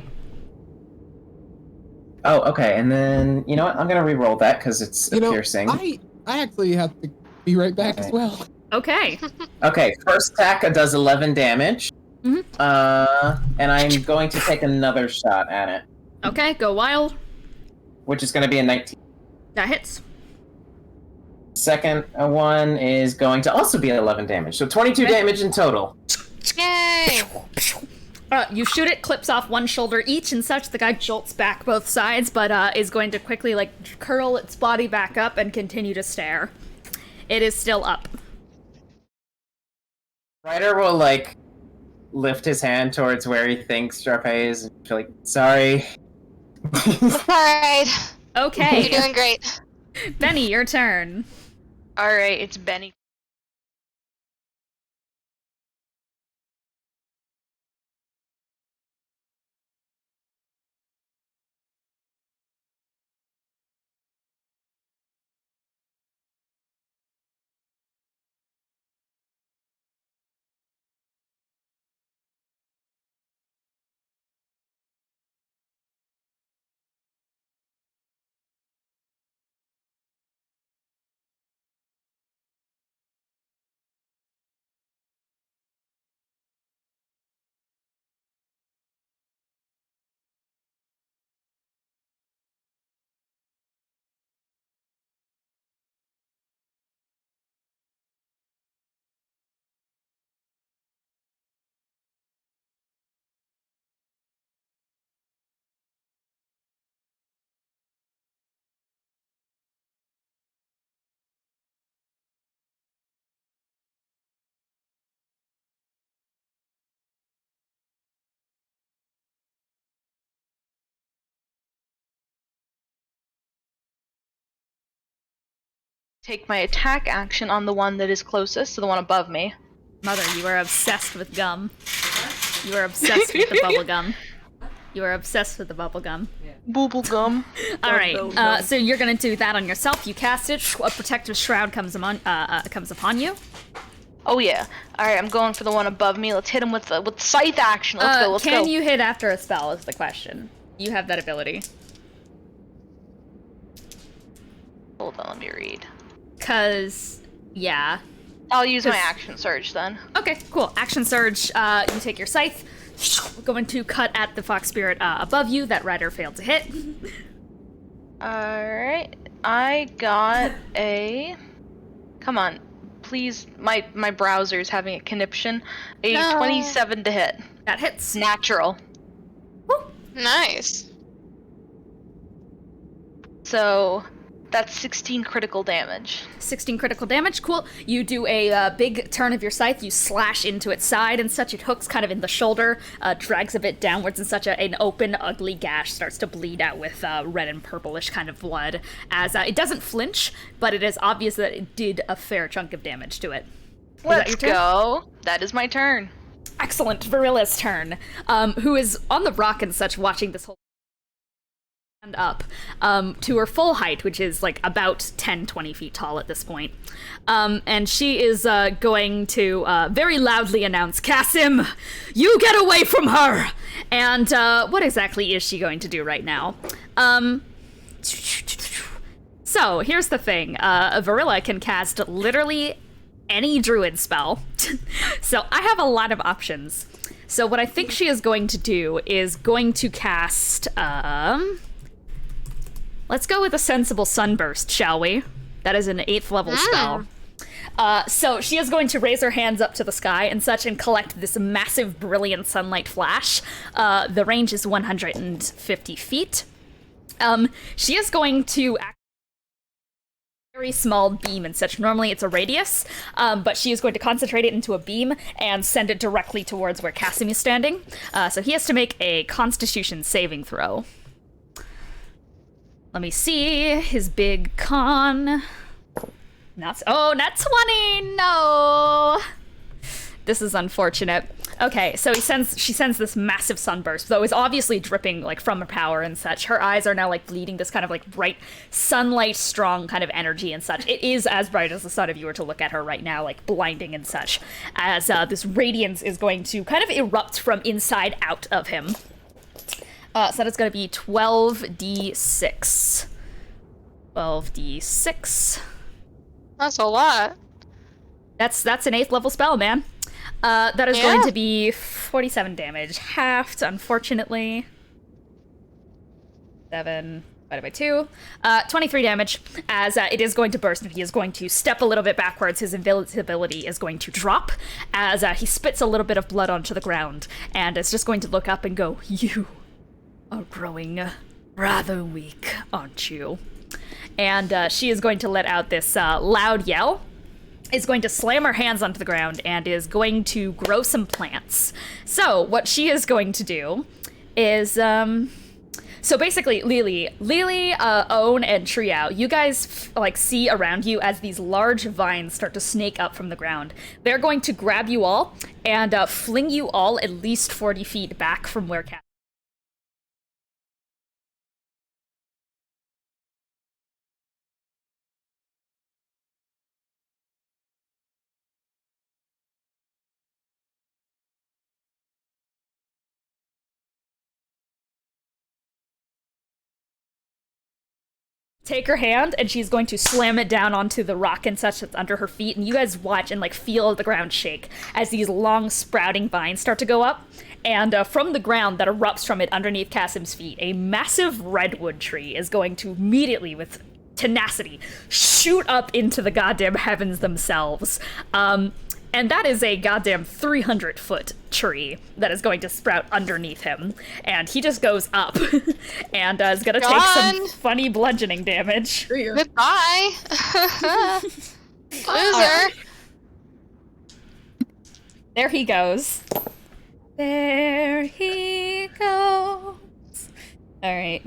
Oh, okay, and then, you know what, I'm gonna re-roll that, because it's a piercing. I actually have to be right back as well. Okay. Okay, first attack does 11 damage. Mhm. And I'm going to take another shot at it, Okay, go wild. which is gonna be a 19. That hits. Second one is going to also be 11 damage, so 22 damage in total. Yay! You shoot it, clips off one shoulder each and such. The guy jolts back both sides, but is going to quickly curl its body back up and continue to stare. It is still up. Ryder will lift his hand towards where he thinks Charpay is and be like, sorry. Alright. Okay. You're doing great. Benny, your turn. Alright, it's Benny. Take my attack action on the one that is closest, so the one above me. Mother, you are obsessed with gum. You are obsessed with the bubble gum. You are obsessed with the bubble gum. Bubble gum. All right. So you're gonna do that on yourself. You cast it. A protective shroud comes upon you. Oh yeah. All right, I'm going for the one above me. Let's hit him with the scythe action. Let's go. Let's go. Can you hit after a spell? Is the question. You have that ability. Hold on, let me read. Yeah. I'll use my action surge then. Okay, cool. Action surge. You take your scythe. Going to cut at the fox spirit above you that Ryder failed to hit. Alright. I got a... Come on. Please, my browser's having a conniption. A 27 to hit. That hits. Natural. Woo. Nice. So... That's 16 critical damage. 16 critical damage, cool. You do a big turn of your scythe, you slash into its side and such, it hooks kind of in the shoulder, drags a bit downwards and such, an open, ugly gash starts to bleed out with red and purplish kind of blood, as it doesn't flinch, but it is obvious that it did a fair chunk of damage to it. Let's go. That is my turn. Excellent, Verilla's turn, who is on the rock and such watching this whole up to her full height, which is about 10-20 feet tall at this point, and she is going to very loudly announce, Kassim, you get away from her! And what exactly is she going to do right now? So here's the thing, Verilla can cast literally any druid spell. So I have a lot of options. So what I think she is going to do is going to cast let's go with a sensible sunburst, shall we? That is an 8th level spell. So she is going to raise her hands up to the sky and such and collect this massive brilliant sunlight flash. The range is 150 feet. She is going to very small beam and such. Normally it's a radius, but she is going to concentrate it into a beam and send it directly towards where Kassim is standing. So he has to make a Constitution saving throw. Let me see his big con. Not 20. No. This is unfortunate. Okay, so she sends this massive sunburst, though it's obviously dripping like from her power and such. Her eyes are now like bleeding this kind of like bright sunlight, strong kind of energy and such. It is as bright as the sun if you were to look at her right now, like blinding and such, as this radiance is going to kind of erupt from inside out of him. So that's going to be 12d6. 12d6. That's a lot. That's an 8th level spell, man. That is going to be 47 damage, halved, unfortunately. 7 divided by 2. 23 damage, as it is going to burst, and he is going to step a little bit backwards. His invisibility is going to drop, as he spits a little bit of blood onto the ground, and is just going to look up and go, "You are growing rather weak, aren't you?" And she is going to let out this loud yell, is going to slam her hands onto the ground, and is going to grow some plants. So what she is going to do is, so basically, Lelee, Own, and Triao, you guys like see around you as these large vines start to snake up from the ground. They're going to grab you all and fling you all at least 40 feet back from where Cat. Take her hand, and she's going to slam it down onto the rock and such that's under her feet, and you guys watch and like feel the ground shake as these long sprouting vines start to go up, and from the ground that erupts from it underneath Kassim's feet, a massive redwood tree is going to immediately, with tenacity, shoot up into the goddamn heavens themselves. And that is a goddamn 300-foot tree that is going to sprout underneath him. And he just goes up and is going to take some funny bludgeoning damage. Goodbye. Loser. There he goes. There he goes. All right.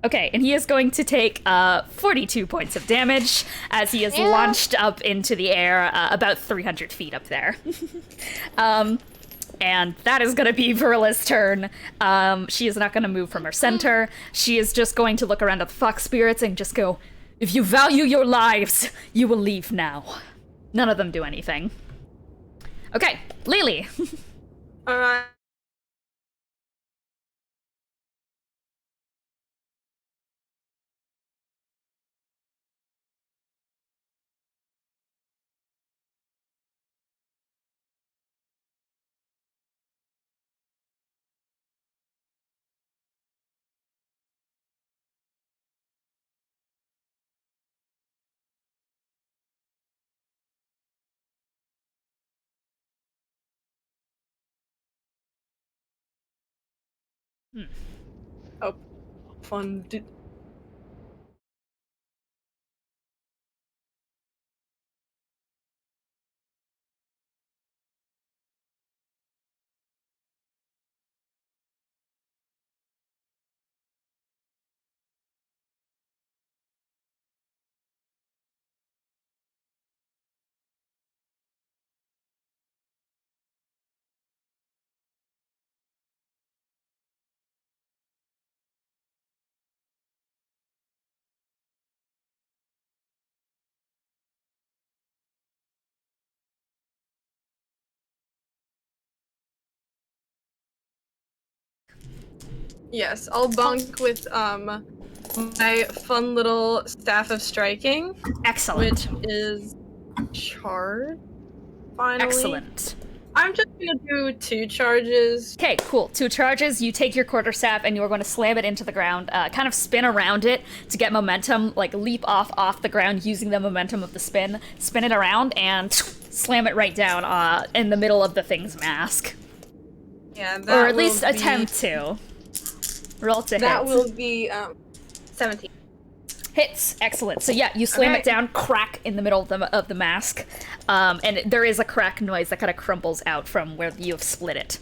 Okay, and he is going to take 42 points of damage as he is launched up into the air about 300 feet up there. And that is going to be Verilla's turn. She is not going to move from her center. She is just going to look around at the fox spirits and just go, "If you value your lives, you will leave now." None of them do anything. Okay, Lelee. Alright. Oh, fun. Yes, I'll bunk with my fun little staff of striking. Excellent. Which is charge. Finally. Excellent. I'm just gonna do 2 charges. Okay, cool. 2 charges. You take your quarterstaff and you are going to slam it into the ground, kind of spin around it to get momentum, like leap off the ground using the momentum of the spin it around, and slam it right down in the middle of the thing's mask. Yeah, that or at least attempt to. Roll to hit. That will be 17. Hits. Excellent. So yeah, you slam it down, crack in the middle of the mask, and there is a crack noise that kind of crumbles out from where you have split it.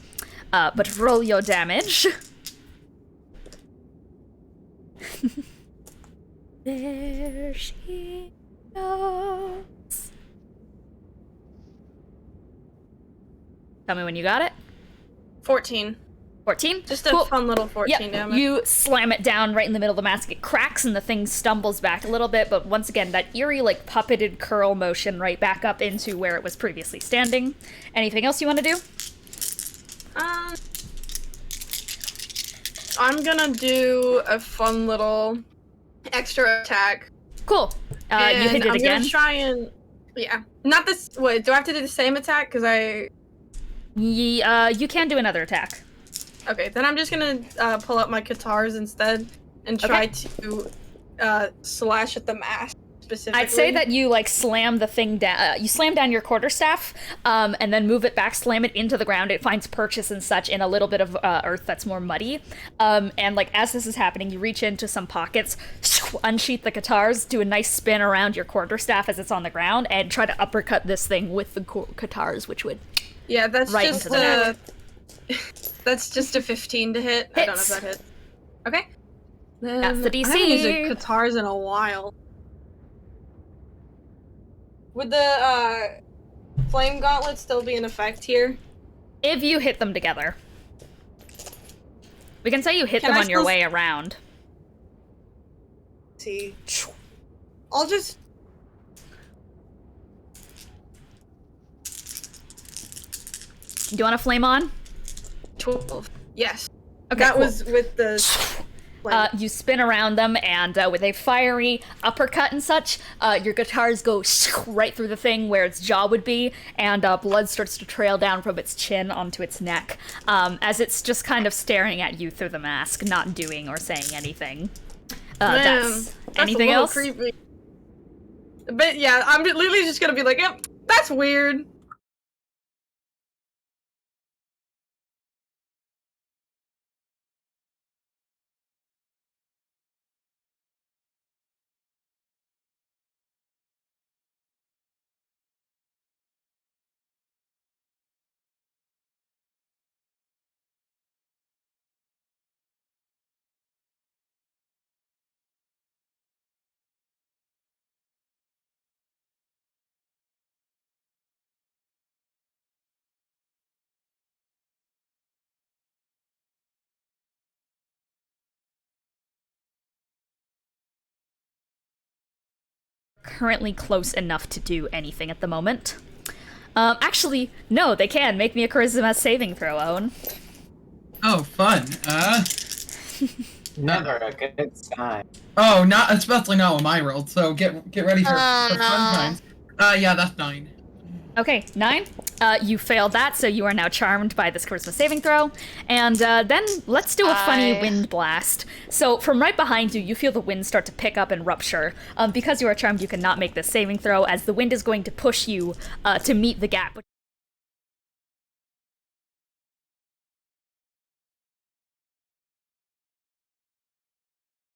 But roll your damage. There she goes. Tell me when you got it. 14. 14? Just a fun little 14 damage. You slam it down right in the middle of the mask. It cracks and the thing stumbles back a little bit, but once again, that eerie, like, puppeted curl motion right back up into where it was previously standing. Anything else you want to do? I'm gonna do a fun little extra attack. Cool. You hit it again. I'm gonna try and... Yeah. Not this... Wait, do I have to do the same attack? Because you can do another attack. Okay, then I'm just gonna pull out my guitars instead and try to slash at the mask specifically. I'd say that you like slam the thing down. You slam down your quarterstaff, and then move it back, slam it into the ground. It finds purchase and such in a little bit of earth that's more muddy. And like as this is happening, you reach into some pockets, unsheath the guitars, do a nice spin around your quarterstaff as it's on the ground, and try to uppercut this thing with the guitars, which would that's right just into the neck. That's just a 15 to hit. Hits. I don't know if that hits. Okay. Then That's the DC. I haven't used the guitars in a while. Would the flame gauntlet still be in effect here? If you hit them together. We can say you hit them on your way around. Let's see. I'll just... Do you want to flame on? 12. Yes. Okay, that cool. was with the... You spin around them, and with a fiery uppercut and such, your guitars go right through the thing where its jaw would be, and blood starts to trail down from its chin onto its neck, as it's just kind of staring at you through the mask, not doing or saying anything. That's anything else? Creepy. But yeah, I'm literally just gonna be like, yep, that's weird. Currently close enough to do anything at the moment. Actually, no, they can. Make me a charisma saving throw, Owen. Oh, fun. Never a good sign. Oh, not especially not with my roll, so get ready for fun times. Yeah, that's 9. Okay, 9. You failed that, so you are now charmed by this charisma saving throw. And then let's do a funny wind blast. So from right behind you, you feel the wind start to pick up and rupture. Because you are charmed, you cannot make this saving throw, as the wind is going to push you to meet the gap.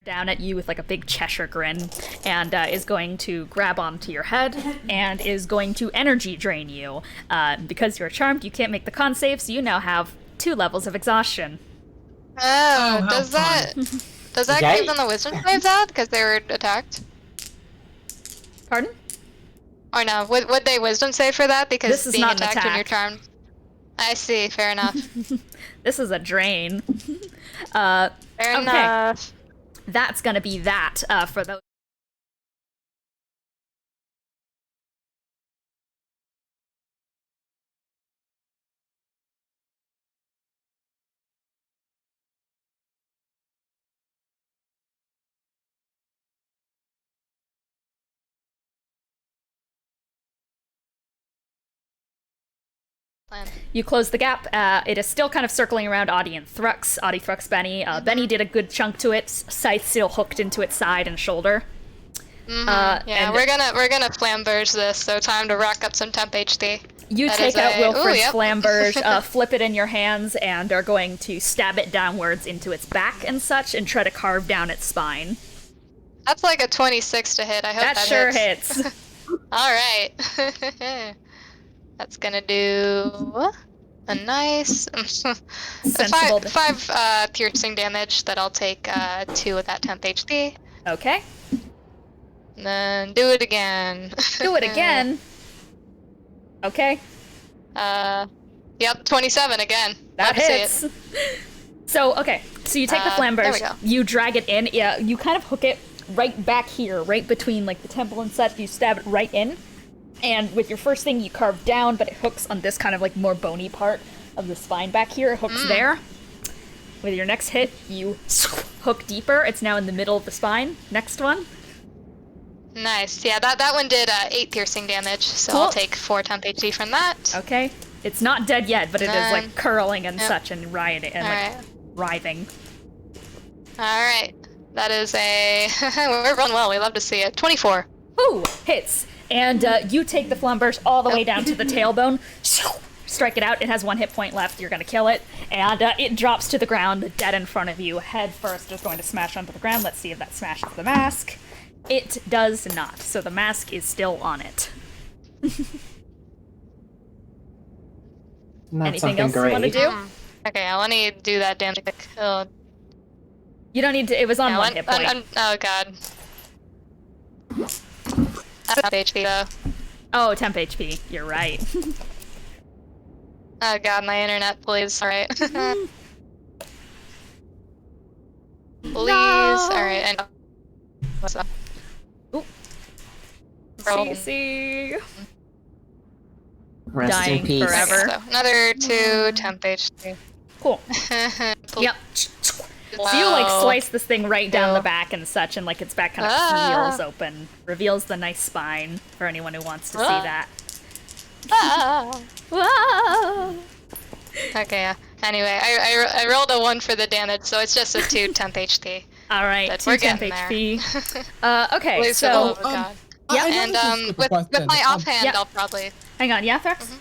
Down at you with like a big Cheshire grin, and is going to grab onto your head and is going to energy drain you. Because you're charmed, you can't make the con save, so you now have 2 levels of exhaustion. Oh, does that keep them the wisdom saves out because they were attacked? Pardon? Or no, would they wisdom save for that because this is being not attacked an when you're attack. charmed? I see, fair enough. This is a drain. Fair enough. That's gonna be that for those. You close the gap. It is still kind of circling around Audey and Thrux. Audey, Thrux, Bennie. Bennie did a good chunk to it. Scythe still hooked into its side and shoulder. Yeah, we're gonna flamberge this, so time to rack up some temp HD. You take out Wilfred's flamberge, flip it in your hands, and are going to stab it downwards into its back and such, and try to carve down its spine. That's like a 26 to hit. I hope that sure hits. Alright. That's gonna do a nice sensible. five piercing damage that I'll take 2 of that 10th HP. Okay. And then do it again. Do it again. Okay. Yep, 27 again. That Love to see hits. it. So, okay. So you take the There we flamberge, go. you drag it in. Yeah, you kind of hook it right back here, right between like the temple and such. You stab it right in. And with your first thing, you carve down, but it hooks on this kind of like more bony part of the spine back here. It hooks there. With your next hit, you hook deeper. It's now in the middle of the spine. Next one. Nice. Yeah, that one did 8 piercing damage, so Cool. I'll take 4 temp HP from that. Okay. It's not dead yet, but it is like curling and Yep. such and rioting and like Alright. writhing. Alright. That is a... We're running well. We love to see it. 24. Ooh, hits. And you take the flamberge all the way down to the tailbone. Strike it out. It has 1 hit point left. You're gonna kill it. And it drops to the ground, dead in front of you. Head first is going to smash onto the ground. Let's see if that smashes the mask. It does not. So the mask is still on it. Not Anything something else great. you want to do? Okay, I want to do that damage. Oh, You don't need to. It was on yeah, 1 hit point. oh god. That's not HP though. Oh, temp HP. You're right. Oh god, my internet, please. Alright. Please. Alright, and what's up? Oop. Bro. CC. Rest Dying in peace. forever. So, another 2 temp HP. Cool. Yep. So you like slice this thing right down the back and such, and like its back kind of peels open, reveals the nice spine for anyone who wants to see that. Whoa! Okay, yeah. Anyway, I rolled a 1 for the damage, so it's just a 2 temp HP. All right, But 2 we're temp getting HP. Okay, Please, for the so love of God. yeah, And with my offhand, Yep. I'll probably. hang on, yeah, Thrux?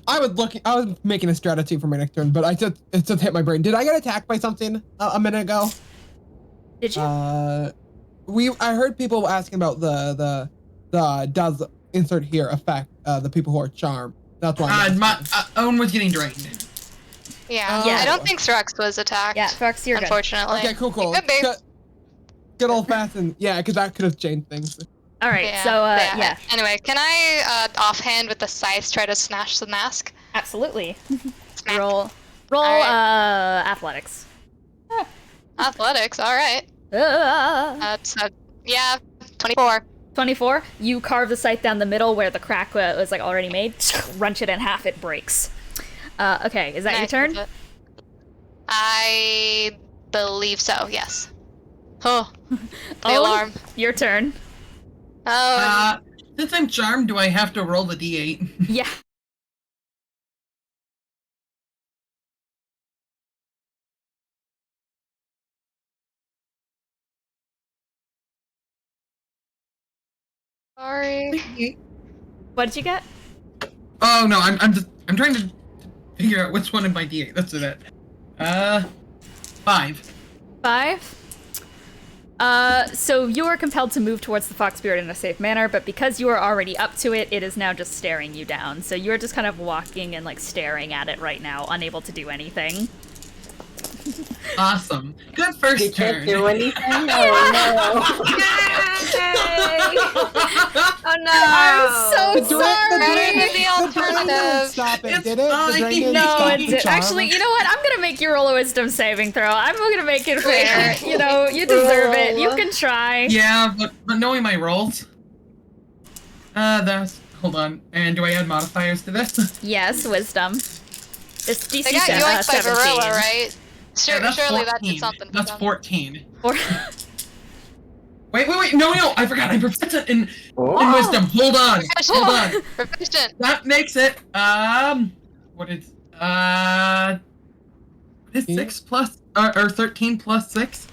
I was making a strategy for my next turn, but it just hit my brain. Did I get attacked by something a minute ago? Did you? I heard people asking about the does insert here affect the people who are charmed. That's why. My own was getting drained. Yeah, Yeah. I don't think Thrux was attacked. Yeah, Thrux, you're good. unfortunately. Okay, cool. Could be. Good old fashioned. Yeah, because that could have changed things. All right, Yeah, so but yeah, Anyway, can I offhand with the scythe try to smash the mask? absolutely. Smack. Roll Alright. athletics. Athletics, alright. That's, yeah, 24. 24. You carve the scythe down the middle where the crack was like already made. Wrench it in half. It breaks. Okay, is that your Nice, turn? that's it. I believe so. Yes. Oh, the Owen, alarm. your turn. Oh, Since I'm charmed, do I have to roll the d8? Yeah. sorry. What did you get? Oh no, I'm trying to figure out which one of my d8. Let's do that. 5. 5. So you are compelled to move towards the fox spirit in a safe manner, but because you are already up to it, it is now just staring you down. So you're just kind of walking and like staring at it right now, unable to do anything. Awesome. Good first You turn. can't do anything? Oh no. Oh no! I'm so sorry. The alternative. Stop it, It's did it? The fine. drain didn't No, stop it the did. charm? Actually, you know what? I'm gonna make you roll a wisdom saving throw. I'm gonna make it fair. You know, you deserve it. You can try. Yeah, but knowing my rolls. Hold on. And do I add modifiers to this? Yes, wisdom. It's DC They got yoinked by 17. Verilla, right? Yeah, that's Surely 14. that did something to That's them. 14. Or Wait, no, I forgot. I'm proficient in Oh. wisdom. Hold on. Proficient. That makes it, what is, is 6 plus, or 13 plus 6?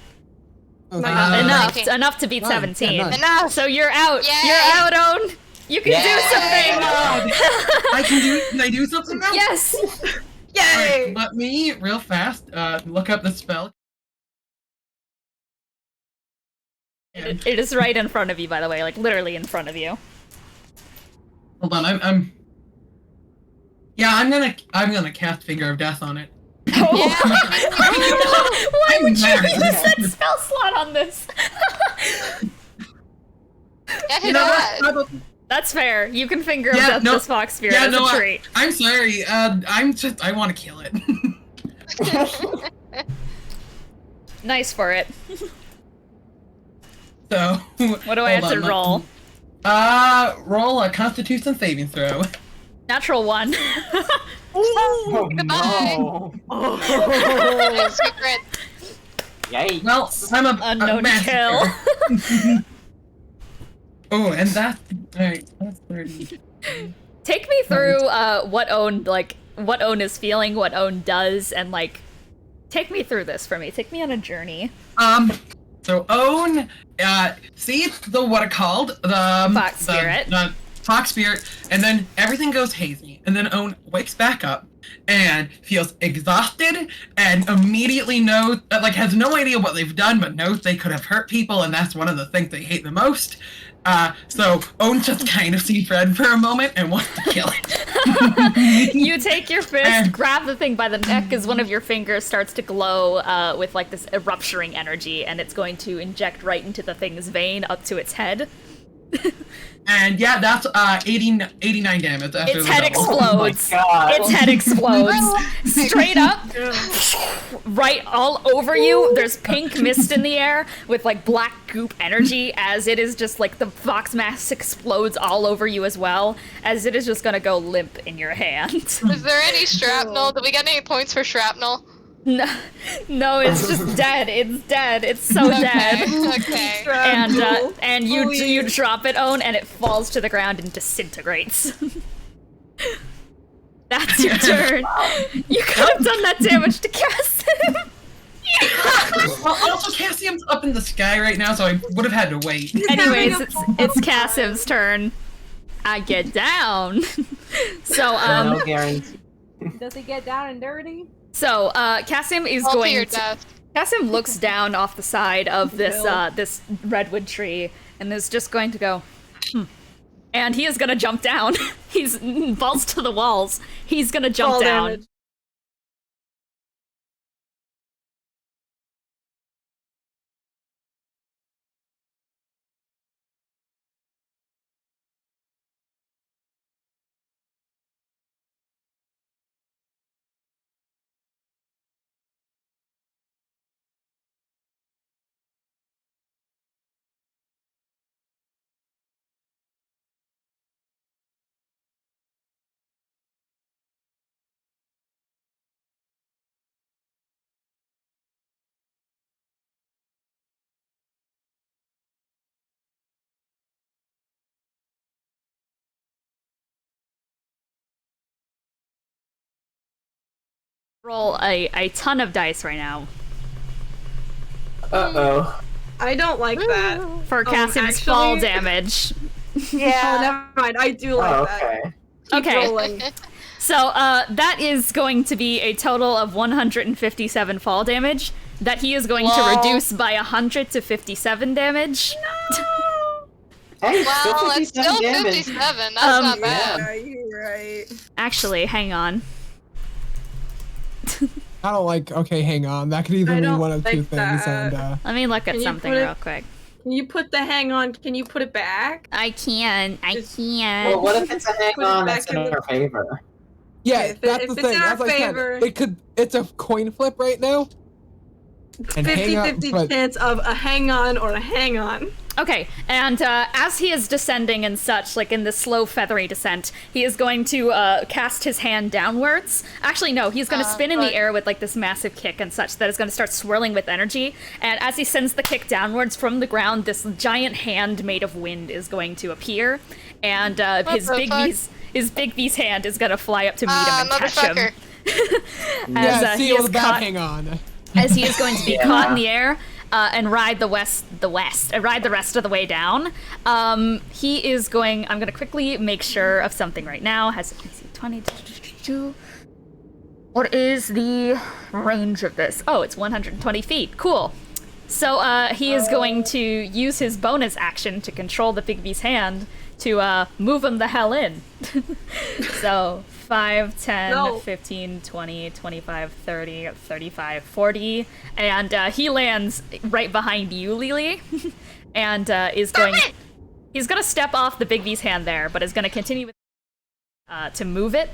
Okay. enough to beat Nice, 17. yeah, nice. Enough. So you're out. Yay. You're out, Own. You can do something. Can I do something now? Yes. Alright, let me, real fast, look up the spell. It is right in front of you, by the way, like literally in front of you. Hold on, I'm gonna cast Finger of Death on it. Oh. Why would you mad. use that spell slot on this? Yeah, who does? That's fair. You can Finger of Death this Fox Spirit as a trait. I'm sorry. I want to kill it. Nice for it. So, what do I have to roll? Roll a Constitution saving throw. Natural 1. Oh, Goodbye. no. Oh. Secret. Yikes. Well, I'm a Unknown master. kill. Oh, and that's alright. That's 30. Take me through what Own is feeling, what Own does, and like take me through this for me. Take me on a journey. So Own sees the what it called the Fox Spirit. The Fox Spirit, and then everything goes hazy, and then Own wakes back up and feels exhausted, and immediately knows has no idea what they've done, but knows they could have hurt people, and that's one of the things they hate the most. So Own just kind of sees red for a moment and wants to kill it. You take your fist, grab the thing by the neck as one of your fingers starts to glow with like this rupturing energy, and it's going to inject right into the thing's vein up to its head. And yeah, that's 89 damage. After Its head explodes. Oh my God. Its head explodes. Straight up, right all over you. There's pink mist in the air with like black goop energy as it is just like the Fox mask explodes all over you as well, as it is just gonna go limp in your hand. Is there any shrapnel? Do we get any points for shrapnel? No, it's just dead. It's dead. It's so dead. Okay. And you drop it, Own, and it falls to the ground and disintegrates. That's your turn. You could have done that damage to Kassim. Well, also, Kassim's up in the sky right now, so I would have had to wait. Anyways, it's Kassim's turn. I get down. So, no guarantee. Does he get down and dirty? So, Kassim is Fall to going your to... death. Kassim looks down off the side of this this redwood tree and is just going to go, And he is gonna jump down. He's balls to the walls. He's gonna jump Fall down. damage. Roll a ton of dice right now. Uh-oh. I don't like that. For Kassim's fall damage. Yeah. Oh, never mind. I do like okay. that. Keep Okay. rolling. So, that is going to be a total of 157 fall damage that he is going to reduce by 100 to 57 damage. Hey, Well, it's still 57 damage. 57. That's not bad. Yeah, you're right. Actually, hang on. I don't like. Okay, hang on. That could either I mean don't one of two like things, that. and Let me look at Can you something put it- real quick. Can you put the hang on? Can you put it back? I can. Well, what if it's a hang Put it on back that's in in the- our favor? yeah, if that's it's the thing. in our As I said, favor- it could. It's a coin flip right now. And hang on, 50-50 but- chance of a hang on or a hang on. Okay, and as he is descending and such, like in this slow, feathery descent, he is going to cast his hand downwards. Actually, no, he's going to spin in the air with like this massive kick and such that is going to start swirling with energy. And as he sends the kick downwards from the ground, this giant hand made of wind is going to appear, and his big B's hand is going to fly up to meet him and catch him. Yeah, he see is with that caught- hang on. as he is going to be caught in the air and ride the rest of the way down. He is going. I'm going to quickly make sure of something right now. Has 20. What is the range of this? Oh, it's 120 feet. Cool. So he is going to use his bonus action to control the Bigby's hand to move him the hell in. So 5, 10, 15, 20, 25, 30, 35, 40, and he lands right behind you, Lelee, and he's gonna step off the Bigby's hand there, but is gonna continue with to move it.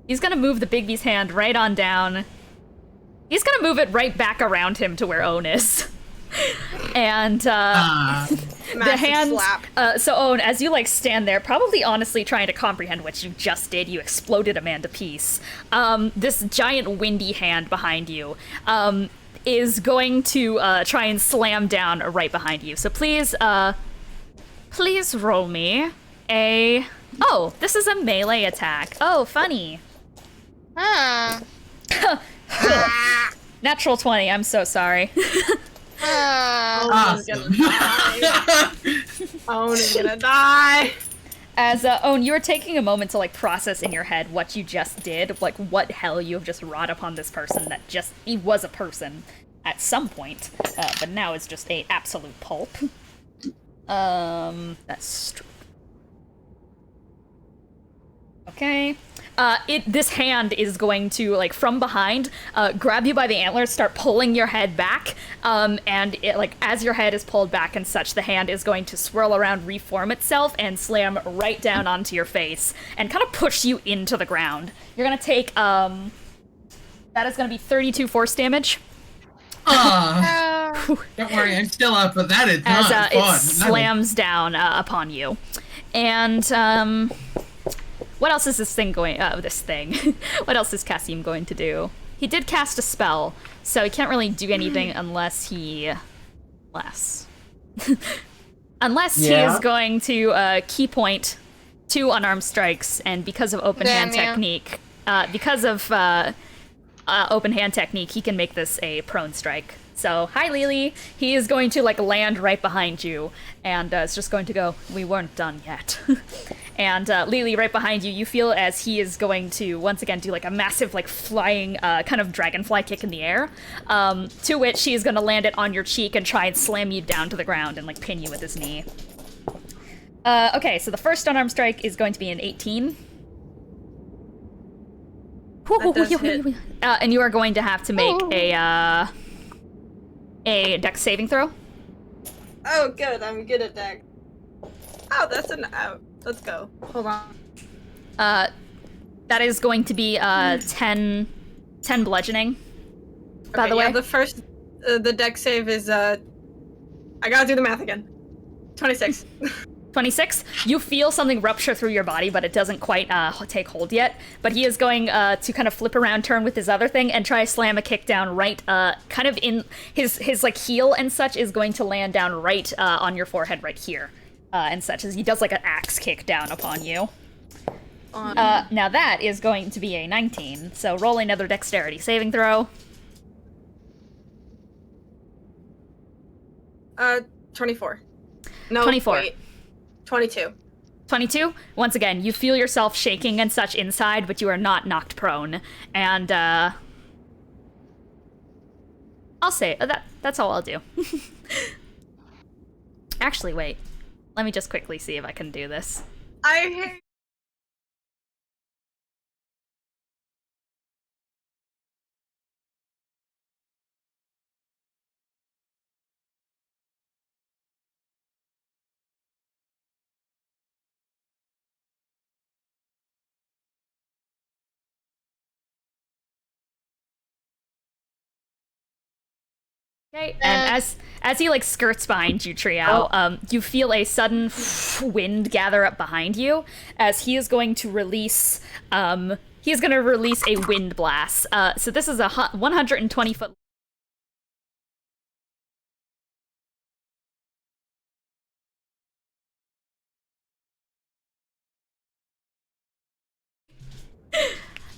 He's gonna move the Bigby's hand right on down. He's gonna move it right back around him to where Owen is. And the hand so Owen, as you stand there, probably honestly trying to comprehend what you just did, you exploded a man to piece. This giant windy hand behind you is going to try and slam down right behind you. So please roll me a... Oh, this is a melee attack. Oh, funny. Natural 20, I'm so sorry. Awesome. Owen is gonna die. As Owen, you are taking a moment to process in your head what you just did, what hell you have just wrought upon this person that he was a person at some point, but now is just a absolute pulp. That's okay. This hand is going to, from behind, grab you by the antlers, start pulling your head back, and it, as your head is pulled back and such, the hand is going to swirl around, reform itself, and slam right down onto your face, and kind of push you into the ground. You're gonna take, that is gonna be 32 force damage. Don't worry, I'm still up, but that is not fun. It slams down upon you. And, what else is this thing going... what else is Kassim going to do? He did cast a spell, so he can't really do anything unless he... Unless he is going to key point 2 unarmed strikes, and because of open hand technique... open hand technique, he can make this a prone strike. So, hi Lelee! He is going to, land right behind you, and it's just going to go, we weren't done yet. And Lelee, right behind you, you feel as he is going to, once again, do, a massive, flying, kind of dragonfly kick in the air, to which he is going to land it on your cheek and try and slam you down to the ground and, pin you with his knee. Okay, so the first unarmed strike is going to be an 18. That does hit. And you are going to have to make a dex saving throw. Oh, good. I'm good at dex. Oh, that's an out. Let's go. Hold on. That is going to be 10 bludgeoning. By the way, the first the dex save is I gotta do the math again. 26. 26. You feel something rupture through your body, but it doesn't quite take hold yet. But he is going to kind of flip around, turn with his other thing, and try to slam a kick down right, kind of in his heel and such is going to land down right on your forehead right here, and such as he does an axe kick down upon you. Now that is going to be a 19. So roll another dexterity saving throw. 24. No, 24. Wait. 22. 22? Once again, you feel yourself shaking and such inside, but you are not knocked prone. And, I'll say, that's all I'll do. Actually, wait. Let me just quickly see if I can do this. I hate... Okay, and as he skirts behind you, Triao, you feel a sudden wind gather up behind you as he is going to release a wind blast. So this is a 120 foot.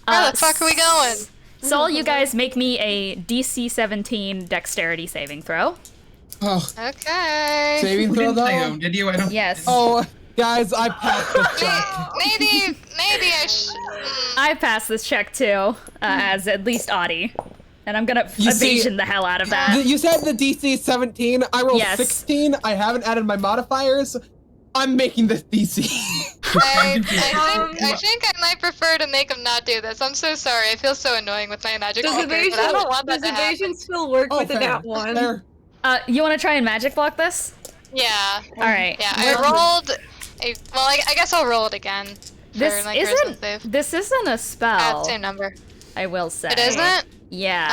Where the fuck are we going? So all you guys make me a DC 17 dexterity saving throw. Oh. Okay. Saving throw though? Did you? I don't. Yes. Oh, guys, I passed this check. Maybe I I passed this check too, as at least Audey. And I'm gonna evasion the hell out of that. You said the DC is 17. I rolled Yes. 16. I haven't added my modifiers. I'm making this DC. I think I might prefer to make him not do this. I'm so sorry. I feel so annoying with my magic blocker, but I don't want that does to happen. evasion still work with fair, that one? fair. You want to try and magic block this? Yeah. All right. Yeah, I rolled. Well, I guess I'll roll it again. This isn't a spell. Same number. I will say. It isn't? Yeah.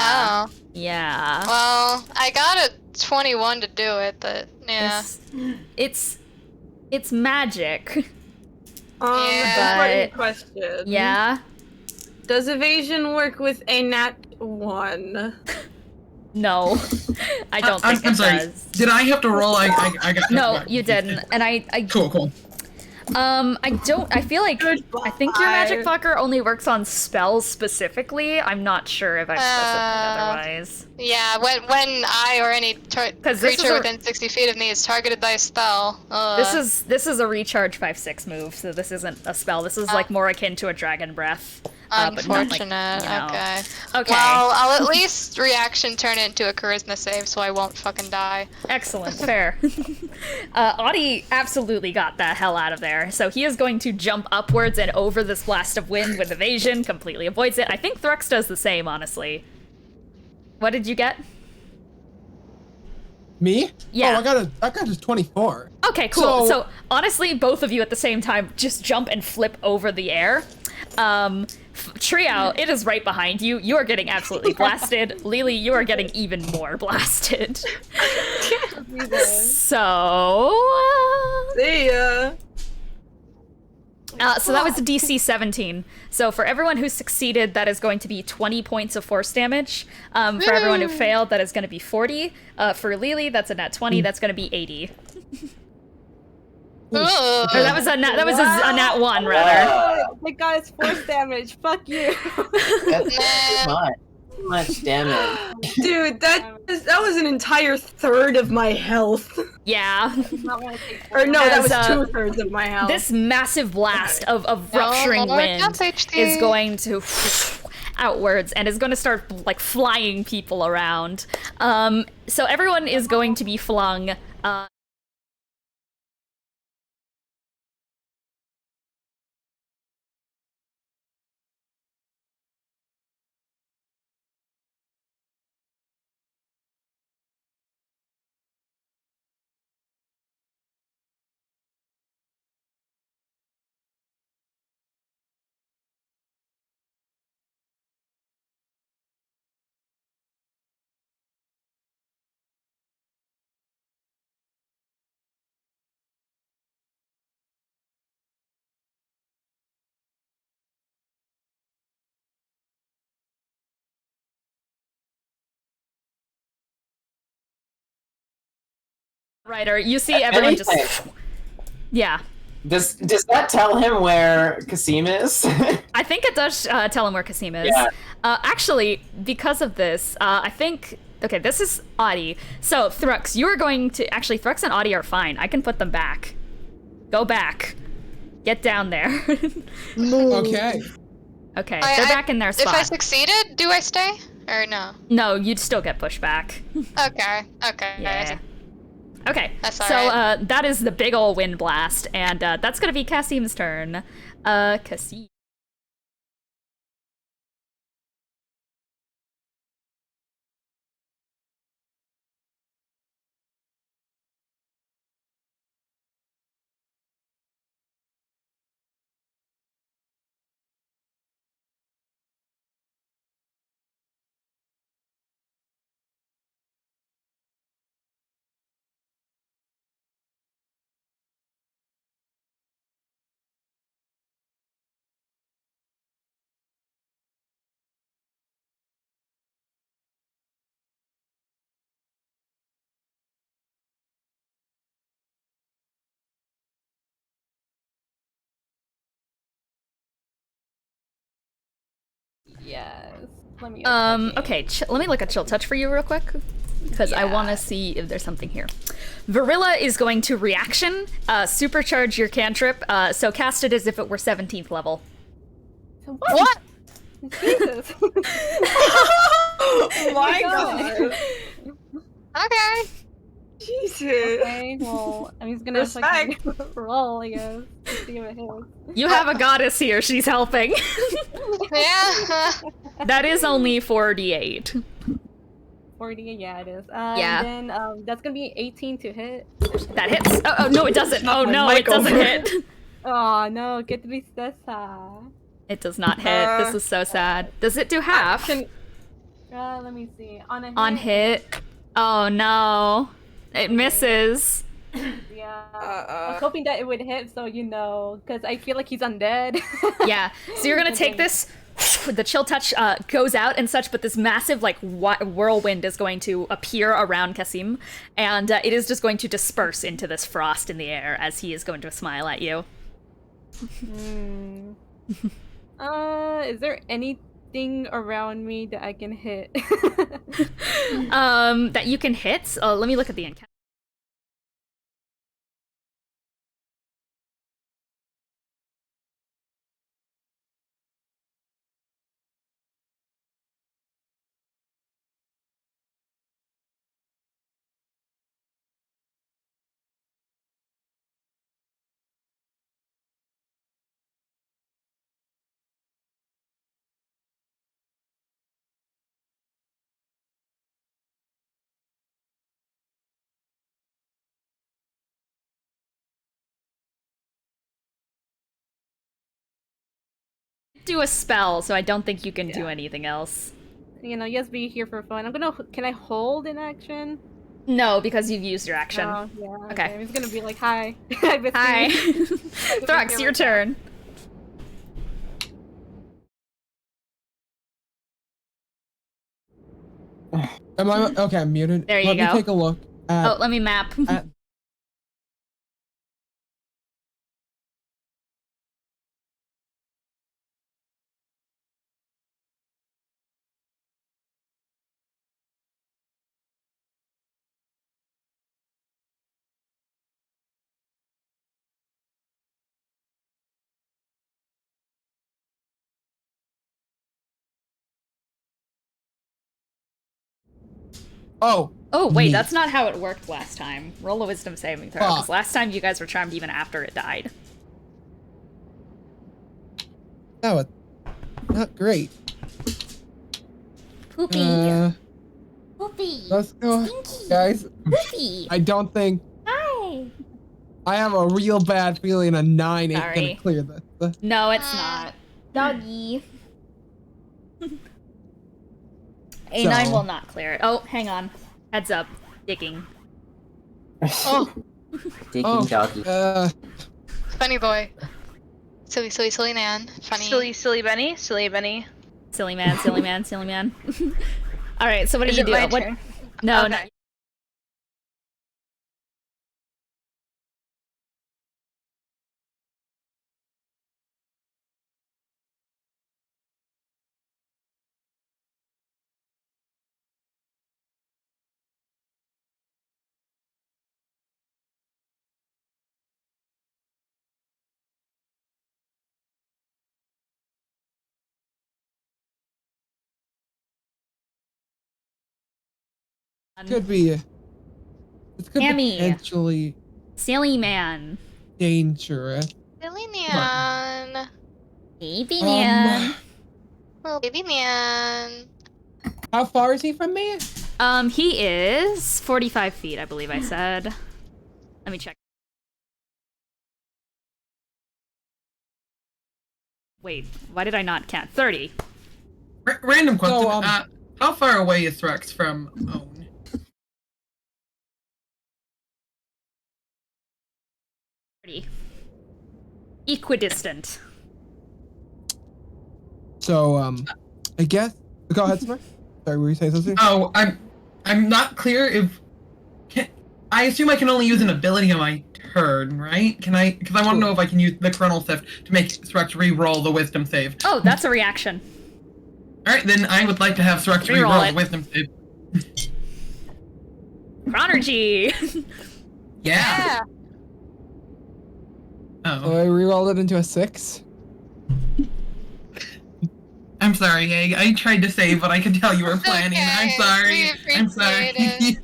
Oh. Yeah. Well, I got a 21 to do it, but yeah. It's magic. Yeah. Important question. Yeah. Does evasion work with a nat 1? No, I don't think I'm it sorry. does. Did I have to roll? I got. No, you didn't. And I Cool. I feel like I think your magic blocker only works on spells specifically. I'm not sure if I've specified otherwise. Yeah, when I or any creature within 60 feet of me is targeted by a spell. This is a recharge 5/6 move, so this isn't a spell. This is like more akin to a dragon breath. Unfortunate. Okay. Well, I'll at least reaction turn it into a charisma save, so I won't fucking die. Excellent. Fair. Audey absolutely got the hell out of there. So he is going to jump upwards and over this blast of wind with evasion, completely avoids it. I think Thrux does the same, honestly. What did you get? Me? Yeah. Oh, I got a 24. Okay, cool. So honestly, both of you at the same time just jump and flip over the air. Triao, it is right behind you. You are getting absolutely blasted. Lelee, you are getting even more blasted. So... See ya. So that was a DC 17. So for everyone who succeeded, that is going to be 20 points of force damage. For everyone who failed, that is going to be 40. For Lelee, that's a nat 20. That's going to be 80. Or that was a nat 1 rather. They got his force damage. Fuck you. That's too much damage. Dude, that was an entire third of my health. Yeah. Or no, that was 2/3 of my health. This massive blast of rupturing wind is going to outwards and is going to start like flying people around. So everyone is going to be flung. Ryder, you see everyone just... Yeah. Does that tell him where Kassim is? I think it does tell him where Kassim is. Yeah. Actually, because of this, I think... Okay, this is Audey. So, Thrux, you are going to... Actually, Thrux and Audey are fine. I can put them back. Go back. Get down there. Okay. Okay, they're back in their spot. If I succeeded, do I stay? Or no? No, you'd still get pushed back. Okay. Yeah. Okay, That's so alright. that is the big ol' wind blast, and that's gonna be Kassim's turn. Kassim. Yes. Let me. Okay, let me look at Chill Touch for you real quick, because I want to see if there's something here. Verilla is going to reaction, supercharge your cantrip, so cast it as if it were 17th level. What? Jesus. Oh my god. Okay. Jesus. Okay, well, I'm just gonna fucking roll, I guess. Let's see if it hits. You have a goddess here. She's helping. Yeah. That is only 48. 40, yeah, it is. Yeah. And then that's gonna be 18 to hit. That hits. Oh, no, it doesn't. Oh, no, it doesn't hit. Oh no, que tristeza. It does not hit. This is so sad. Does it do half? Let me see. On hit. Oh, no. It misses. Yeah. I was hoping that it would hit, so you know, because I feel like he's undead. Yeah. So you're gonna take this. The chill touch goes out and such, but this massive like whirlwind is going to appear around Kassim, and it is just going to disperse into this frost in the air as he is going to smile at you. Is there anything around me that I can hit? That you can hit? Let me look at the encounter. Do a spell, so I don't think you can do anything else. You know, yes, be here for fun. Can I hold in action? No, because you've used your action. Oh, yeah. Okay. I'm just gonna be like, hi. Hi, Misty. Hi. Thrux, your turn. Am I okay? I'm muted. There you Let go. me take a look. Oh, let me map. Oh. Oh, wait, neat. that's not how it worked last time. Roll a wisdom saving throw, because last time you guys were charmed even after it died. That was not great. Poopy. Poopy. Let's go, Stinky. guys. Poopy. I don't think. Hi. I have a real bad feeling a 9 ain't Sorry. gonna clear this. No, it's not. Doggy. A9 So- will not clear it. Oh, hang on. Heads up. Digging. Oh. Digging doggy. Funny boy. Silly, silly, silly man. Funny. Silly, silly Benny. Silly Benny. Silly man, silly man, silly man. Alright, so what do Is you it do? my What? turn? No, Okay. no. Could be. It could Tammy. potentially Silly man. dangerous. Silly man. Baby man. Little baby man. How far is he from me? He is 45 feet, I believe I said. Let me check. Wait, why did I not count? 30. Random question. So, How far away is Thrux from Own? Equidistant. So, I guess. Go ahead, Smart. Sorry, were you saying something? Oh, I'm not clear if. I assume I can only use an ability on my turn, right? Can I? Because I want to know if I can use the Chronal Theft to make Thrux re-roll the Wisdom save. Oh, that's a reaction. All right, then I would like to have Thrux Re-roll re-roll it. the Wisdom save. Chronergy! Yeah. So Oh. I rerolled it into a 6. I I'm sorry, Egg. I tried to save, but I could tell you were planning. Okay, I'm sorry. we I'm sorry. appreciate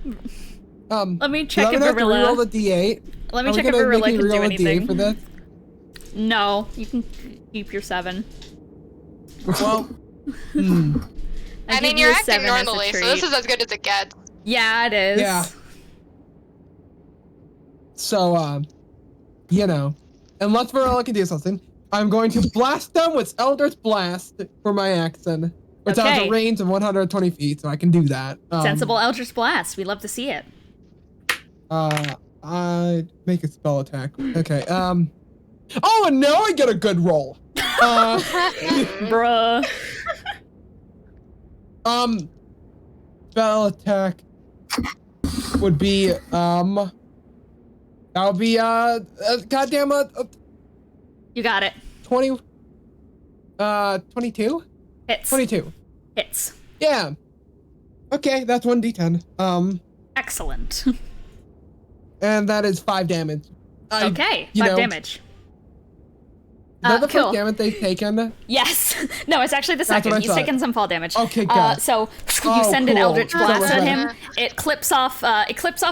Let me check if I'm gonna have to Verilla. reroll the D8. Let me Are we check if gonna Verilla make me can do reroll a D8 anything. for this? No, you can keep your 7. Well, I mean, give you're you a acting 7 as a normally, so treat. this is as good as it gets. Yeah, it is. yeah. So, you know, unless Verilla can do something, I'm going to blast them with Eldritch Blast for my action, which has Okay. a range of 120 feet, so I can do that. Sensible Eldritch Blast. We love to see it. I make a spell attack. Okay, oh, and now I get a good roll. Bruh. Spell attack would be, that would be, goddamn, You got it. 22? Hits. 22. Hits. Yeah. Okay, that's 1d10. Excellent. And that is 5 damage. Okay, you 5 know, damage. Is that the cool. first damage they've taken? Yes. No, it's actually the That's what second. I He's thought. taken some fall damage. Okay, got it. So you Oh, send an cool. Eldritch So Blast was at that- him. It clips off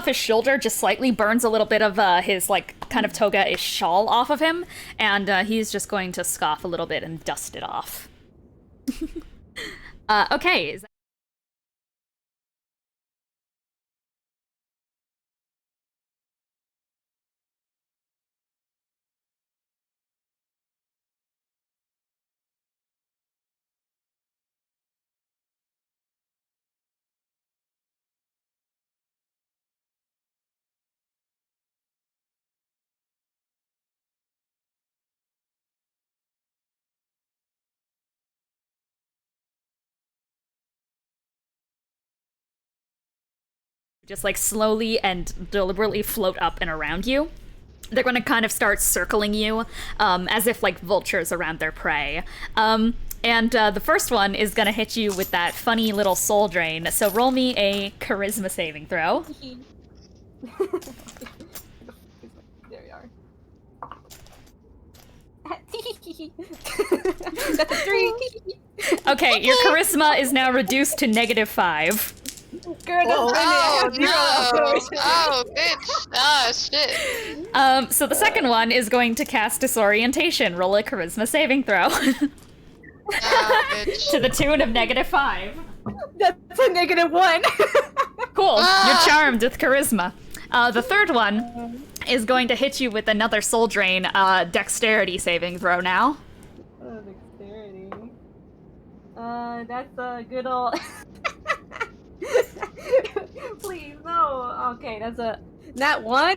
his shoulder just slightly, burns a little bit of his like kind of toga-ish shawl off of him, and he's just going to scoff a little bit and dust it off. Okay. Just like slowly and deliberately float up and around you. They're going to kind of start circling you as if like vultures around their prey. And the first one is going to hit you with that funny little soul drain. So roll me a charisma saving throw. There we are. That's a 3. Okay, your charisma is now reduced to -5. Girl, Oh, no. Oh, bitch. Oh, shit. So the second one is going to cast Disorientation. Roll a charisma saving throw. Oh, bitch. To the tune of -5. That's a -1. Cool. You're charmed with charisma. The third one is going to hit you with another soul drain. Dexterity saving throw now. Oh, dexterity. That's a good old. Please, no. Okay, that's a. Nat 1?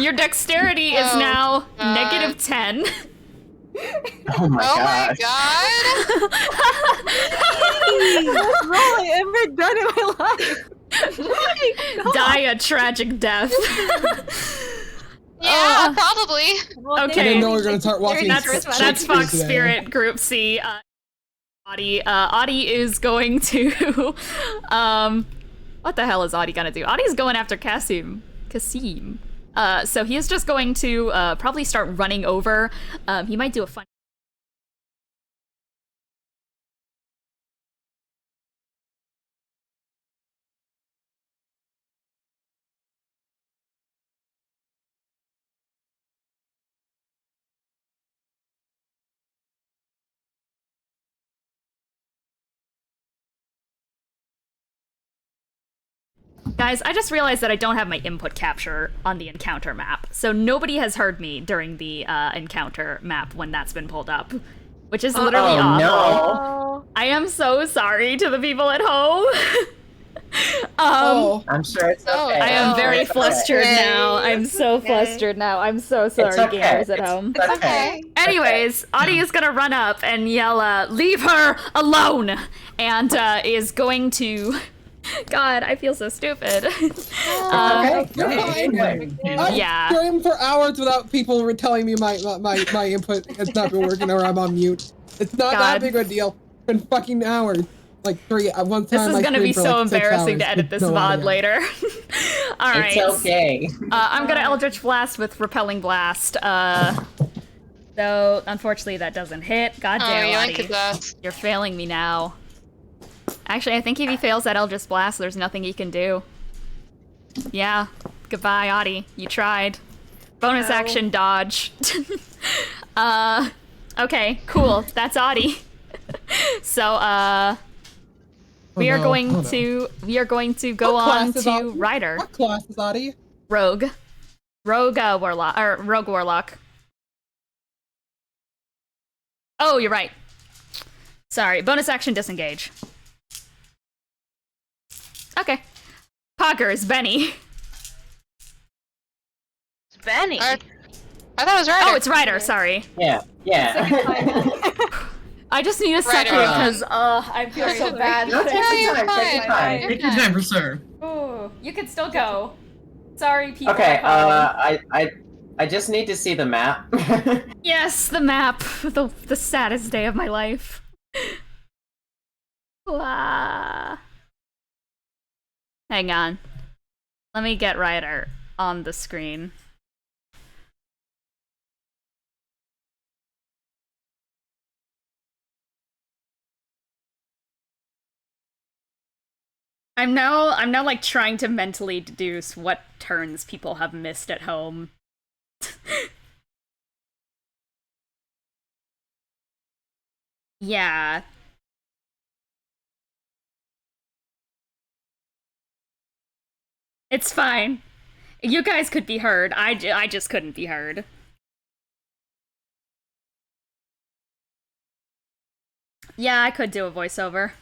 Your dexterity is Oh, now God. -10. Oh my Oh god. my god! That's all I ever done in my life. Die a tragic death. Yeah, probably. Well, Okay. I didn't know we were gonna start watching. That's Shakespeare Fox today. Spirit Group C. Audey. Audey is going to. What the hell is Audey gonna do? Audey's going after Kassim. So he is just going to probably start running over. He might do a fun. Guys, I just realized that I don't have my input capture on the encounter map, so nobody has heard me during the encounter map when that's been pulled up, which is literally Oh, awful. no. I am so sorry to the people at home. Oh, I'm sure it's okay. I am very It's okay. flustered now. I'm so flustered now. I'm so sorry, okay. gamers at home. It's okay. Anyways, Audey is gonna run up and yell, "Leave her alone!" And is going to. God, I feel so stupid. Okay. you're No, fine. anyway. I've Yeah. streamed for hours without people telling me my input has not been working or I'm on mute. It's not God. that big of a deal. It's been fucking hours. Like 3. One This time is I gonna be streamed for so like 6 embarrassing hours to edit with this no VOD audio. later. Alright. It's okay. I'm gonna Eldritch Blast with Repelling Blast. So, unfortunately, that doesn't hit. Goddamn, yoink his Audey. ass. You're failing me now. Actually, I think if he fails that Eldritch Blast, there's nothing he can do. Yeah. Goodbye, Audey. You tried. Bonus action dodge. Okay, cool. That's Audey. So, we are going to go on to Ryder. What class is Audey? Rogue. Rogue Warlock, or Rogue Warlock. Oh, you're right. Sorry, bonus action disengage. Okay. Poggers, Benny. It's Benny. I thought it was Ryder. Oh, it's Ryder, sorry. Yeah. I just need a second Ryder. because I feel so bad. No, take your time. Take your fine. time. Take your time for sir. Ooh, you can still go. Sorry, people. Okay. at home. I just need to see the map. Yes, the map. The saddest day of my life. Wah. Hang on. Let me get Ryder on the screen. I'm now like trying to mentally deduce what turns people have missed at home. Yeah. It's fine. You guys could be heard. I just couldn't be heard. Yeah, I could do a voiceover.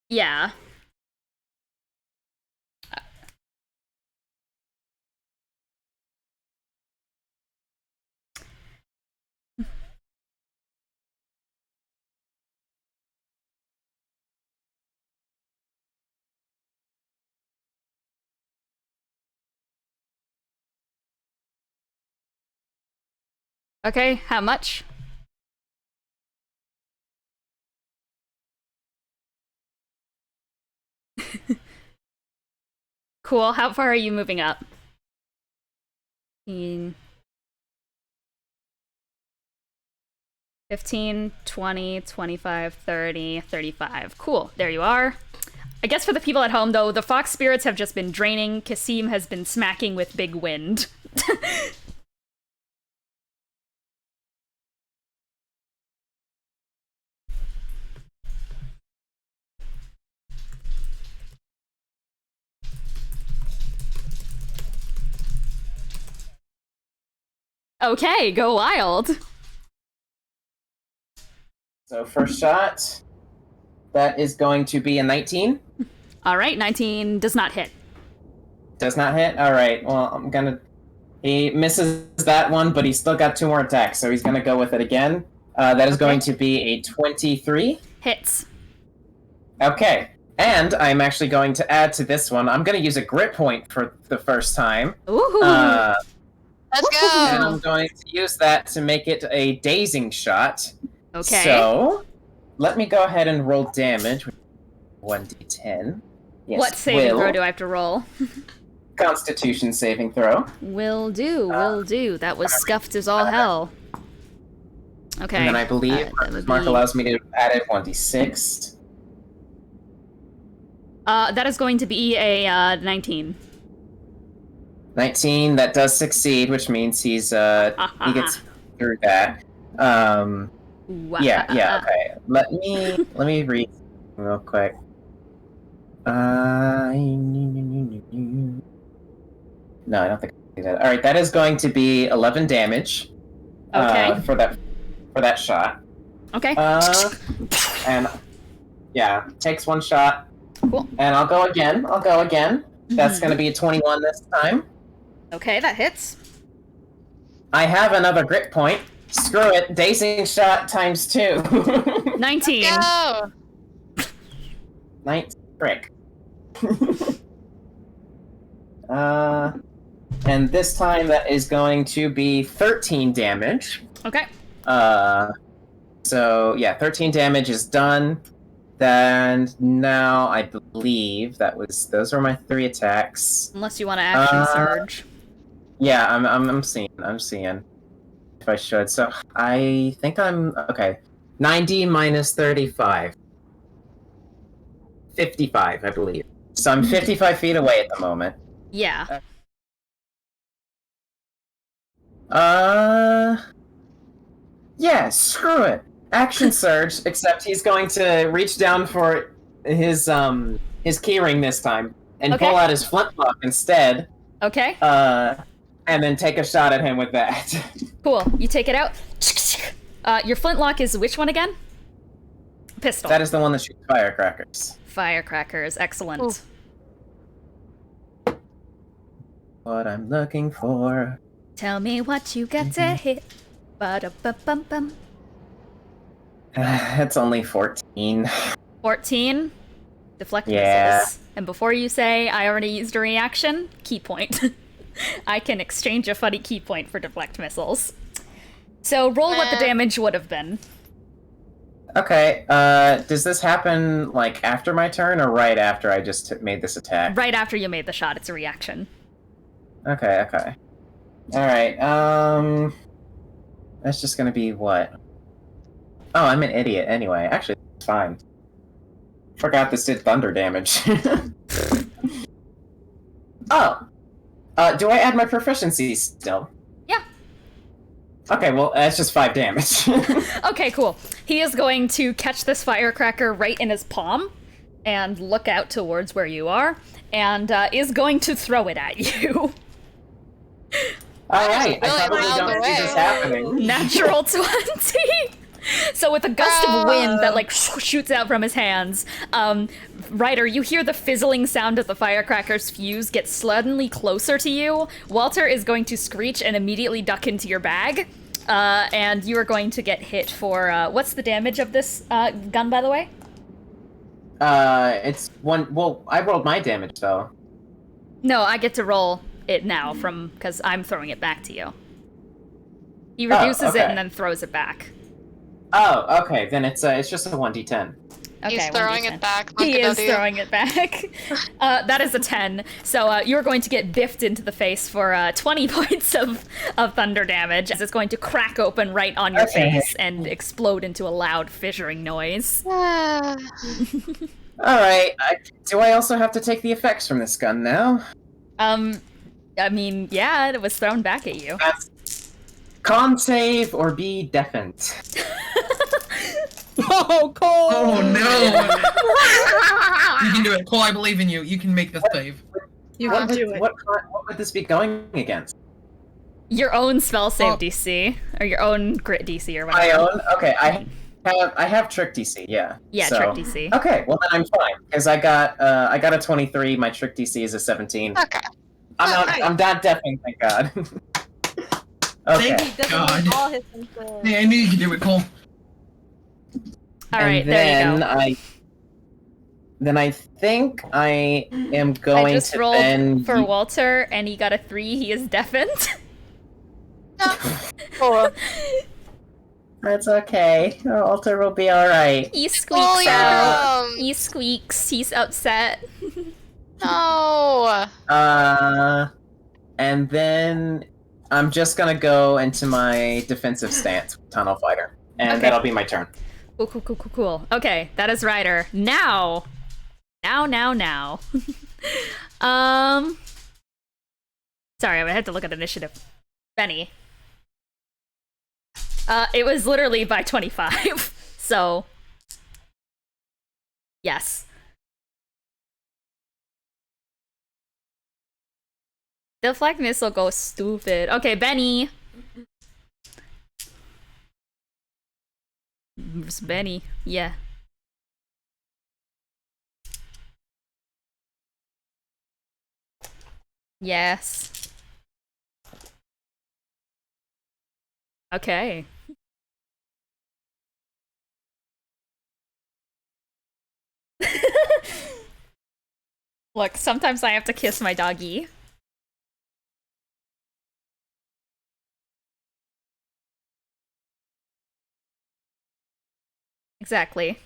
Yeah. Okay, how much? Cool, how far are you moving up? 15, 20, 25, 30, 35. Cool, there you are. I guess for the people at home, though, the fox spirits have just been draining. Kassim has been smacking with big wind. Okay, go wild. So first shot, that is going to be a 19. All right, 19 does not hit. Does not hit? All right, well, he misses that one, but he's still got 2 more attacks, so he's gonna go with it again. That is going to be a 23. Hits. Okay, and I'm actually going to add to this one, I'm gonna use a grit point for the first time. Ooh. Let's go. And I'm going to use that to make it a dazing shot. Okay. So, let me go ahead and roll damage. 1d10. Yes, What saving throw do I have to roll? Constitution saving throw. Will do, will do. That was scuffed as all hell. Okay. And then I believe Mark allows me to add it 1d6. That is going to be a 19. 19, that does succeed, which means he gets through that. Wow. Yeah, okay. Let me read real quick. No, I don't think I can do that. Alright, that is going to be 11 damage. Okay. For that shot. Okay. And yeah, takes 1 shot. Cool. And I'll go again. That's gonna be a 21 this time. Okay, that hits. I have another grit point. Screw it. Dazing shot times 2. 19. Go. 19 frick. And this time that is going to be 13 damage. Okay. So yeah, 13 damage is done. Then now I believe those were my 3 attacks. Unless you want to action surge. Yeah, I'm seeing. If I should, so I think I'm okay. 90 minus 35. 55, I believe. So I'm 55 feet away at the moment. Yeah. Yeah, screw it. Action surge, except he's going to reach down for his keyring this time and pull out his flintlock instead. Okay. And then take a shot at him with that. Cool. You take it out. Your flintlock is which one again? Pistol. That is the one that shoots firecrackers. Firecrackers. Excellent. Ooh. What I'm looking for. Tell me what you got to hit. Ba-da-ba-bum-bum. It's only 14. 14? Deflect Yeah. missiles. And before you say, I already used a reaction, key point. I can exchange a funny key point for deflect missiles. So roll what the damage would have been. Okay, does this happen, like, after my turn, or right after I just made this attack? Right after you made the shot, it's a reaction. Okay. Alright, that's just gonna be what? Oh, I'm an idiot anyway. Actually, it's fine. Forgot this did thunder damage. Oh! Do I add my proficiency still? Yeah. Okay, well, that's just 5 damage. Okay, cool. He is going to catch this firecracker right in his palm and look out towards where you are, and is going to throw it at you. Alright, I probably don't see this happening. Natural 20! So with a gust of wind that, like, shoots out from his hands, Ryder, you hear the fizzling sound of the firecracker's fuse get suddenly closer to you. Walter is going to screech and immediately duck into your bag, and you are going to get hit for, what's the damage of this gun, by the way? It's one. Well, I rolled my damage though. No, I get to roll it now because I'm throwing it back to you. He reduces it and then throws it back. Oh, okay. Then it's just a 1d10. Okay, He's throwing it back. He is throwing it back. That is a 10. So you're going to get biffed into the face for 20 points of thunder damage, as it's going to crack open right on your face and explode into a loud fissuring noise. Alright, do I also have to take the effects from this gun now? I mean, yeah, it was thrown back at you. Con save or be deafened. Oh, Cole! Oh no! You can do it, Cole. I believe in you. You can make this save. You can do it. What would this be going against? Your own spell save DC, or your own grit DC, or whatever. My own? Okay, I have trick DC. Yeah. Yeah, so, trick DC. Okay, well then I'm fine because I got a 23. My trick DC is a 17. Okay. I'm not deafened, thank God. Okay. Thank God. Yeah, I knew you could do it, Cole. Alright, there you go. Then I think I am going I just to rolled then for Walter, and he got a 3. He is deafened. That's okay. Walter will be alright. He squeaks out. He squeaks. He's upset. No. And then I'm just gonna go into my defensive stance with Tunnel Fighter. And that'll be my turn. Cool. Okay, that is Ryder. Now. Sorry, I had to look at initiative. Benny. It was literally by 25, so... Yes. The flag missile goes stupid. Okay, Benny. It's Benny. Yeah. Yes. Okay. Look, sometimes I have to kiss my doggy. Exactly.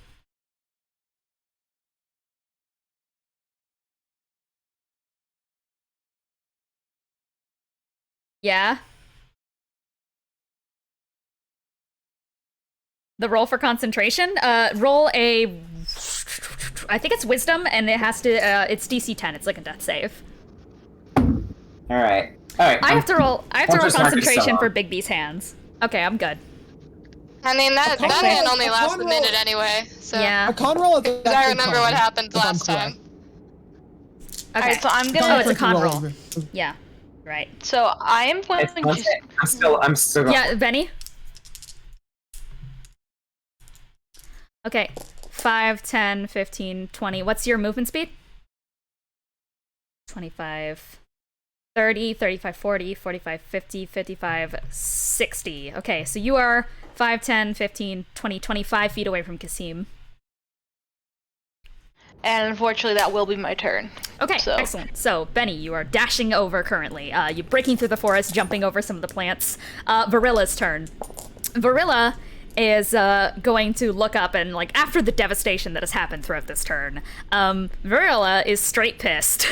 Yeah. The roll for concentration? Roll a... I think it's wisdom, and it has to... it's DC 10. It's like a death save. Alright. I have to roll concentration for on. Big B's hands. Okay, I'm good. I mean, that man only lasts a minute anyway, so... Yeah. A con roll is I remember what happened last time. Okay. Alright, so I'm gonna... Oh, it's a con roll. Yeah. Right. So I am going It's to... I'm still Yeah, Benny? Okay. 5, 10, 15, 20. What's your movement speed? 25, 30, 35, 40, 45, 50, 55, 60. Okay, so you are 5, 10, 15, 20, 25 feet away from Kassim. And unfortunately, that will be my turn. Okay, So- excellent. So, Benny, you are dashing over currently. You're breaking through the forest, jumping over some of the plants. Verilla's turn. Verilla is going to look up and, like, after the devastation that has happened throughout this turn, Verilla is straight pissed.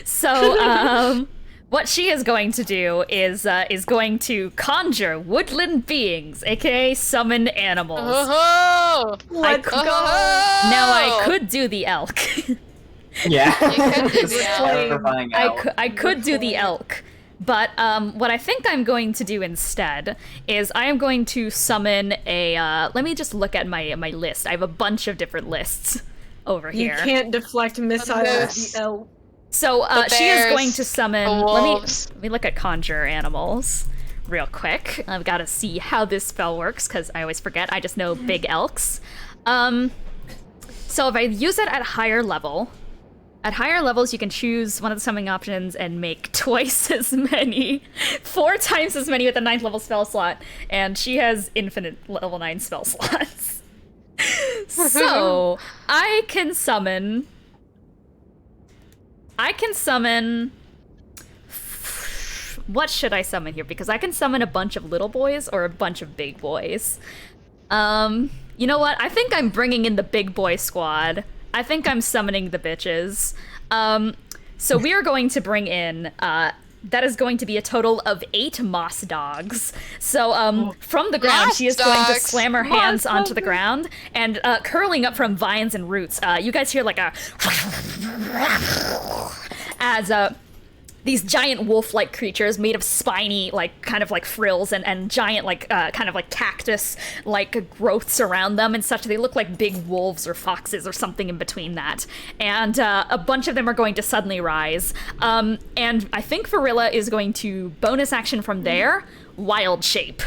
So, what she is going to do is going to conjure woodland beings, aka summon animals. Oh! Let's go! Now, I could do the elk. Yeah. You could do It's the terrifying elk. I could do the elk, but what I think I'm going to do instead is I am going to summon a. Let me just look at my list. I have a bunch of different lists over You here. can't deflect missiles at the elk. So she is going to summon. the wolves. Let me look at conjure animals real quick. I've got to see how this spell works because I always forget. I just know big elks. So if I use it at higher level. At higher levels, you can choose one of the summoning options and make twice as many, 4 times as many with a 9th level spell slot, and she has infinite level 9 spell slots. So, I can summon... What should I summon here? Because I can summon a bunch of little boys or a bunch of big boys. You know what? I think I'm bringing in the big boy squad. I think I'm summoning the bitches. So we are going to bring in, that is going to be a total of 8 moss dogs. So from the ground, Moss she is going to dogs. slam her hands onto the ground, and curling up from vines and roots, you guys hear like a... as these giant wolf-like creatures made of spiny, like, kind of like frills and giant, like, kind of like cactus, like, growths around them and such. They look like big wolves or foxes or something in between that. And a bunch of them are going to suddenly rise. And I think Verilla is going to bonus action from there, wild shape.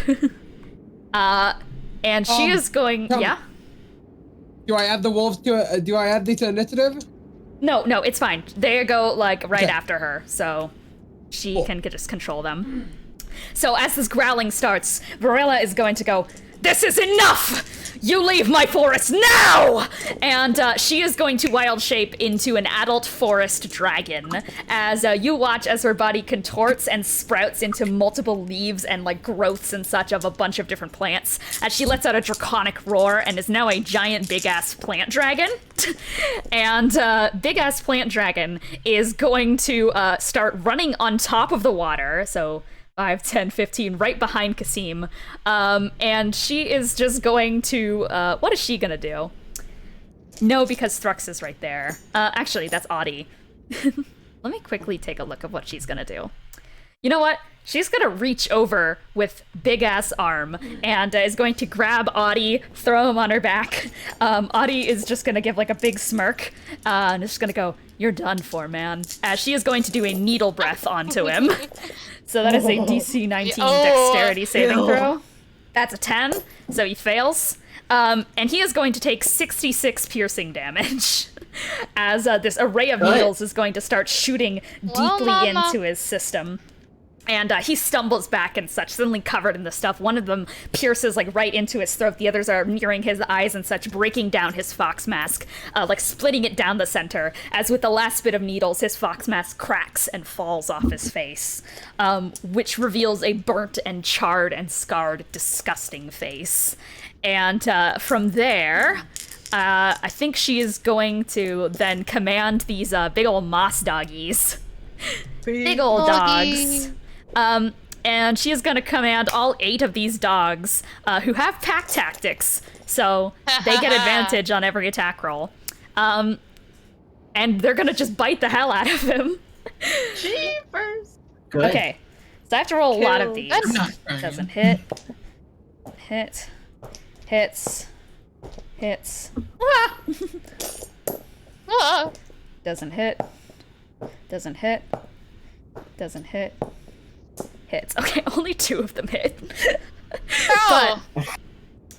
And she is going, yeah? Do I add the wolves to do I add these to initiative? No, it's fine. They go, like, right after her, so she can just control them. So as this growling starts, Verilla is going to go, "This is enough! You leave my forest now!" And she is going to wild shape into an adult forest dragon as you watch as her body contorts and sprouts into multiple leaves and like growths and such of a bunch of different plants as she lets out a draconic roar and is now a giant big-ass plant dragon. And big-ass plant dragon is going to start running on top of the water, so 5, 10, 15, right behind Kassim. And she is just going to, what is she gonna do? No, because Thrux is right there. Actually, that's Audey. Let me quickly take a look at what she's gonna do. You know what? She's gonna reach over with big-ass arm and is going to grab Audey, throw him on her back. Audey is just gonna give like a big smirk and is just gonna go, "You're done for, man," as she is going to do a needle breath onto him. So that is a DC 19 dexterity saving throw. That's a 10, so he fails. And he is going to take 66 piercing damage as this array of needles is going to start shooting deeply into his system. And he stumbles back and such, suddenly covered in the stuff. One of them pierces like right into his throat. The others are nearing his eyes and such, breaking down his fox mask, like splitting it down the center. As with the last bit of needles, his fox mask cracks and falls off his face, which reveals a burnt and charred and scarred, disgusting face. And from there, I think she is going to then command these big ol' moss doggies. Big ol' dogs. And she is going to command all 8 of these dogs, who have pack tactics, so they get advantage on every attack roll. And they're going to just bite the hell out of him. Jeepers. Good. Okay, so I have to roll a lot of these. I'm not trying. Doesn't hit. Hit. Hits. Hits. Ah! Ah. Doesn't hit. Doesn't hit. Doesn't hit. Hits. Okay, only 2 of them hit. Oh. But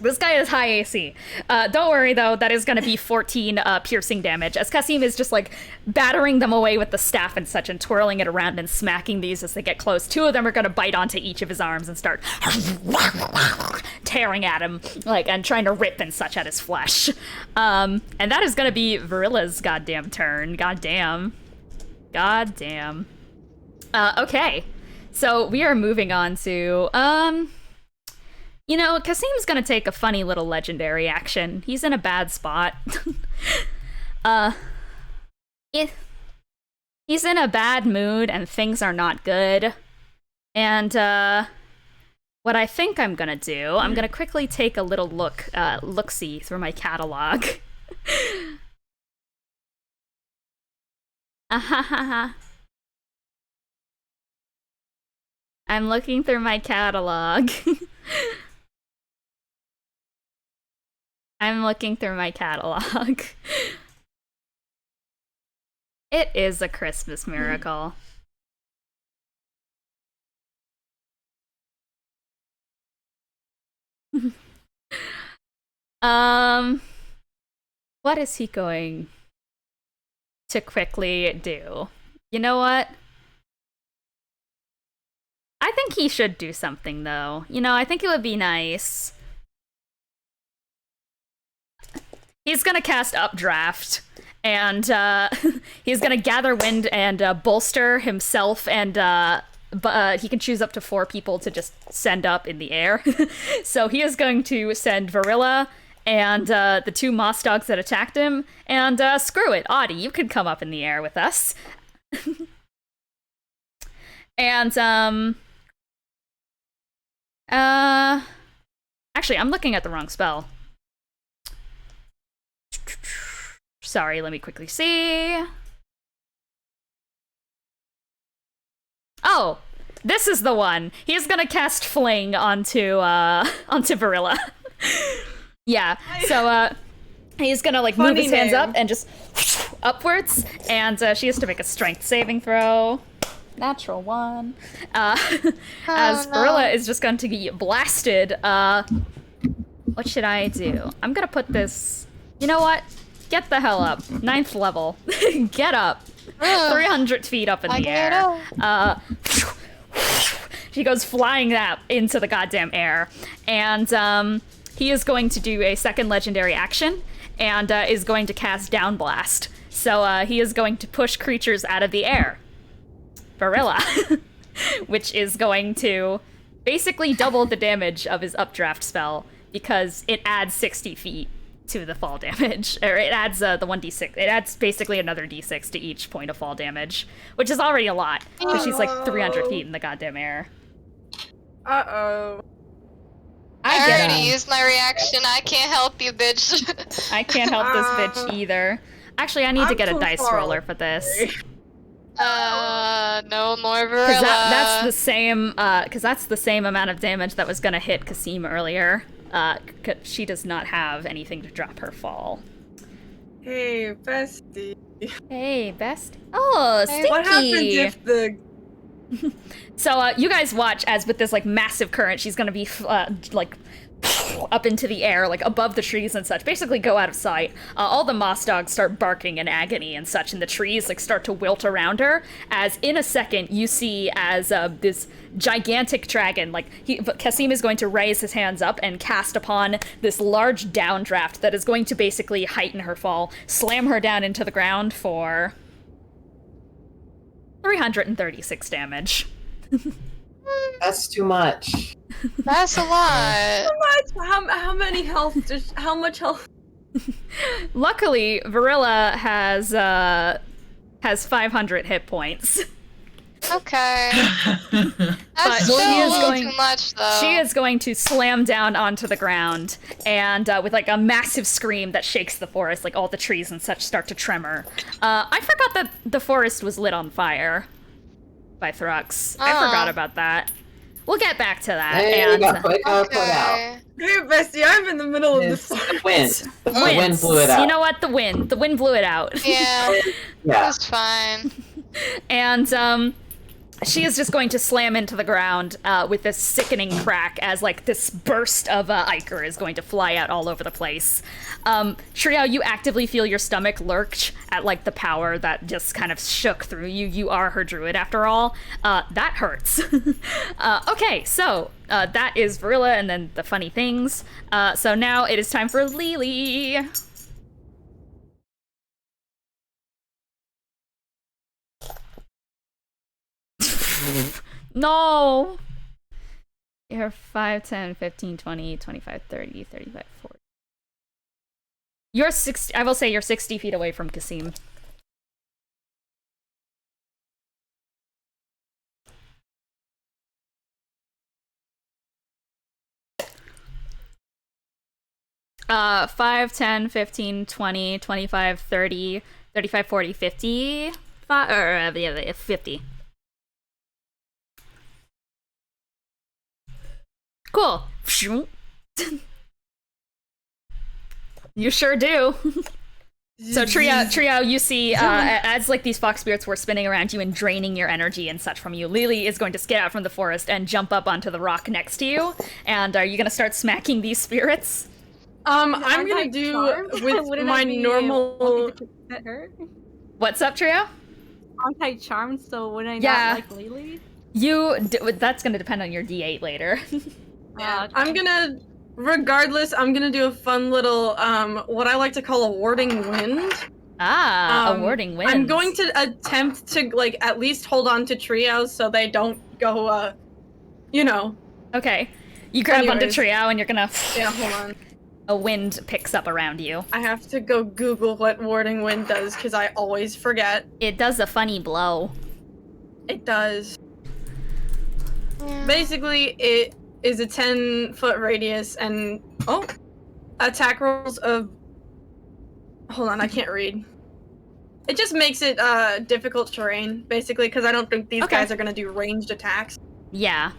this guy is high AC. Don't worry, though, that is going to be 14 piercing damage, as Kassim is just, like, battering them away with the staff and such and twirling it around and smacking these as they get close. 2 of them are going to bite onto each of his arms and start tearing at him, like, and trying to rip and such at his flesh. And that is going to be Verilla's goddamn turn. Goddamn. Goddamn. Okay. So we are moving on to, you know, Kassim's gonna take a funny little legendary action. He's in a bad spot. He's in a bad mood and things are not good. And, what I think I'm gonna do, I'm gonna quickly take a little look-see through my catalog. I'm looking through my catalog. I'm looking through my catalog. It is a Christmas miracle. What is he going to quickly do? You know what? I think he should do something, though. You know, I think it would be nice. He's gonna cast Updraft, and he's gonna gather wind and bolster himself, and he can choose up to 4 people to just send up in the air. So he is going to send Verilla and the 2 moss dogs that attacked him, and screw it, Audey, you can come up in the air with us. And, actually, I'm looking at the wrong spell. Sorry, let me quickly see. Oh, this is the one. He's gonna cast Fling onto Verilla. Yeah, so, he's gonna, like, move his hands up and just upwards, and she has to make a strength saving throw. Natural 1. As Verilla is just going to be blasted. What should I do? I'm gonna put this... You know what? Get the hell up. 9th level. Get up. 300 feet up in the air. She goes flying out into the goddamn air. And he is going to do a second legendary action and is going to cast Down Blast. So he is going to push creatures out of the air. Verilla. Which is going to basically double the damage of his Updraft spell because it adds 60 feet to the fall damage, or it adds the 1d6. It adds basically another d6 to each point of fall damage, which is already a lot, because she's like 300 feet in the goddamn air. Uh-oh. I already used my reaction. I can't help you, bitch. I can't help this bitch either. Actually, I need to get a dice roller for this. No more Verilla. Because that's the same amount of damage that was gonna hit Kassim earlier. She does not have anything to drop her fall. Hey, bestie. Hey, best. Oh, Stinky. What happens if the... So, you guys watch as with this, like, massive current, she's gonna be, like, up into the air, like, above the trees and such, basically go out of sight. All the moss dogs start barking in agony and such, and the trees, like, start to wilt around her, as in a second, you see as, this gigantic dragon, like, Kassim is going to raise his hands up and cast upon this large downdraft that is going to basically heighten her fall, slam her down into the ground for 336 damage. That's too much. That's a lot. How many health? How much health? Luckily, Verilla has 500 hit points. Okay. But That's she still a is little going- too much, though. She is going to slam down onto the ground, and with like a massive scream that shakes the forest, like all the trees and such start to tremor. I forgot that the forest was lit on fire by Thrux. I forgot about that. We'll get back to that. Hey, and we got put out. Okay. Hey, bestie, I'm in the middle of It's the the wind. The wind blew it out. You know what? The wind blew it out. Yeah, Yeah. that's fine. And she is just going to slam into the ground with this sickening crack as like this burst of ichor is going to fly out all over the place. Triao, you actively feel your stomach lurch at like the power that just kind of shook through you. You are her druid after all. That hurts. Okay, so that is Verilla and then the funny things. So now it is time for Lelee. No! You're 5, 10, 15, 20, 25, 30, 35, 40. You're 60. I will say you're 60 feet away from Kassim. Uh, 5, 10, 15, 20, 25, 30, 35, 40, 50. 50. Cool. You sure do. So Triao, you see, as like these fox spirits were spinning around you and draining your energy and such from you, Lelee is going to skid out from the forest and jump up onto the rock next to you. And are you going to start smacking these spirits? I'm gonna do with my normal. That hurt? What's up, Triao? Contact charm, so when I Yeah. not like Lelee? That's going to depend on your D8 later. Yeah, I'm gonna. Regardless, I'm gonna do a fun little what I like to call a warding wind. A warding wind. I'm going to attempt to like at least hold on to trios so they don't go you know. Okay. You grab onto Anyways. Triao and you're gonna Yeah, hold on. A wind picks up around you. I have to go Google what warding wind does because I always forget. It does a funny blow. It does. Basically, it is a 10-foot radius and attack rolls of. Hold on, I can't read. It just makes it difficult terrain, basically, because I don't think these guys are gonna do ranged attacks. Yeah.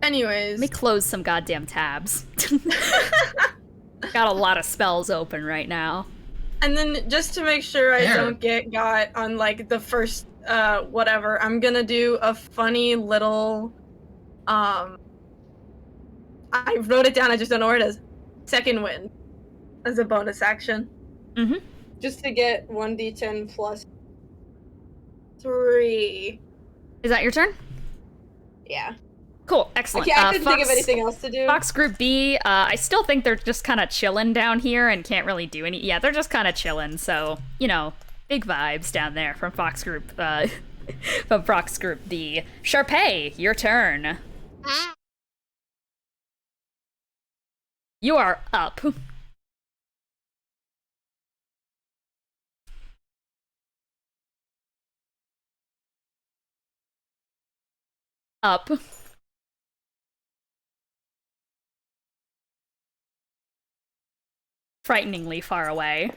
Anyways. Let me close some goddamn tabs. Got a lot of spells open right now. And then just to make sure I don't get got on like the first whatever, I'm gonna do a funny little I wrote it down, I just don't know where it is. Second wind as a bonus action. Mm-hmm. Just to get 1d10 plus 3. Is that your turn? Yeah. Cool, excellent. Okay, I couldn't think of anything else to do. Fox Group B, I still think they're just kind of chilling down here and can't really do any. Yeah, they're just kind of chilling. So, you know, big vibes down there from Fox Group. From Fox Group D. Charpay, your turn. You are up. Up. Frighteningly far away.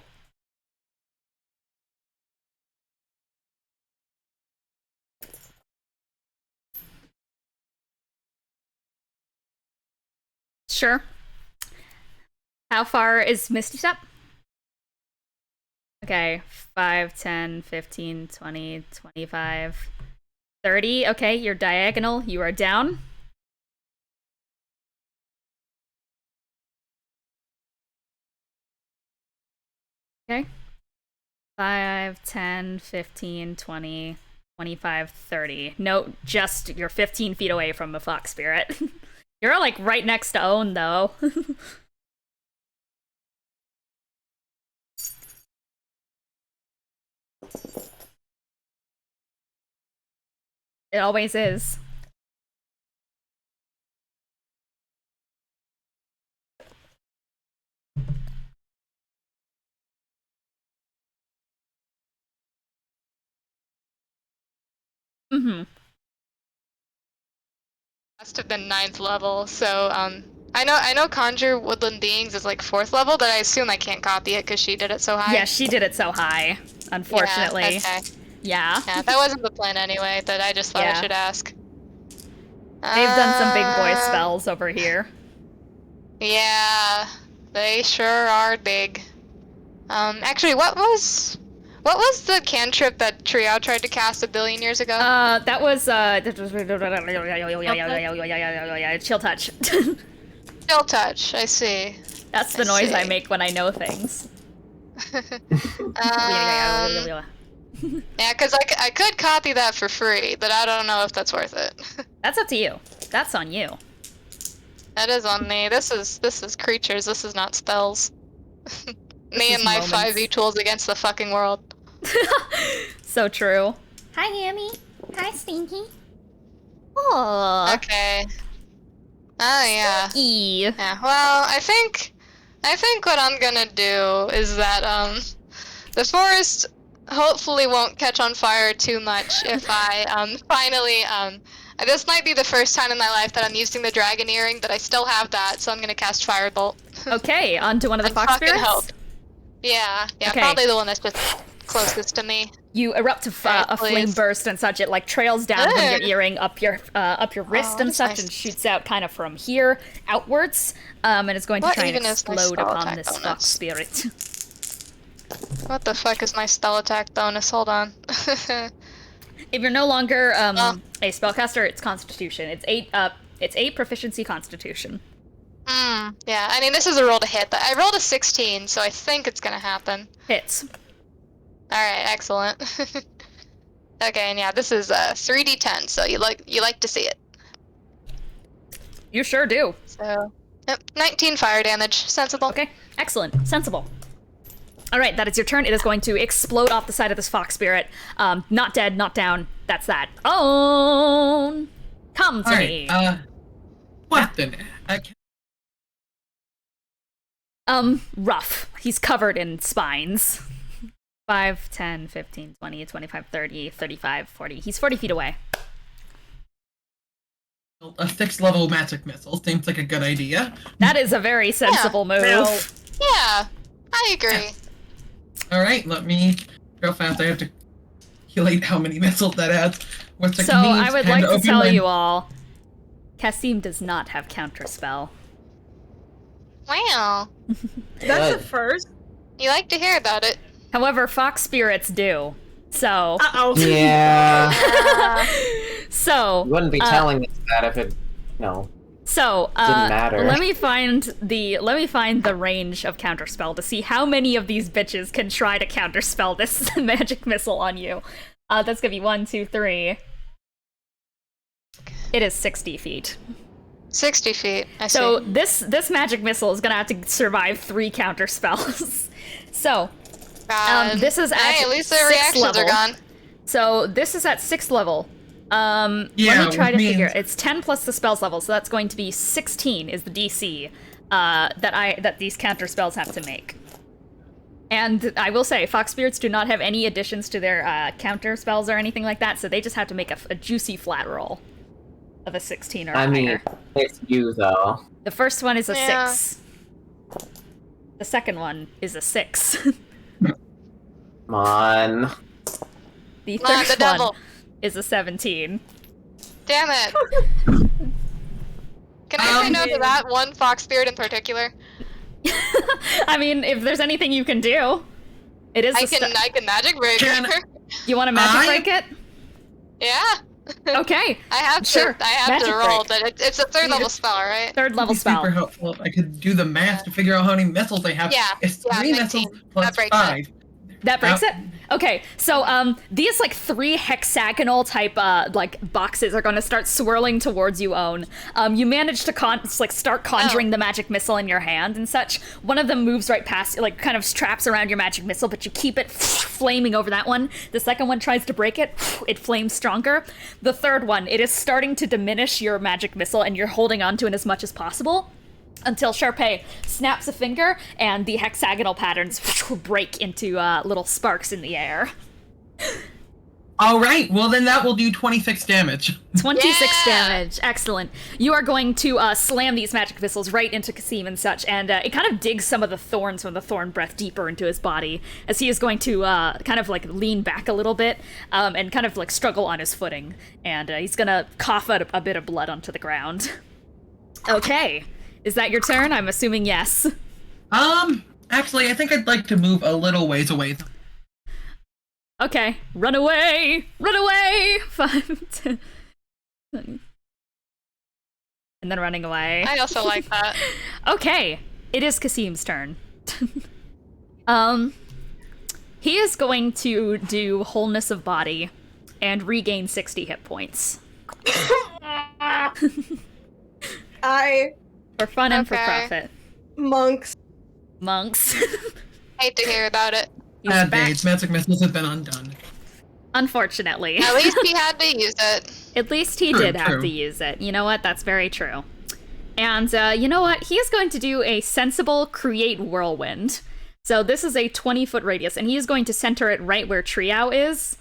Sure. How far is Misty Step? Okay, 5, 10, 15, 20, 25, 30. Okay, you're diagonal. You are down. Okay. 5, 10, 15, 20, 25, 30. No, just you're 15 feet away from a fox spirit. You're like right next to Own, though. It always is. Mm-hmm. Must have been 9th level, so I know Conjure Woodland Beings is like 4th level, but I assume I can't copy it because she did it so high. Yeah, she did it so high, unfortunately. Yeah, okay. Yeah. Yeah, that wasn't the plan anyway, but I just thought I should ask. They've done some big boy spells over here. Yeah, they sure are big. Actually, what was the cantrip that Triao tried to cast a billion years ago? That was chill touch. Chill touch, I see. That's the noise I make when I know things. Yeah, because I could copy that for free, but I don't know if that's worth it. That's up to you. That's on you. That is on me. This is creatures. This is not spells. Me and my 5e tools against the fucking world. So true. Hi, Hammy. Hi, Stinky. Oh. Okay. Oh yeah. Yeah. Well, I think what I'm gonna do is that the forest hopefully won't catch on fire too much if I finally this might be the first time in my life that I'm using the dragon earring, but I still have that, so I'm gonna cast Firebolt. Okay, onto one of the fox spirits? Hope. Yeah, Okay. Probably the one that's just closest to me. You erupt to a flame burst and such. It like trails down from your earring up your wrist and such, and shoots out kind of from here outwards, and it's going to try and explode upon this fox spirit. What the fuck is my spell attack bonus? Hold on. If you're no longer a spellcaster, it's Constitution. It's 8 proficiency Constitution. Yeah, I mean this is a roll to hit, but I rolled a 16, so I think it's gonna happen. Hits. Alright, excellent. Okay, and yeah, this is 3d10, so you like to see it. You sure do. So, yep, 19 fire damage. Sensible. Okay, excellent. Sensible. Alright, that is your turn. It is going to explode off the side of this fox spirit. Not dead, not down. That's that. Own! Come to me. What the... Rough. He's covered in spines. 5, 10, 15, 20, 25, 30, 35, 40. He's 40 feet away. A 6th level magic missile seems like a good idea. That is a very sensible move. Yeah, I agree. Alright, let me go fast. I have to calculate how many missiles that adds. So I would like to tell you all, Kassim does not have Counterspell. Wow. That's a first. You like to hear about it. However, fox spirits do. So. Uh-oh. Yeah. So. You wouldn't be telling us that if it, no. So, didn't matter. let me find the range of Counterspell to see how many of these bitches can try to counterspell this magic missile on you. That's gonna be 1, 2, 3. It is 60 feet. 60 feet. I see. So this magic missile is gonna have to survive 3 counterspells. So, this is at at least the 6th reactions level. are gone. So this is at 6th level. Let me try to figure. It's 10 plus the spells level, so that's going to be 16 is the DC that these counter spells have to make. And I will say, fox spirits do not have any additions to their counter spells or anything like that, so they just have to make a juicy flat roll of a 16 or higher. I mean, it's you though. The first one is a Yeah. 6. The second one is a 6. Come on. The Come on, third the one devil. is a 17. Damn it. Can I say no to that one fox spirit in particular? I mean, if there's anything you can do, it is. I can magic break her. You want to magic break it? Yeah. Okay. I have Sure. to. I have Magic to roll, break. but it's a 3rd level spell, right? 3rd level spell. Super helpful. I could do the math to figure out how many missiles they have. Yeah, It's yeah, 3 19. missiles plus That breaks 5. That breaks it? Okay, so these like 3 hexagonal type like boxes are gonna start swirling towards you, Own. You manage to start conjuring the magic missile in your hand and such. One of them moves right past, like kind of traps around your magic missile, but you keep it flaming over that one. The second one tries to break it, it flames stronger. The third one, it is starting to diminish your magic missile and you're holding on to it as much as possible. Until Charpay snaps a finger and the hexagonal patterns break into little sparks in the air. All right, well then that will do 26 damage. 26 damage. Excellent. You are going to slam these magic missiles right into Kassim and such, and it kind of digs some of the thorns from the thorn breath deeper into his body, as he is going to kind of like lean back a little bit and kind of like struggle on his footing, and he's gonna cough out a bit of blood onto the ground. Okay. Is that your turn? I'm assuming yes. Actually, I think I'd like to move a little ways away. Okay, run away! Run away! 5, 10, 20. And then running away. I also like that. Okay, it is Kassim's turn. He is going to do Wholeness of Body and regain 60 hit points. For fun and for profit. Monks. Hate to hear about it. Bad days. Magic missiles have been undone. Unfortunately. At least he had to use it. At least he did have to use it. You know what? That's very true. And you know what? He is going to do a sensible create whirlwind. So this is a 20-foot radius, and he is going to center it right where Triao is,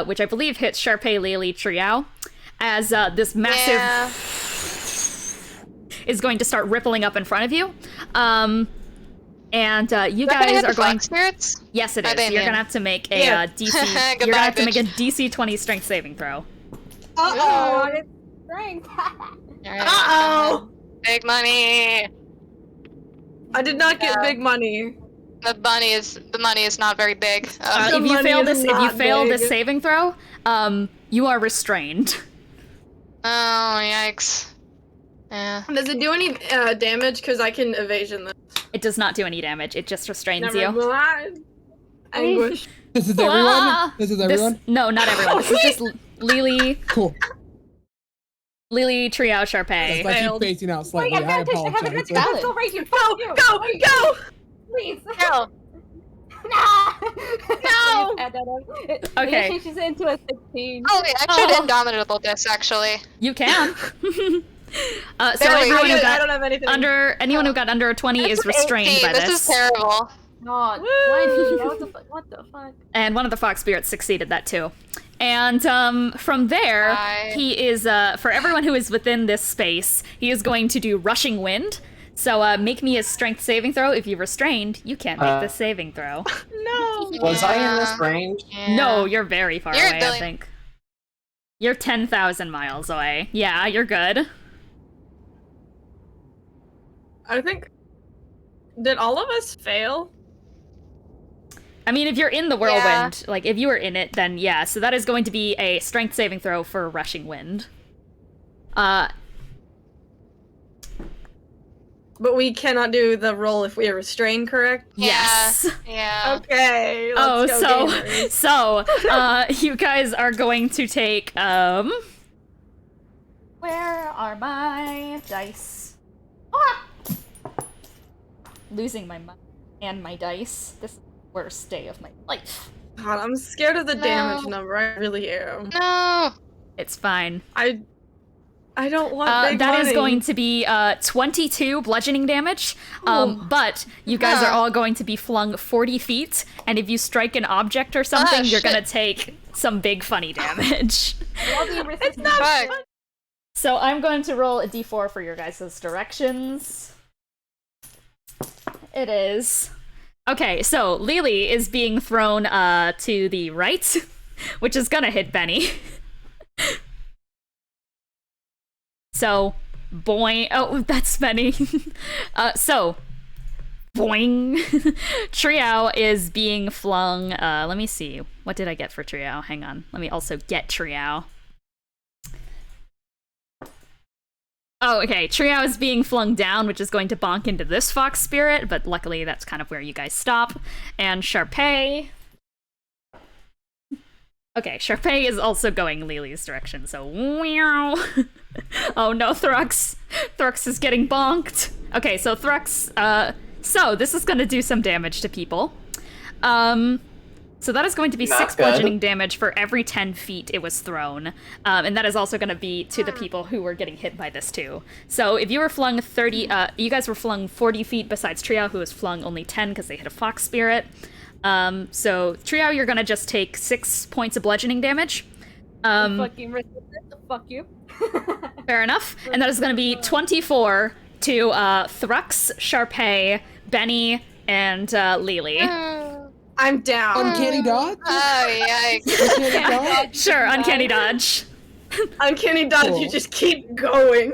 which I believe hits Charpay, Lelee, Triao, as this massive is going to start rippling up in front of you. And you guys are going. Spirits? Yes, it is. You're gonna have to make a DC. You're gonna have to make a DC 20 strength saving throw. Uh-oh. It's strength. Uh-oh. Big money. I did not get big money. The money is not very big. If you fail this saving throw, you are restrained. Oh, yikes. Yeah. Does it do any damage? Because I can evasion this. It does not do any damage. It just restrains you. Anguish. This is everyone? This is everyone? No, not everyone. This is just Lelee. Cool. Lelee, Triao, Charpay. Yes, I keep phasing out slightly. I apologize. Go! Please. No. No! Okay. It changes into a 16. Oh, wait, I should indomitable this, actually. You can. So Anyone who got under a 20 is restrained by this. This is terrible. God, what the fuck? And one of the fox spirits succeeded that too. And from there, he is, for everyone who is within this space, he is going to do Rushing Wind. So make me a strength saving throw. If you're restrained, you can't make the saving throw. No. Was I in this range? Yeah. No, you're very far away, I think. You're 10,000 miles away. Yeah, you're good. I think. Did all of us fail? I mean, if you're in the whirlwind, like if you were in it, then yeah. So that is going to be a strength saving throw for Rushing Wind. But we cannot do the roll if we are restrained, correct? Yes. Yeah. Okay. Let's go, gamers. So you guys are going to take where are my dice? Ah! Losing my money and my dice. This is the worst day of my life. God, I'm scared of the damage number. I really am. No. It's fine. I don't want big that money. is going to be 22 bludgeoning damage, but you guys are all going to be flung 40 feet, and if you strike an object or something, you're gonna take some big funny damage. It's not fun. So I'm going to roll a d4 for your guys' directions. It is. Okay, so Lelee is being thrown to the right, which is gonna hit Bennie. So, boing. Oh, that's Bennie. So, boing. Triao is being flung. Let me see. What did I get for Triao? Hang on. Let me also get Triao. Oh, okay. Triao is being flung down, which is going to bonk into this fox spirit, but luckily that's kind of where you guys stop. And Charpay. Okay, Charpay is also going Lelee's direction, so wow. Oh no, Thrux. Thrux is getting bonked. Okay, so Thrux, so this is gonna do some damage to people. So that is going to be Not 6 good. bludgeoning damage for every 10 feet it was thrown. And that is also gonna be to the people who were getting hit by this too. So if you were flung 30, you guys were flung 40 feet besides Triao, who was flung only 10 because they hit a fox spirit. So Triao, you're gonna just take 6 points of bludgeoning damage. Fucking resistant. Fuck you. Fair enough. And that is gonna be 24 to Thrux, Charpay, Bennie, and Lelee. I'm down. Uncanny dodge? Oh, yikes. Uncanny dodge? Sure, uncanny dodge. Uncanny dodge, Cool. you just keep going.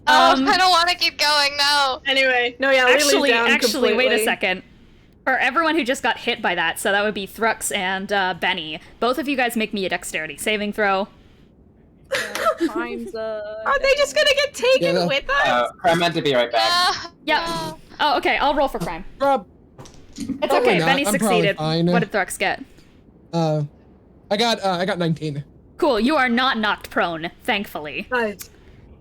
I don't want to keep going, no. Anyway, no, yeah, Lily's down Actually, wait a completely. second. For everyone who just got hit by that, so that would be Thrux and Bennie. Both of you guys make me a dexterity saving throw. Times, Are they just gonna get taken Yeah. with us? I meant to be right back. Yep. Oh, okay, I'll roll for crime. Rob, It's Probably okay, not. Bennie I'm probably succeeded. fine. What did Thrux get? I got 19. Cool, you are not knocked prone, thankfully. Nice.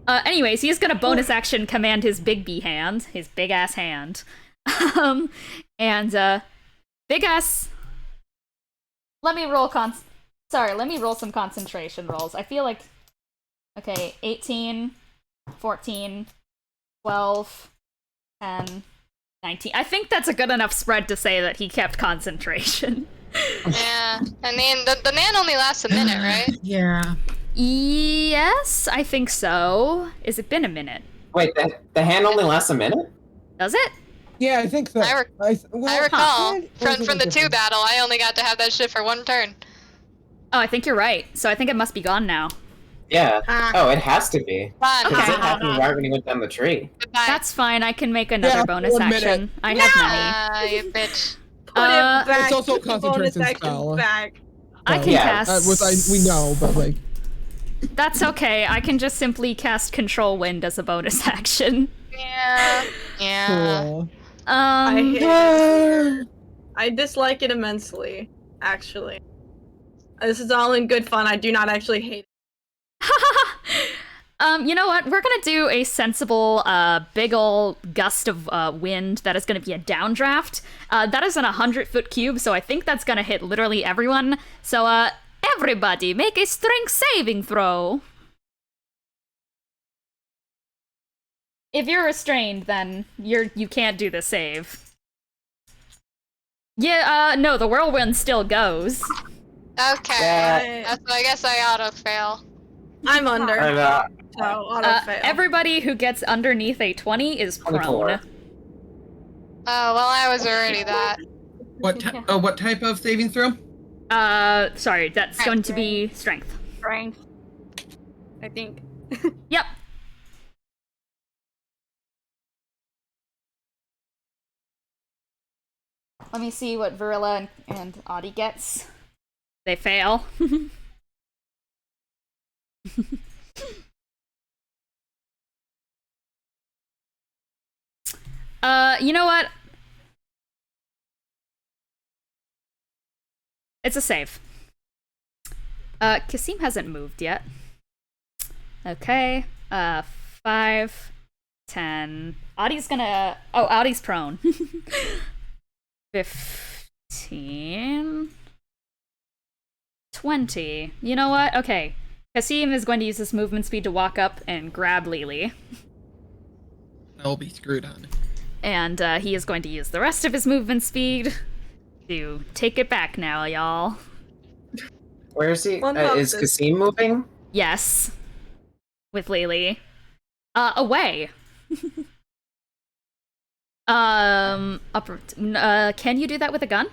Anyways, he's gonna bonus action command his big B hand, his big ass hand. Big ass. Let me roll some concentration rolls. I feel like, okay, 18, 14, 12, 10, 19. I think that's a good enough spread to say that he kept concentration. Yeah. I mean, the nan only lasts a minute, right? Yeah. Yes, I think so. Has it been a minute? Wait, the hand only lasts a minute? Does it? Yeah, I think so. I well, recall, or is it from the 2 different? battle, I only got to have that shit for 1 turn. Oh, I think you're right. So I think it must be gone now. Yeah. Ah. Oh, it has to be. Fun. Because Okay. it happened right when he went down the tree. Goodbye. That's fine. I can make another Yeah, bonus 1 action. minute. I have many. You bitch. Put Uh, it back. It's also a put the bonus concentration action spell. Back. I can Yeah, cast. we know, but like, That's okay. I can just simply cast Control Wind as a bonus action. Yeah. Yeah. cool. I hate Ah. it. I dislike it immensely, actually. This is all in good fun. I do not actually hate it. You know what? We're gonna do a sensible, big ol' gust of wind that is gonna be a downdraft. That is in 100-foot cube, so I think that's gonna hit literally everyone. So, everybody, make a strength saving throw. If you're restrained, then you can't do the save. Yeah, no, the whirlwind still goes. Okay. That's, I guess I auto-fail. I'm under. And, So auto fail. Everybody who gets underneath a 20 is prone. 24. Oh, well, I was already that. What type of saving throw? Sorry, that's going to be strength. Strength. I think. Yep. Let me see what Verilla and Audey gets. They fail. You know what? It's a save. Kassim hasn't moved yet. Okay. 5, 10. Audie's gonna. Oh, Audie's prone. 15. 20. You know what? Okay. Kassim is going to use his movement speed to walk up and grab Lelee. I'll be screwed on. And he is going to use the rest of his movement speed to take it back now, y'all. where is he? One Is boxes. Kassim moving? Yes. With Lelee. Away. Can you do that with a gun?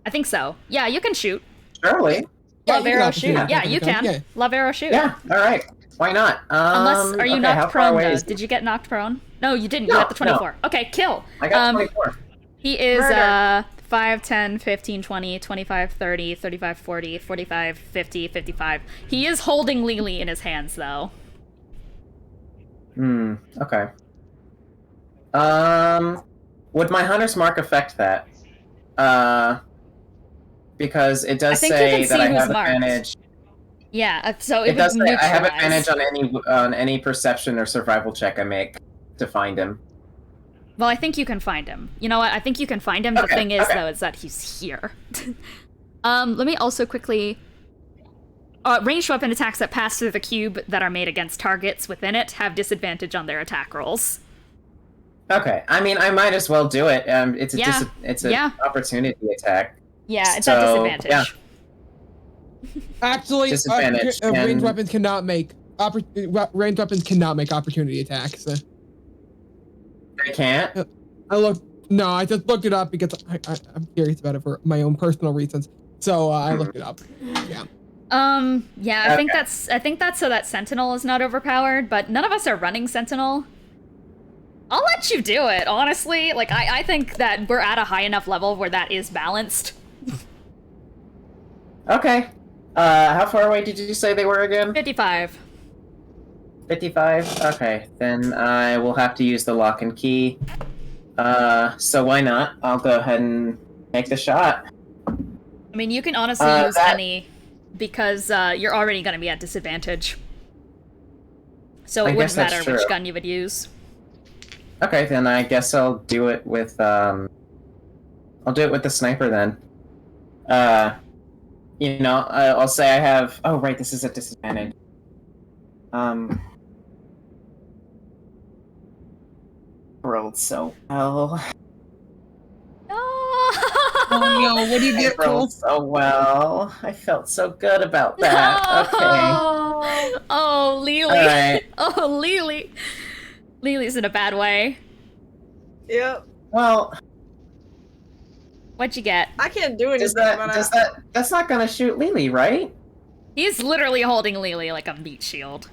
I think so. Yeah, you can shoot. Surely. Love you can arrow obviously shoot. Yeah, with a you gun, can. yeah. Love arrow shoot. Yeah, alright. Why not? Unless, are you okay, how knocked far prone, away though? is Did you get knocked prone? No, you didn't. No, You got the no. 24. Okay, kill. I got 24. He is, Murder. 5, 10, 15, 20, 25, 30, 35, 40, 45, 50, 55. He is holding Lelee in his hands, though. Okay. Would my Hunter's Mark affect that? Because it does I think you say can that see I who's have marked. advantage. Yeah, so It does would say I have neutralize. advantage on any perception or survival check I make to find him. Well, I think you can find him. You know what? I think you can find him. The Okay, thing is, okay. though, is that he's here. Let me also quickly... ranged weapon attacks that pass through the cube that are made against targets within it have disadvantage on their attack rolls. Okay, I mean, I might as well do it. It's a Yeah. it's an opportunity attack. Yeah, it's So, at disadvantage. yeah. Actually, Disadvantage, ranged and- weapons cannot make ranged weapons cannot make opportunity attacks. They can't. I just looked it up because I'm curious about it for my own personal reasons. So I looked it up. Yeah. Yeah, I think that's so that Sentinel is not overpowered, but none of us are running Sentinel. I'll let you do it, honestly. Like, I think that we're at a high enough level where that is balanced. Okay. How far away did you say they were again? 55. 55? Okay, then I will have to use the lock and key. So why not? I'll go ahead and make the shot. I mean, you can honestly use any, because you're already going to be at disadvantage. So it wouldn't matter which gun you would use. Okay, then I guess I'll do it with, I'll do it with the sniper then. You know, I'll say I have... Oh, right, this is a disadvantage. Rolled so well. Oh no, what do you get, Cole? Rolled so well. I felt so good about that. Okay. Oh, Lelee. Alright. Oh, Lelee. Lelee's in a bad way. Yep. Well... What'd you get? I can't do anything That's not gonna shoot Lelee, right? He's literally holding Lelee like a meat shield.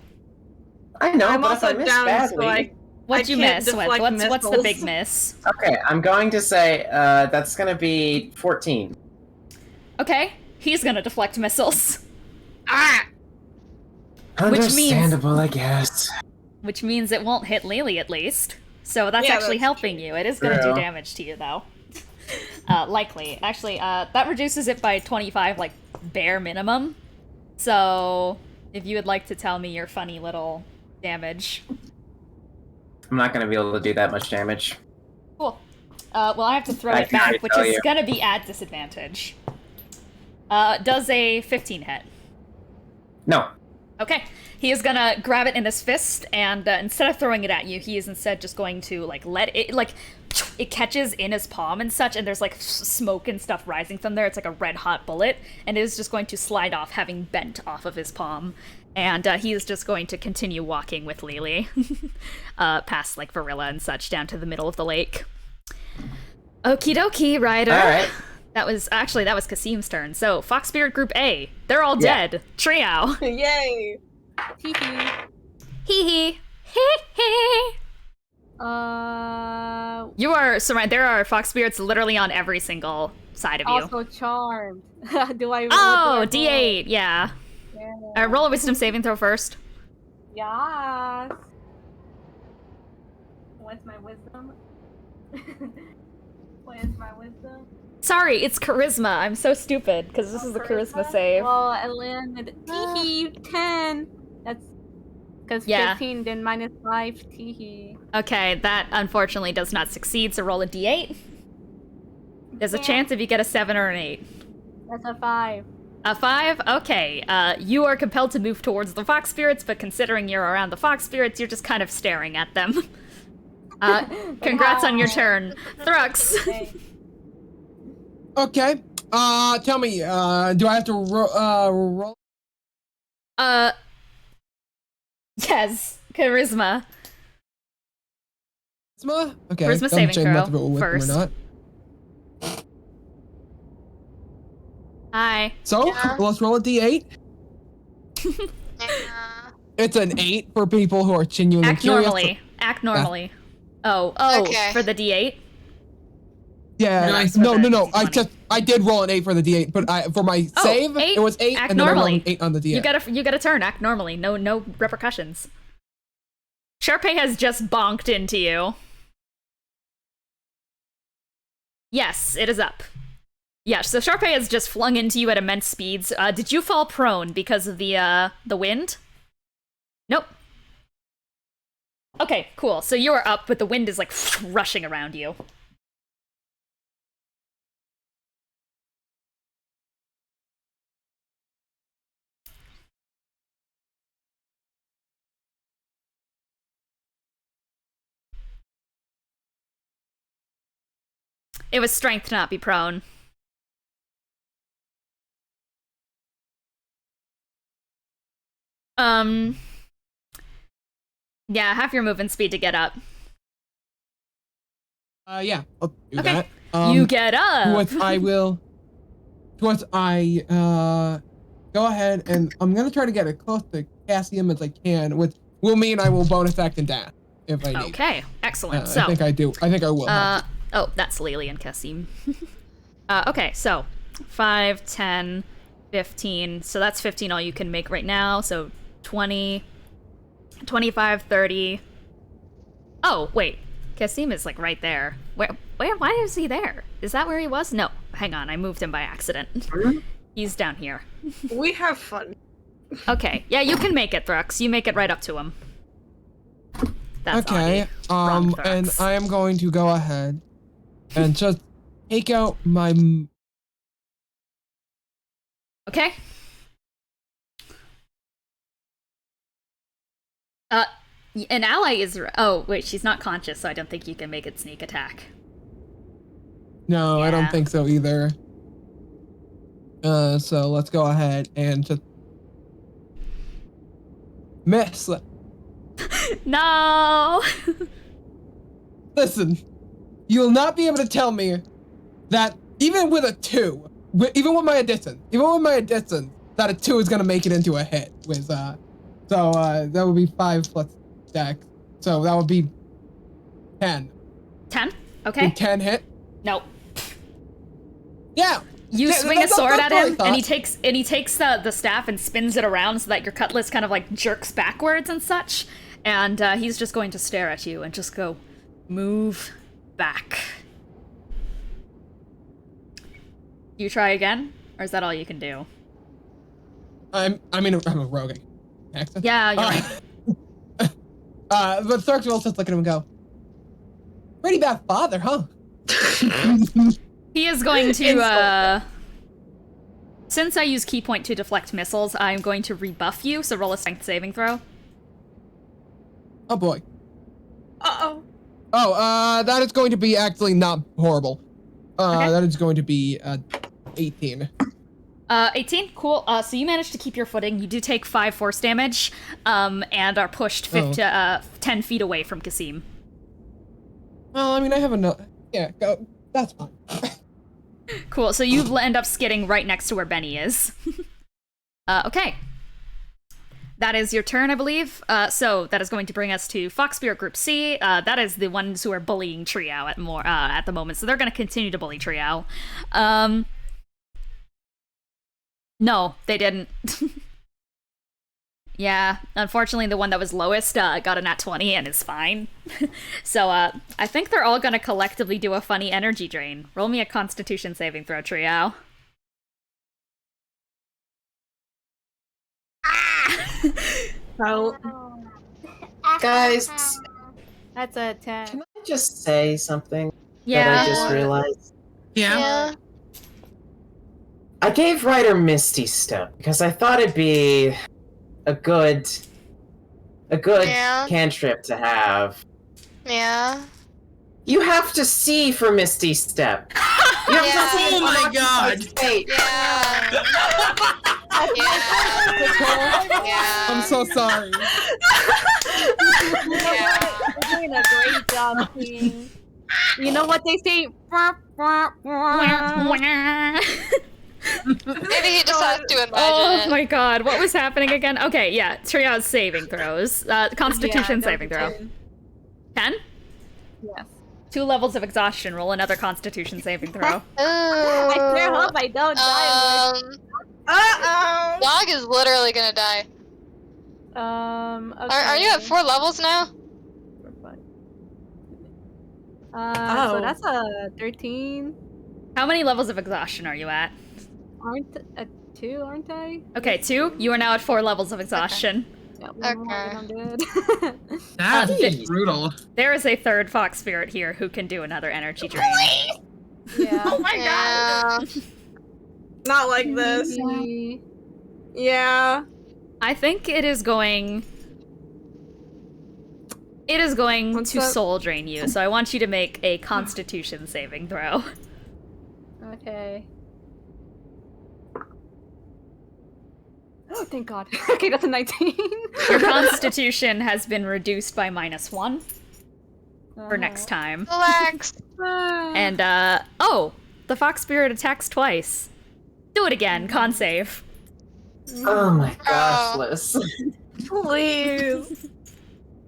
I know, I'm but also if I miss down, badly... so What'd you can't miss? What's the big miss? Okay, I'm going to say, that's gonna be 14. Okay, he's gonna deflect missiles. Understandable, I guess. Which means it won't hit Lelee, at least. So that's actually helping you. It is gonna do damage to you, though. Likely. Actually, that reduces it by 25, like, bare minimum. So, if you would like to tell me your funny little damage. I'm not gonna be able to do that much damage. Cool. Well, I have to throw it back, which is gonna be at disadvantage. Does a 15 hit? No. Okay. He is gonna grab it in his fist, and instead of throwing it at you, he is instead just going to, like, let it, like, it catches in his palm and such, and there's, like, smoke and stuff rising from there. It's like a red-hot bullet, and it is just going to slide off, having bent off of his palm. And he is just going to continue walking with Lelee, past, like, Verilla and such, down to the middle of the lake. Okie dokie, Ryder. Alright. That was Kassim's turn. So, Foxbeard Group A, they're all dead. Triao. Yay! Hee hee. Hee hee. Hee hee. You are surrounded. There are Foxbeards literally on every single side of you. Also charmed. Do I? Oh, D8. Yeah. Roll a wisdom saving throw first. Yes. What's my wisdom? What is my wisdom? Sorry, it's charisma. I'm so stupid because this is a charisma save. Well, I landed 10. That's because 15, then minus 5 teehee. Okay, that unfortunately does not succeed. So roll a D8. There's a chance if you get a 7 or an 8. That's a 5. A 5? Okay. You are compelled to move towards the fox spirits, but considering you're around the fox spirits, you're just kind of staring at them. Congrats on your turn. Thrux. Okay. Tell me, do I have to roll? Yes. Charisma. Charisma? Okay. Charisma saving throw first. Or not. Hi. So, let's roll a d8. It's an 8 for people who are genuinely curious. Act normally. Oh, okay. For the d8? Yeah, Nice. No. I did roll an 8 for the d8, but for my save, 8? It was 8, Act and then normally. I rolled an 8 on the d8. You get a turn. Act normally. No repercussions. Charpay has just bonked into you. Yes, it is up. Yeah, so Charpay has just flung into you at immense speeds. Did you fall prone because of the wind? Nope. Okay, cool. So you are up, but the wind is like rushing around you. It was strength, not be prone. Yeah, have your movement speed to get up. Yeah, I'll do Okay. that. You get up! What I will... What I, go ahead and I'm gonna try to get as close to Kassim as I can, which will mean I will bonus action dash if I need. Okay, excellent. I think I do. I think I will. Oh, that's Lelee and Kassim. Okay, so 5, 10, 15. So that's 15 all you can make right now. So 20, 25, 30. Oh, wait. Kassim is like right there. Why is he there? Is that where he was? No, hang on. I moved him by accident. He's down here. We have fun. Okay, yeah, you can make it, Thrux. You make it right up to him. That's okay, Wrong and Thrux. I am going to go ahead and just take out my... Okay. An ally is... Oh, wait, she's not conscious, so I don't think you can make it sneak attack. No, I don't Yeah. think so either. So let's go ahead and just... Miss! No! Listen, you'll not be able to tell me that even with a 2, even with my addition, that a 2 is gonna make it into a hit with, that would be 5 plus dex. So that would be 10. 10? Okay. Would 10 hit? No. Yeah! You Yeah, swing a that's sword what at I him, thought. and he takes the staff and spins it around so that your cutlass kind of like jerks backwards and such. And he's just going to stare at you and just go, move back. You try again, or is that all you can do? I'm a rogue. Accent. Yeah, you're right. But Thrux will just look at him and go, pretty bad father, huh? He is going to, since I use key point to deflect missiles, I'm going to rebuff you, so roll a strength saving throw. Oh boy. Uh-oh. Oh, that is going to be actually not horrible. Okay. That is going to be 18. 18, cool. So you managed to keep your footing. You do take 5 force damage, and are pushed 10 feet away from Kassim. Well, I mean, I have enough. Yeah, go. That's fine. Cool, so you end up skidding right next to where Bennie is. Okay. That is your turn, I believe. So that is going to bring us to Fox Spirit Group C. That is the ones who are bullying Triao at the moment, so they're going to continue to bully Triao. No, they didn't. Yeah, unfortunately the one that was lowest got a nat 20 and is fine. So I think they're all gonna collectively do a funny energy drain. Roll me a Constitution saving throw, Triao. Oh. Guys, That's a 10. can I just say something Yeah. that I just realized? Yeah. I gave Ryder Misty Step because I thought it'd be a good Yeah. cantrip to have. Yeah. You have to see for Misty Step. You have Yeah. to see Oh my for God. Fate. Yeah. Yeah. I'm so sorry. Yeah. You're doing a great job, King. You know what they say? Maybe he just has to imagine Oh it. my god, what was happening again? Okay, yeah, Triao's saving throws. Constitution saving throw. 10? Yes. 2 levels of exhaustion. Roll another Constitution saving throw. I sure hope I don't die. Uh-oh. Dog is literally gonna die. Okay. Are you at 4 levels now? So that's a 13. How many levels of exhaustion are you at? Aren't at 2, aren't I? Okay, 2. You are now at 4 levels of exhaustion. Yeah, one more and I'm dead. That's Jeez. brutal. There is a third fox spirit here who can do another energy drain. Yeah. Oh my god. Not like this. Yeah. I think it is going... It is going What's to up? soul drain you, so I want you to make a Constitution saving throw. Okay. Oh, thank God. Okay, that's a 19. Your Constitution has been reduced by -1 for next time. Relax. And, oh! The Fox Spirit attacks twice. Do it again, con save. Oh my gosh, Oh. Liz. Please.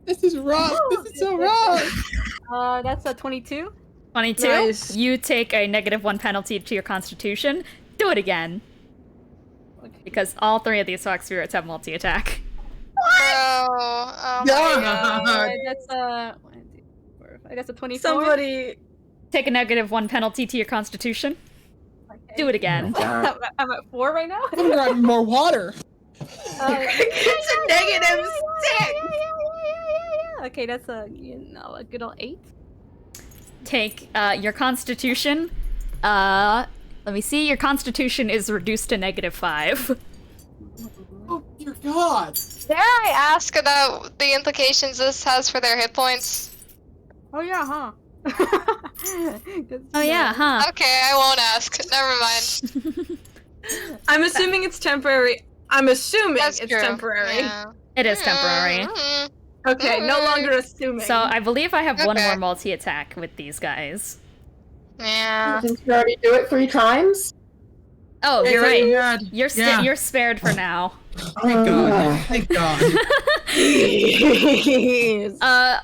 This is rough. This is so rough. That's a 22. 22. Nice. You take a -1 penalty to your Constitution. Do it again. Because all 3 of these Fox Spirits have multi-attack. Oh my Yeah. god. That's a 1, 2, 4, 5. That's a 24. Somebody. Take a -1 penalty to your Constitution. Okay. Do it again. God. I'm at 4 right now. I'm grabbing more water. It's a negative 6. Okay, that's a good old 8. Take your Constitution. Let me see. Your Constitution is reduced to -5. Oh dear God. Dare I ask about the implications this has for their hit points? Oh yeah, huh? Oh yeah, huh? Okay, I won't ask. Never mind. I'm assuming it's temporary. I'm assuming That's it's true. temporary. Yeah. It is temporary. Mhm. Okay, no longer assuming. So I believe I have one Okay. more multi-attack with these guys. Yeah. Didn't you already do it 3 times? Oh, you're Thank right. God. Yeah. You're spared for now. Thank God. Thank God.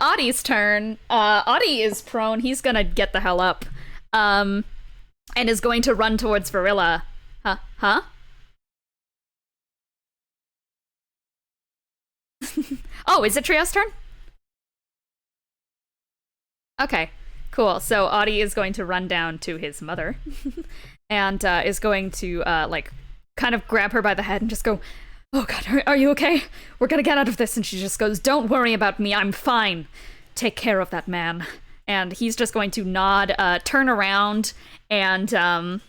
Audey's turn. Audey is prone. He's gonna get the hell up. And is going to run towards Verilla. Huh? Oh, is it Triao's turn? Okay, cool. So Audey is going to run down to his mother and is going to kind of grab her by the head and just go, "Oh God, are you okay? We're gonna get out of this." And she just goes, "Don't worry about me. I'm fine. Take care of that man." And he's just going to nod, turn around, and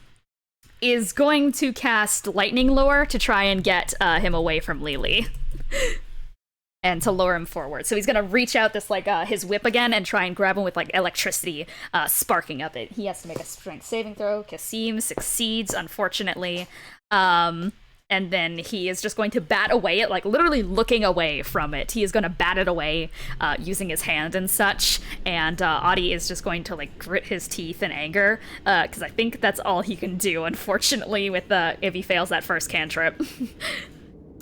is going to cast Lightning Lure to try and get him away from Lelee. And to lure him forward. So he's gonna reach out this his whip again and try and grab him with electricity sparking up it. He has to make a strength saving throw. Kassim succeeds, unfortunately. And then he is just going to bat away it, literally looking away from it. He is gonna bat it away using his hand and such. And Audey is just going to grit his teeth in anger because I think that's all he can do, unfortunately, with if he fails that first cantrip.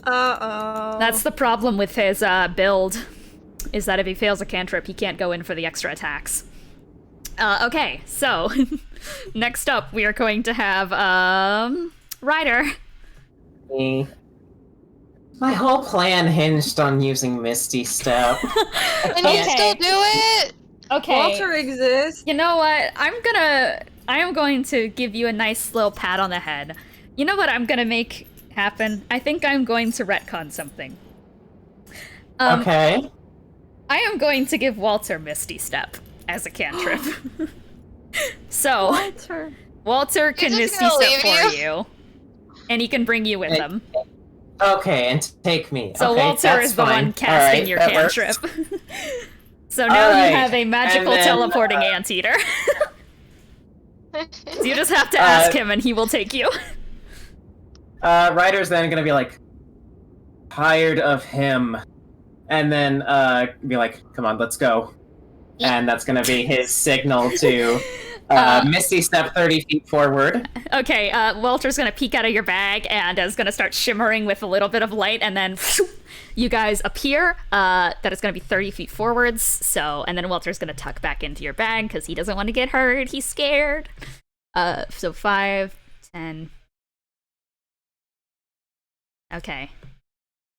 Uh-oh. That's the problem with his build, is that if he fails a cantrip, he can't go in for the extra attacks. Okay, so next up we are going to have Ryder. Me. My whole plan hinged on using Misty Step. And you still do it? Okay. Walter exists. You know what? I am going to give you a nice little pat on the head. You know what I'm gonna make happen? I think I'm going to retcon something. Okay. I am going to give Walter Misty Step as a cantrip. So, Walter can He's Misty just gonna Step leave for you. And he can bring you with him. Okay, and take me. So okay, Walter that's is the fine. one casting Alright, your that works. cantrip. So now Alright, you have a magical and then, teleporting anteater. So you just have to ask him and he will take you. Ryder's then gonna be tired of him. And then be come on, let's go. And that's gonna be his signal to Misty Step 30 feet forward. Okay, Walter's gonna peek out of your bag and is gonna start shimmering with a little bit of light, and then you guys appear. That is gonna be 30 feet forwards. So, and then Walter's gonna tuck back into your bag because he doesn't want to get hurt. He's scared. So 5, 10. Okay.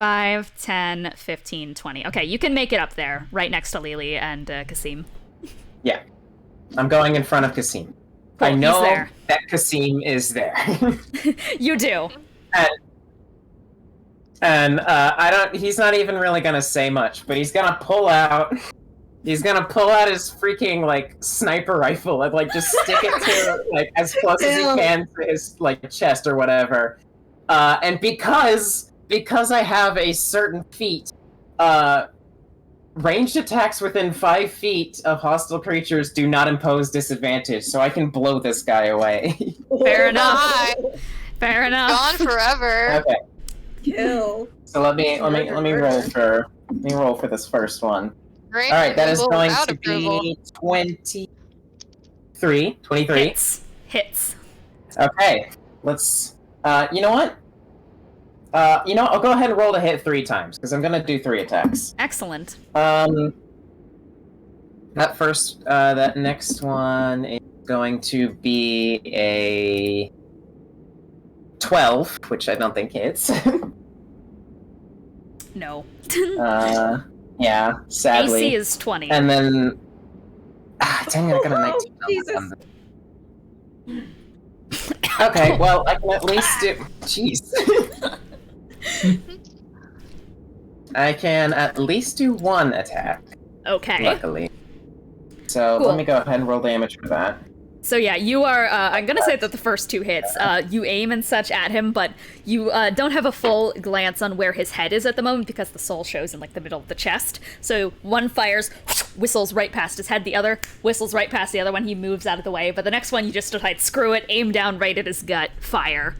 5, 10, 15, 20. Okay, you can make it up there, right next to Lelee and Kassim. Yeah. I'm going in front of Kassim. Cool, I know he's there. that Kassim is there. You do. And he's not even really gonna say much, but he's gonna pull out his freaking sniper rifle and just stick it to as close as he can to his chest or whatever. And because I have a certain feat, ranged attacks within 5 feet of hostile creatures do not impose disadvantage, so I can blow this guy away. Fair enough. Bye. Fair enough. Gone forever. Okay. Kill. So let me roll for this first one. Great. All right, that is Approval going without to approval. be 23. Hits. Okay, let's. You know what? I'll go ahead and roll to hit 3 times because I'm gonna do 3 attacks. Excellent. That next one is going to be a 12, which I don't think hits. No. Yeah, sadly. AC is 20. And then, dang it, I got a 19. Jesus. Okay, well, I can at least do. Jeez. I can at least do 1 attack. Okay. Luckily. So Cool. let me go ahead and roll damage for that. So yeah, you are, I'm gonna say that the first 2 hits, you aim and such at him, but you don't have a full glance on where his head is at the moment because the soul shows in like the middle of the chest. So one fires, whistles right past his head, the other whistles right past the other one, he moves out of the way, but the next one you just decide, screw it, aim down right at his gut, fire.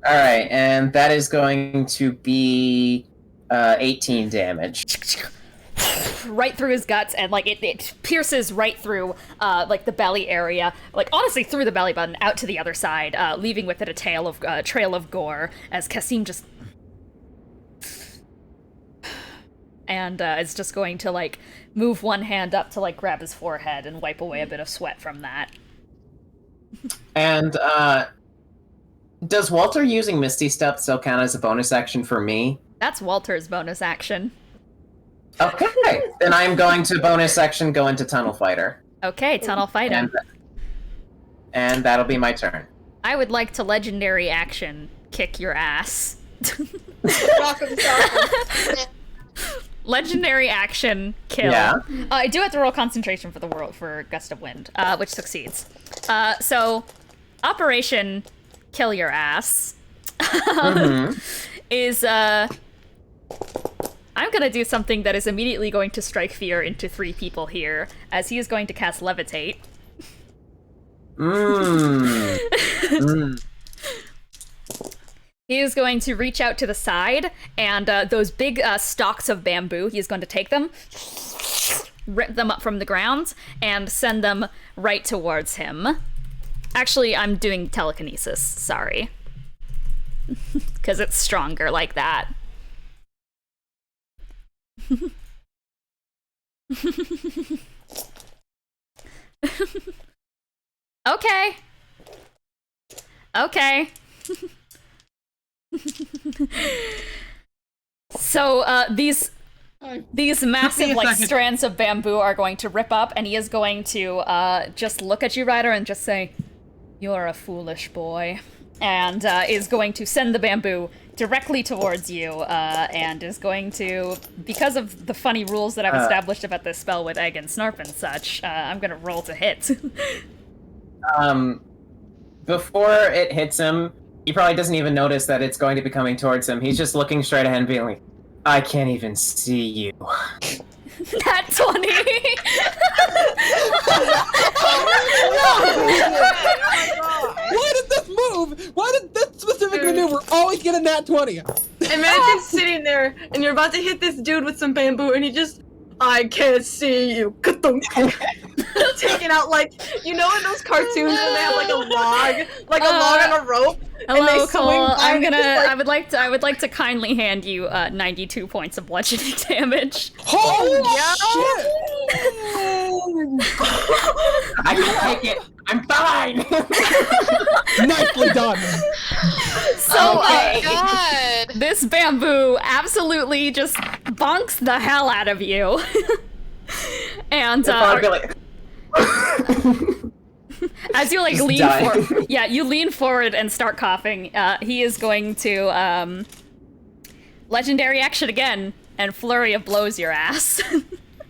Alright, and that is going to be 18 damage. Right through his guts, and like it pierces right through like the belly area, like honestly through the belly button out to the other side, leaving with it a trail of gore as Kassim just and is just going to like move one hand up to like grab his forehead and wipe away a bit of sweat from that. And does Walter using Misty Step still count as a bonus action for me? That's Walter's bonus action. Okay, then I'm going to bonus action go into Tunnel Fighter. Okay, Tunnel Fighter. And that'll be my turn. I would like to legendary action kick your ass. Legendary action kill. Yeah. I do have to roll concentration for Gust of Wind, which succeeds. So, Operation Kill Your Ass is I'm gonna do something that is immediately going to strike fear into 3 people here, as he is going to cast Levitate. He is going to reach out to the side, and those big stalks of bamboo, he is going to take them, rip them up from the ground, and send them right towards him. Actually, I'm doing telekinesis, sorry. Because it's stronger like that. Okay. So these massive like strands of bamboo are going to rip up, and he is going to just look at you, Ryder, and just say, "You're a foolish boy," and is going to send the bamboo directly towards you, and is going to, because of the funny rules that I've established about this spell with egg and snarp and such, I'm gonna roll to hit. Before it hits him, he probably doesn't even notice that it's going to be coming towards him. He's just looking straight ahead and being like, I can't even see you. Nat 20! Why did this move? Why did this specific maneuver always get a nat 20? Imagine sitting there and you're about to hit this dude with some bamboo and he just, I can't see you. Taking out, like, you know in those cartoons when they have like a log on a rope? Hello, Cole. I would like to kindly hand you 92 points of bludgeoning damage. Holy shit! I can take it. I'm fine. Nicely done. So, God. This bamboo absolutely just bonks the hell out of you. And as you like lean forward, you lean forward and start coughing. He is going to legendary action again and flurry of blows your ass.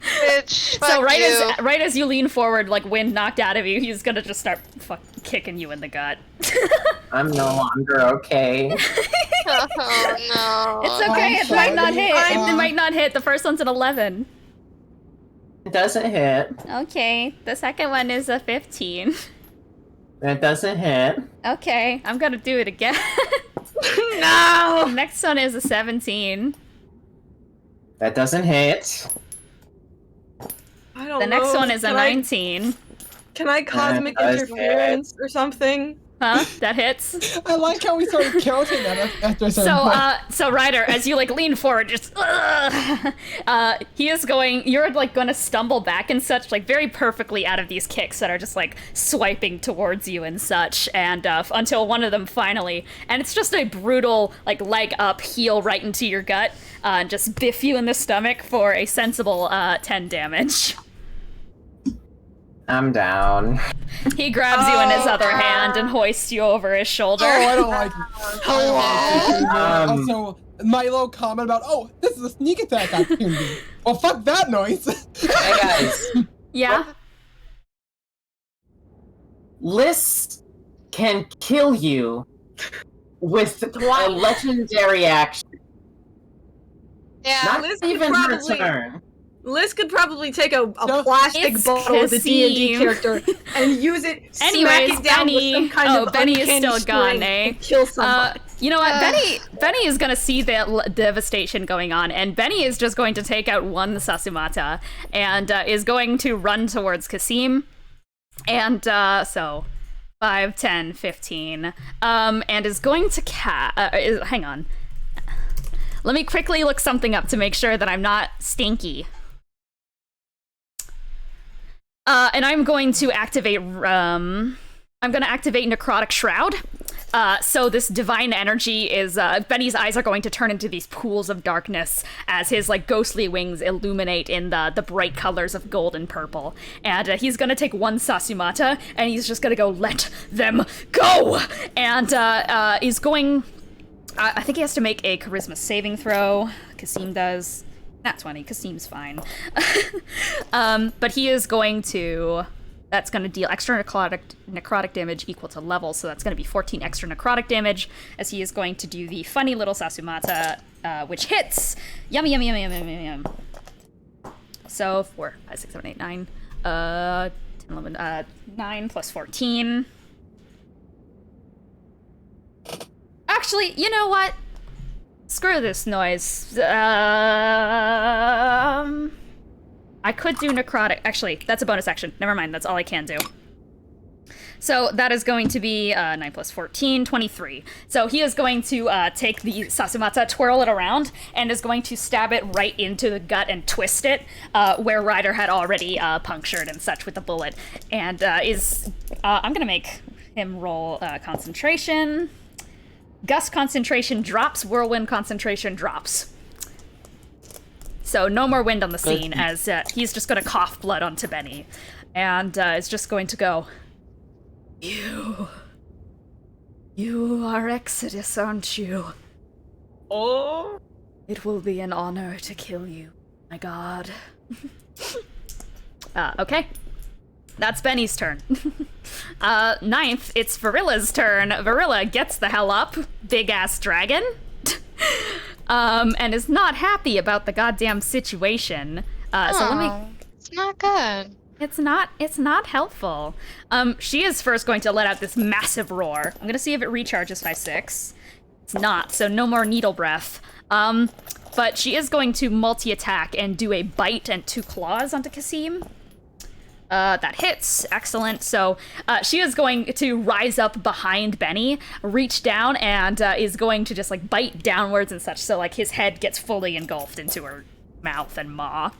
Bitch, So fuck right as you lean forward, like wind knocked out of you, he's gonna just start kicking you in the gut. I'm no longer okay. Oh No. It's okay. It might not hit. I'm- It might not hit. The first one's an 11. It doesn't hit. Okay. The second one is a 15. It doesn't hit. Okay. I'm gonna do it again. No! Next one is a 17. That doesn't hit. I don't The know. next one is a Can I- 19. Can I cosmic does interference or something? Huh? That hits. I like how we started counting that after a certain point. So Ryder, as you lean forward, just he is going. You're gonna stumble back and such, very perfectly out of these kicks that are just swiping towards you and such, and until one of them finally, and it's just a brutal leg up, heel right into your gut, and just biff you in the stomach for a sensible 10 damage. I'm down. He grabs you in his other hand and hoists you over his shoulder. Oh, I don't like it. Hello? Also, my little comment about, this is a sneak attack opportunity. Well, fuck that noise. Hey guys, Yeah? Liz can kill you with a legendary action. Yeah. Not Liz could even her probably- turn. Liz could probably take a No, plastic it's bottle with a D&D Kassim. character and use it, Anyways, smack it down Benny. with some kind of Benny is uncanny still gone, string eh? and kill somebody. You know what? Benny is gonna see the devastation going on, and Benny is just going to take out one Sasumata, and is going to run towards Kassim. And so 5, 10, 15. And is going to hang on. Let me quickly look something up to make sure that I'm not stinky. And I'm going to activate, Necrotic Shroud. So this divine energy is, Benny's eyes are going to turn into these pools of darkness as his, ghostly wings illuminate in the bright colors of gold and purple. And he's gonna take one Sasumata, and he's just gonna go, let them go! And, is going, I think he has to make a charisma saving throw. Kassim does. Nat 20, Kassim's fine. But he is going to... That's going to deal extra necrotic damage equal to level, so that's going to be 14 extra necrotic damage, as he is going to do the funny little Sasumata, which hits! Yum, yum, yum, yum, yum, yum, yum. So, 4, 5, 6, 7, 8, 9. 10, 11, 9 plus 14. Actually, you know what? Screw this noise. I could do necrotic. Actually, that's a bonus action. Never mind, that's all I can do. So that is going to be 9 plus 14, 23. So he is going to take the Sasumata, twirl it around, and is going to stab it right into the gut and twist it, where Ryder had already punctured and such with the bullet. And I'm going to make him roll concentration. Gust concentration drops, whirlwind concentration drops. So no more wind on the scene, as he's just going to cough blood onto Benny. And is just going to go, You are Exodus, aren't you? Oh. It will be an honor to kill you, my god. Okay. That's Benny's turn. 9th, it's Verilla's turn. Verilla gets the hell up, big-ass dragon, and is not happy about the goddamn situation. So let me... It's not good. It's not helpful. She is first going to let out this massive roar. I'm gonna see if it recharges 5/6. It's not, so no more needle breath. But she is going to multi-attack and do a bite and 2 claws onto Kassim. That hits. Excellent. So she is going to rise up behind Benny, reach down, and is going to just bite downwards and such, so his head gets fully engulfed into her mouth and maw.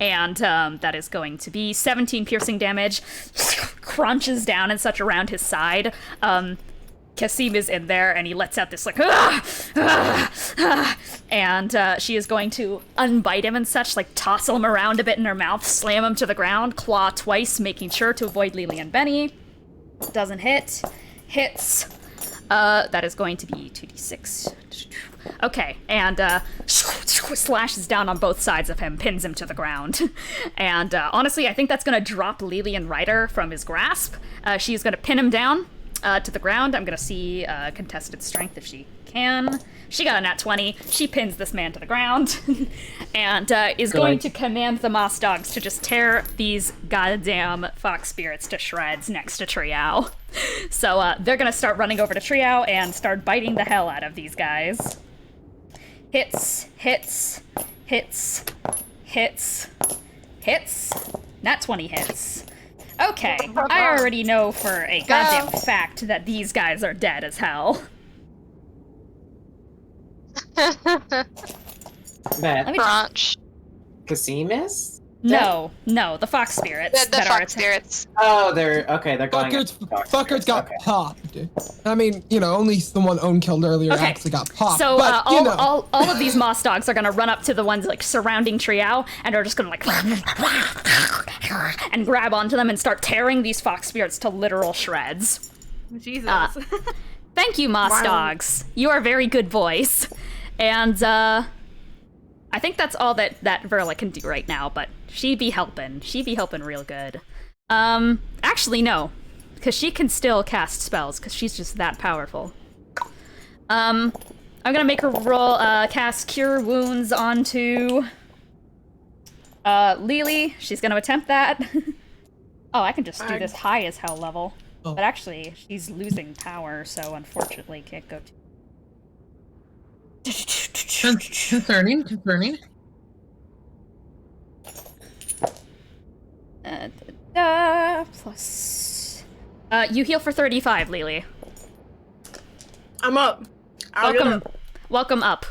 And that is going to be 17 piercing damage. Crunches down and such around his side. Kassim is in there, and he lets out this and she is going to unbite him and such, toss him around a bit in her mouth, slam him to the ground, claw twice, making sure to avoid Lelee and Benny. Doesn't hit. Hits. That is going to be 2d6. Okay, and slashes down on both sides of him, pins him to the ground. And honestly, I think that's going to drop Lelee and Ryder from his grasp. She's going to pin him down to the ground. I'm going to see contested strength if she can. She got a nat 20. She pins this man to the ground and is going to command the Moss Dogs to just tear these goddamn fox spirits to shreds next to Triao. So they're going to start running over to Triao and start biting the hell out of these guys. Hits, hits, hits, hits, hits. Nat 20 hits. Okay, I already know for a goddamn fact that these guys are dead as hell. That Branch. Kassim is? No, the fox spirits. The fox spirits. Oh, they're going. Fuckers got popped. I mean, only the one Owen killed earlier actually got popped. So but, all of these Moss Dogs are gonna run up to the ones like surrounding Triao and are just gonna like and grab onto them and start tearing these fox spirits to literal shreds. Jesus. Thank you, Moss Dogs. You are very good boys. And I think that's all that Verilla can do right now, but she be helping. She be helping real good. Actually, no. Because she can still cast spells, because she's just that powerful. I'm gonna make her roll, cast Cure Wounds onto Lelee. She's gonna attempt that. Oh, I can just do this high as hell level. Oh. But actually, she's losing power, so unfortunately can't go to... Concerning. Plus... you heal for 35, Lelee. I'm up. Welcome up.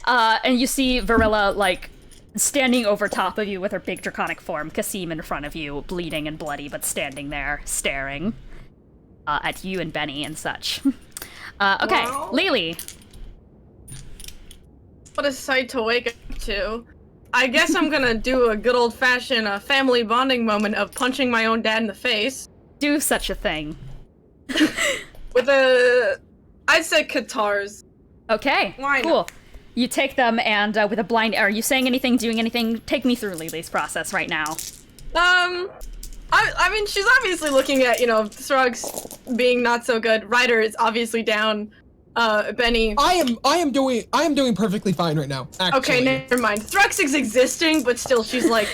And you see Verilla, like, standing over top of you with her big draconic form, Kassim in front of you, bleeding and bloody, but standing there, staring at you and Bennie and such. Okay, wow. Lelee. What a sight to wake up to. I guess I'm gonna do a good old-fashioned family bonding moment of punching my own dad in the face. Do such a thing. With I'd say katars. Okay, cool. You take them and with a blind... Are you saying anything, doing anything? Take me through Lelee's process right now. I mean, she's obviously looking at, Thrux being not so good. Ryder is obviously down. Bennie. I am doing perfectly fine right now, actually. Okay, never mind. Thrux is existing, but still she's like...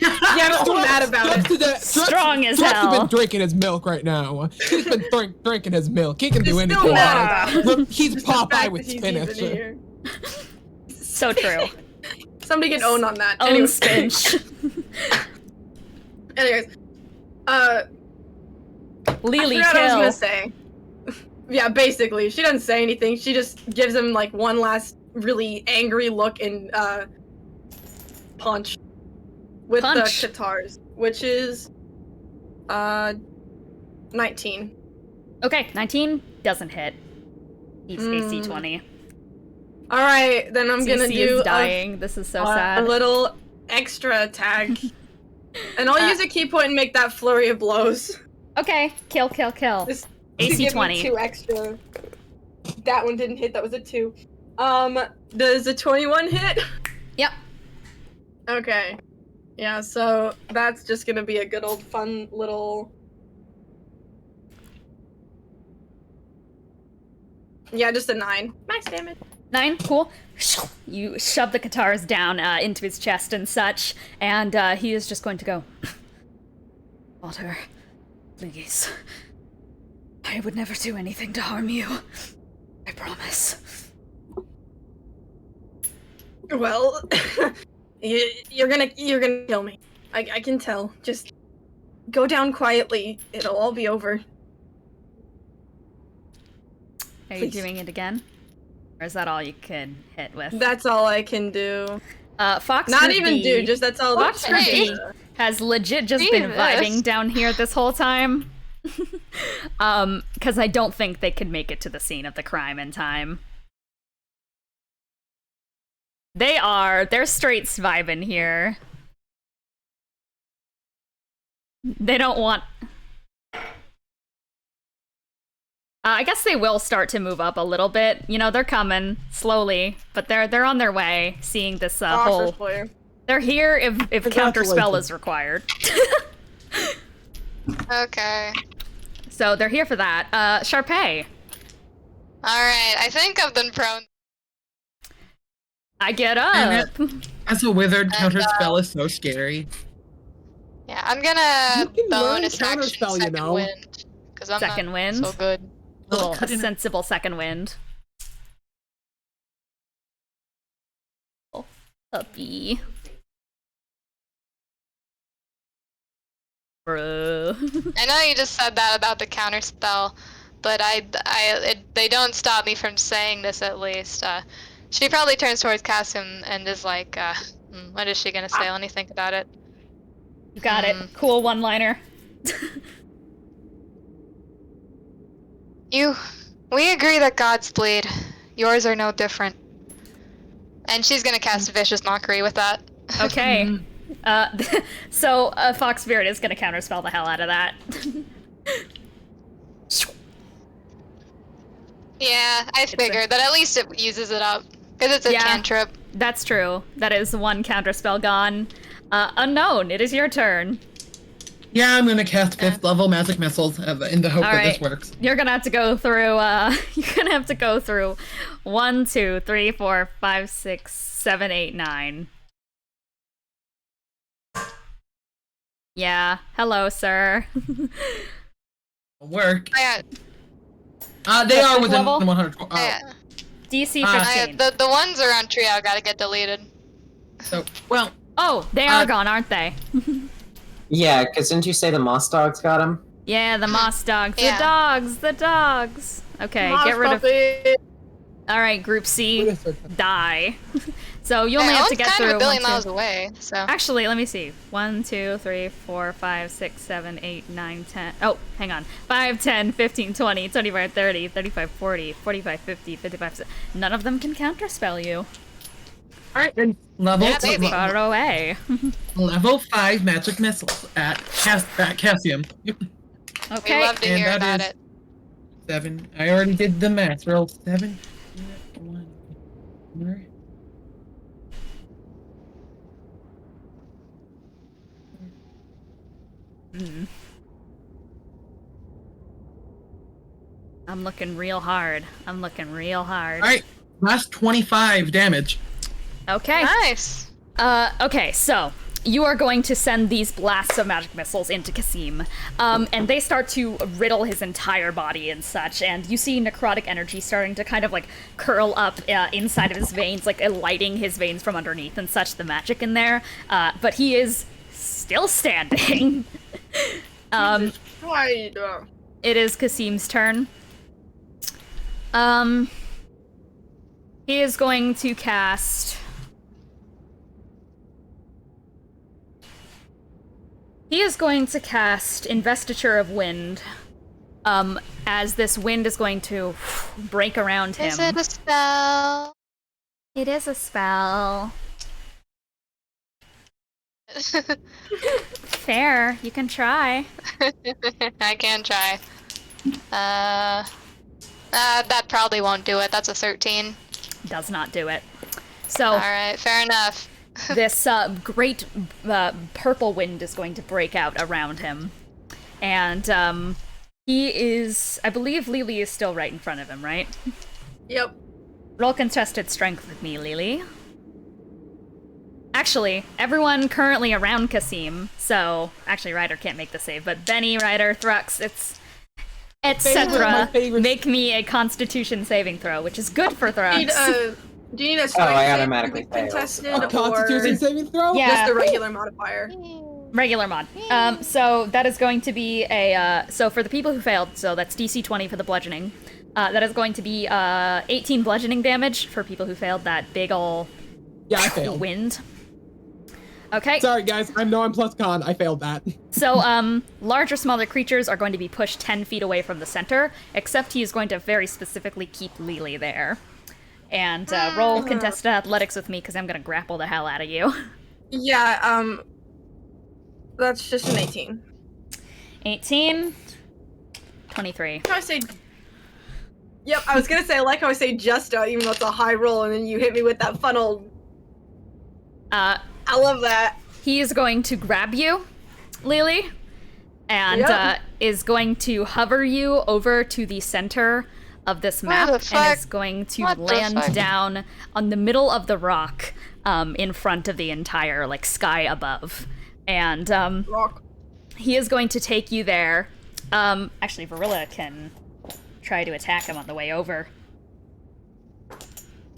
yeah, I'm still mad about it. Strong as hell. Thrux has been drinking his milk right now. He's been drinking his milk. He can do anything. He's Popeye with spinach. So true. Somebody get owned on that. Own spinach. Anyways, Lelee, I forgot kill. what I was gonna say. Yeah, basically, she doesn't say anything. She just gives him like one last really angry look and punch with the katars, which is 19. Okay, 19 doesn't hit. He's AC 20. All right, then I'm gonna do dying. This is so sad. A little extra attack, and I'll use a key point and make that flurry of blows. Okay, kill. This AC 20. 2 extra. That one didn't hit. That was a 2. Does a 21 hit? Yep. Okay. Yeah. So that's just gonna be a good old fun little. Yeah, just a 9. Max damage. 9, cool. You shove the katars down into his chest and such, and he is just going to go. Walter, please. I would never do anything to harm you. I promise. Well, you're gonna kill me. I can tell. Just go down quietly. It'll all be over. Are you doing it again? Or is that all you can hit with? That's all I can do. Fox Not even do, just that's all. Fox has legit just been vibing down here this whole time. Because I don't think they could make it to the scene of the crime in time. They're straight vibing here. They don't want... I guess they will start to move up a little bit. They're coming slowly, but they're on their way, seeing this whole... They're here if Counterspell is required. Okay. So they're here for that. Charpay. Alright, I think I've been prone I get up. And as a wizard, counterspell is so scary. Yeah, I'm gonna You can learn bonus action Counterspell, you second know. wind. Because I'm Second not wind? so good. Cool. A sensible second wind. Oh, puppy. Bro. I know you just said that about the counterspell, but they don't stop me from saying this at least. She probably turns towards Kassim and is like, what is she gonna say? Let me think about it. You got it. Cool one-liner. We agree that gods bleed. Yours are no different. And she's gonna cast Vicious Mockery with that. Okay. So Fox Spirit is gonna counterspell the hell out of that. Yeah, I figured that at least it uses it up. Because it's a cantrip. That's true. That is one counterspell gone. Unknown, it is your turn. Yeah, I'm gonna cast 5th level magic missiles in the hope that this works. You're gonna have to go through, 1, 2, 3, 4, 5, 6, 7, 8, 9. Yeah. Hello, sir. Work. Yeah. They are within level? 100. DC 15. The ones around Triao gotta get deleted. So, well. Oh, they are gone, aren't they? Yeah, because didn't you say the moss dogs got him? Yeah, the moss dogs. Yeah. The dogs. Okay, Moss get rid of... puppy. Alright, Group C, die. So you only Yeah, have to one's get kind through of a billion 1, 2. miles away, so. Actually, let me see. 1, 2, 3, 4, 5, 6, 7, 8, 9, 10. Oh, hang on. 5, 10, 15, 20, 25, 30, 35, 40, 45, 50, 55. 60. None of them can counterspell you. Alright, then level Far away. level 5 magic missiles at Kassim. Okay. We love to hear about it. 7. I already did the math. Roll 7. 1. 4. I'm looking real hard. Alright, last 25 damage. Okay. Nice. Okay, so you are going to send these blasts of magic missiles into Kassim, and they start to riddle his entire body and such, and you see necrotic energy starting to kind of like curl up inside of his veins, like lighting his veins from underneath and such, the magic in there, but he is still standing. It is Kassim's turn. He is going to cast... He is going to cast Investiture of Wind, as this wind is going to break around him. Is it a spell? It is a spell. Fair, you can try. I can try. That probably won't do it. That's a 13. Does not do it. So, alright, fair enough. This great purple wind is going to break out around him. And he is... I believe Lelee is still right in front of him, right? Yep. Roll contested strength with me, Lelee. Actually, everyone currently around Kassim, so... Actually, Ryder can't make the save, but Bennie, Ryder, Thrux, etc. Make me a Constitution saving throw, which is good for Thrux. Do you need a strength I automatically contested A Constitution saving throw? Yeah. Just the regular modifier? Regular mod. So that is going to be a, so for the people who failed, so that's DC 20 for the bludgeoning. That is going to be 18 bludgeoning damage for people who failed that big ol' I failed. Wind. Okay. Sorry guys, I'm plus con, I failed that. So, larger, smaller creatures are going to be pushed 10 feet away from the center, except he is going to very specifically keep Lelee there. And roll contested athletics with me, because I'm going to grapple the hell out of you. Yeah, that's just an 18. 18. 23. I say... Yep, I was going to say, I like how I say just, even though it's a high roll, and then you hit me with that funnel. I love that. He is going to grab you, Lelee, and is going to hover you over to the center of this map and is going to land down on the middle of the rock in front of the entire like sky above. And he is going to take you there. Actually, Verilla can try to attack him on the way over.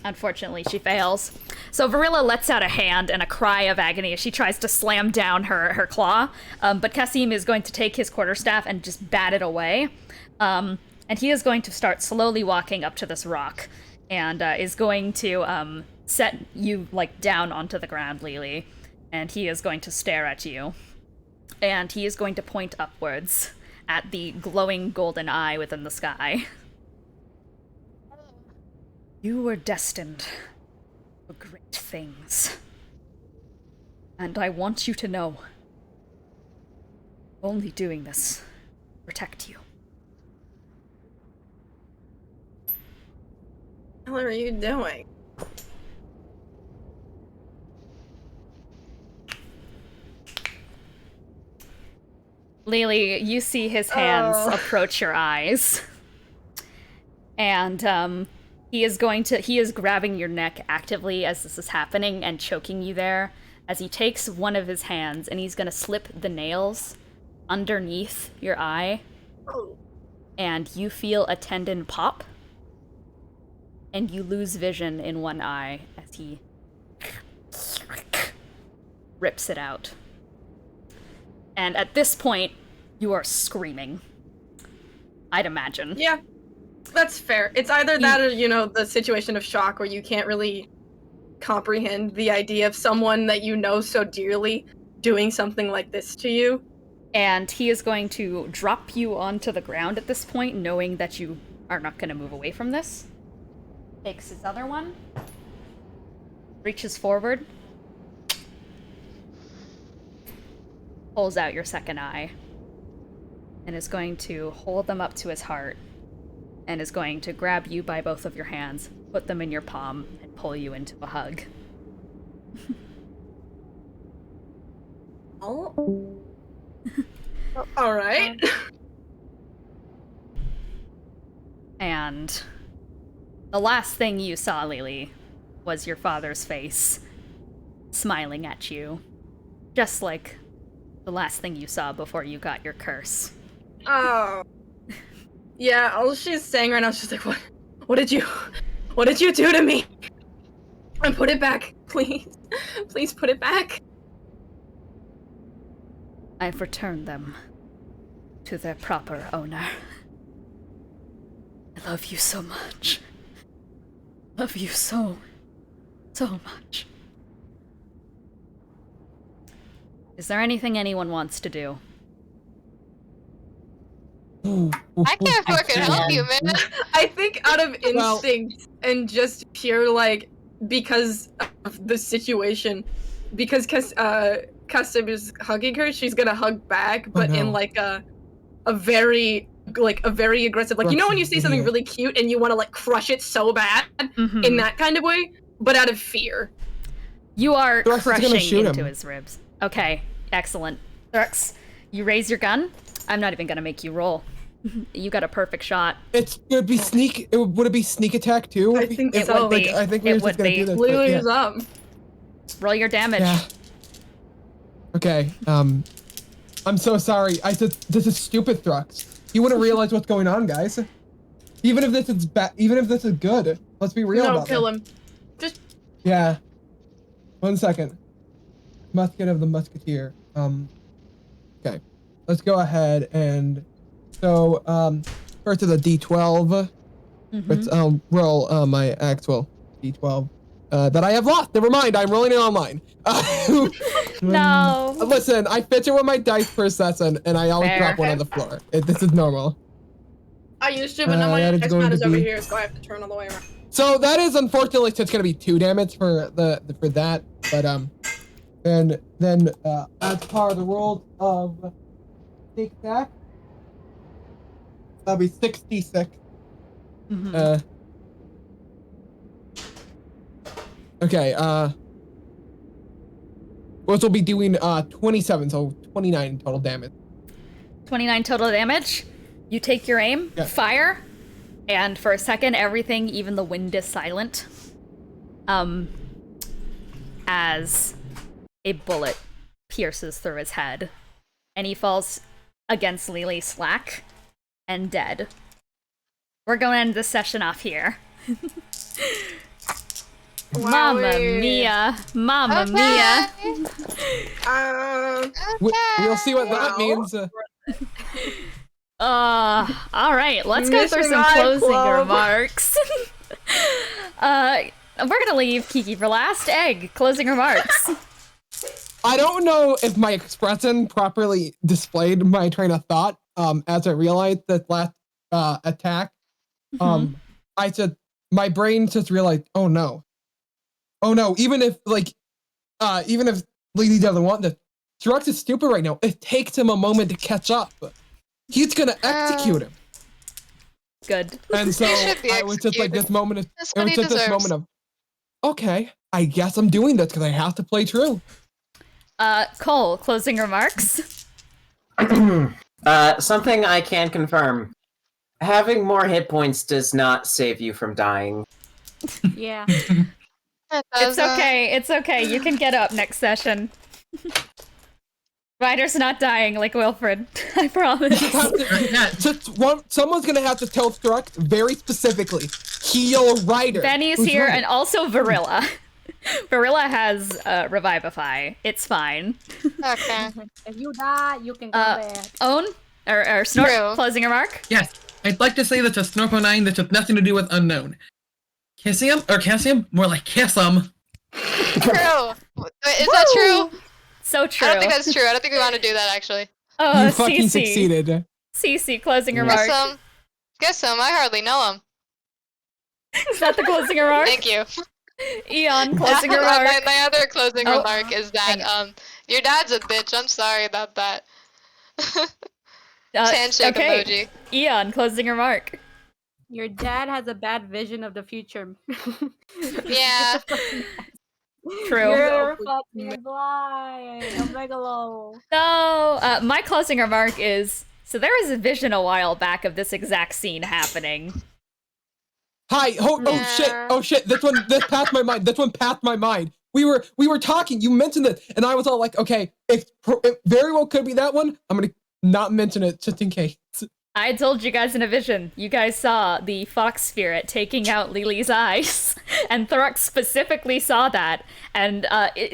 Unfortunately, she fails. So Verilla lets out a hand and a cry of agony as she tries to slam down her claw. But Kassim is going to take his quarterstaff and just bat it away. And he is going to start slowly walking up to this rock and is going to set you like down onto the ground, Lelee. And he is going to stare at you. And he is going to point upwards at the glowing golden eye within the sky. You were destined for great things. And I want you to know, only doing this to protect you. What are you doing? Lelee, you see his hands approach your eyes. And, he is grabbing your neck actively as this is happening and choking you there as he takes one of his hands and he's gonna slip the nails underneath your eye. And you feel a tendon pop. And you lose vision in one eye as he rips it out. And at this point, you are screaming. I'd imagine. Yeah. That's fair. It's either that or, you know, the situation of shock where you can't really comprehend the idea of someone that you know so dearly doing something like this to you. And he is going to drop you onto the ground at this point, knowing that you are not going to move away from this. Takes his other one. Reaches forward. Pulls out your second eye. And is going to hold them up to his heart. And is going to grab you by both of your hands, put them in your palm, and pull you into a hug. Oh. All right. And the last thing you saw, Lelee, was your father's face, smiling at you. Just like the last thing you saw before you got your curse. Oh. Yeah, all she's saying right now is just like, what did you do to me? And put it back, please. Please put it back. I've returned them to their proper owner. I love you so much. Love you so much. Is there anything anyone wants to do? I can't fucking help you, man. I think out of instinct and just pure, like, because of the situation, because Kassim is hugging her, she's gonna hug back, but in, like, a very aggressive, like, you know when you see something really cute and you want to, like, crush it so bad? Mm-hmm. In that kind of way, but out of fear. You are crushing into his ribs. Okay, excellent. Thrux, you raise your gun. I'm not even gonna make you roll. You got a perfect shot. It would be sneak. Would it be sneak attack too? I think it would be. I think we were just gonna do this. Lulu's up. Roll your damage. Yeah. Okay. I'm so sorry. This is stupid, Thrux. You wouldn't realize what's going on, guys. Even if this is bad. Even if this is good. Let's be real about it. No, kill him. Just. Yeah. 1 second. Musket of the Musketeer. Okay. Let's go ahead and. So, first to the D12. Let's roll my actual D12 that I have lost. Never mind, I'm rolling it online. No. Listen, I fetch it with my dice per session, and I always drop one on the floor. This is normal. I used to, but now my dice mat is over here, so I have to turn all the way around. So that is unfortunately just gonna be 2 damage for that. But then as part of the rolls of sneak attack. That'll be 66. Okay, which will be doing 27, so 29 total damage. 29 total damage. You take your aim, fire, And for a second, everything, even the wind, is silent. As a bullet pierces through his head, and he falls against Lelee slack and dead. We're going to end this session off here. Mamma mia. Mamma mia. We'll see what that means. Alright, let's go through some closing remarks. We're gonna leave Kiki for last. Egg, closing remarks. I don't know if my expression properly displayed my train of thought as I realized that last attack. I said, my brain just realized, oh no, even if Lelee doesn't want this, Thrux is stupid right now. It takes him a moment to catch up. He's gonna execute him. Good. And so I was just like this moment of, okay, I guess I'm doing this because I have to play true. Cole, closing remarks? Something I can confirm. Having more hit points does not save you from dying. Yeah. It's okay, it's okay. You can get up next session. Ryder's not dying like Wilfred. I promise. Someone's gonna have to tell Thrux very specifically, heal Ryder. Benny's here, and also Verilla. Verilla has Revivify. It's fine. Okay. If you die, you can go back. Own? Or Snort, True. closing remark? Yes, I'd like to say that to Snorpo9 that has nothing to do with unknown. Kassim? More like Kassim. True. Wait, is that true? So true. I don't think that's true. I don't think we want to do that, actually. Oh, You fucking CC. succeeded. CC, closing remark. Guess some. I hardly know him. Is that the closing remark? Thank you. Eon, closing remark. My other closing remark is that your dad's a bitch. I'm sorry about that. Handshake emoji. Eon, closing remark. Your dad has a bad vision of the future. Yeah. True. You're fucking blind. A megalo. No, my closing remark is, so there was a vision a while back of this exact scene happening. Hi, oh shit, this passed my mind. This one passed my mind. We were talking, you mentioned it, and I was all like, okay, it very well could be that one. I'm gonna not mention it just in case. I told you guys in a vision, you guys saw the fox spirit taking out Lelee's eyes, and Thrux specifically saw that, and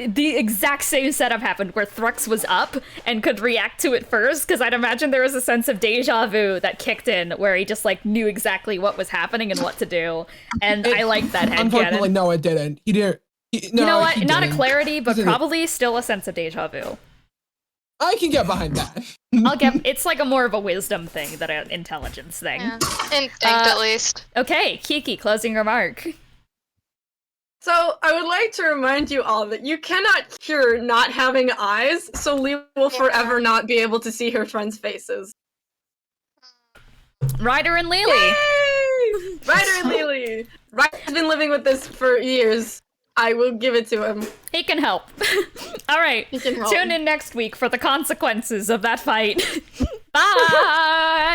the exact same setup happened where Thrux was up and could react to it first, because I'd imagine there was a sense of deja vu that kicked in, where he just like knew exactly what was happening and what to do, and I like that headcanon. Unfortunately, no, it didn't. He didn't. You know what? Not didn't. a clarity, but probably still a sense of deja vu. I can get behind that. It's like a more of a wisdom thing than an intelligence thing. Yeah. Instinct, at least. Okay, Kiki, closing remark. So I would like to remind you all that you cannot cure not having eyes, so Lee will forever not be able to see her friends' faces. Ryder and Lelee. Yay! Ryder and Lelee. Ryder's been living with this for years. I will give it to him. He can help. All right. He can help. Tune in next week for the consequences of that fight. Bye.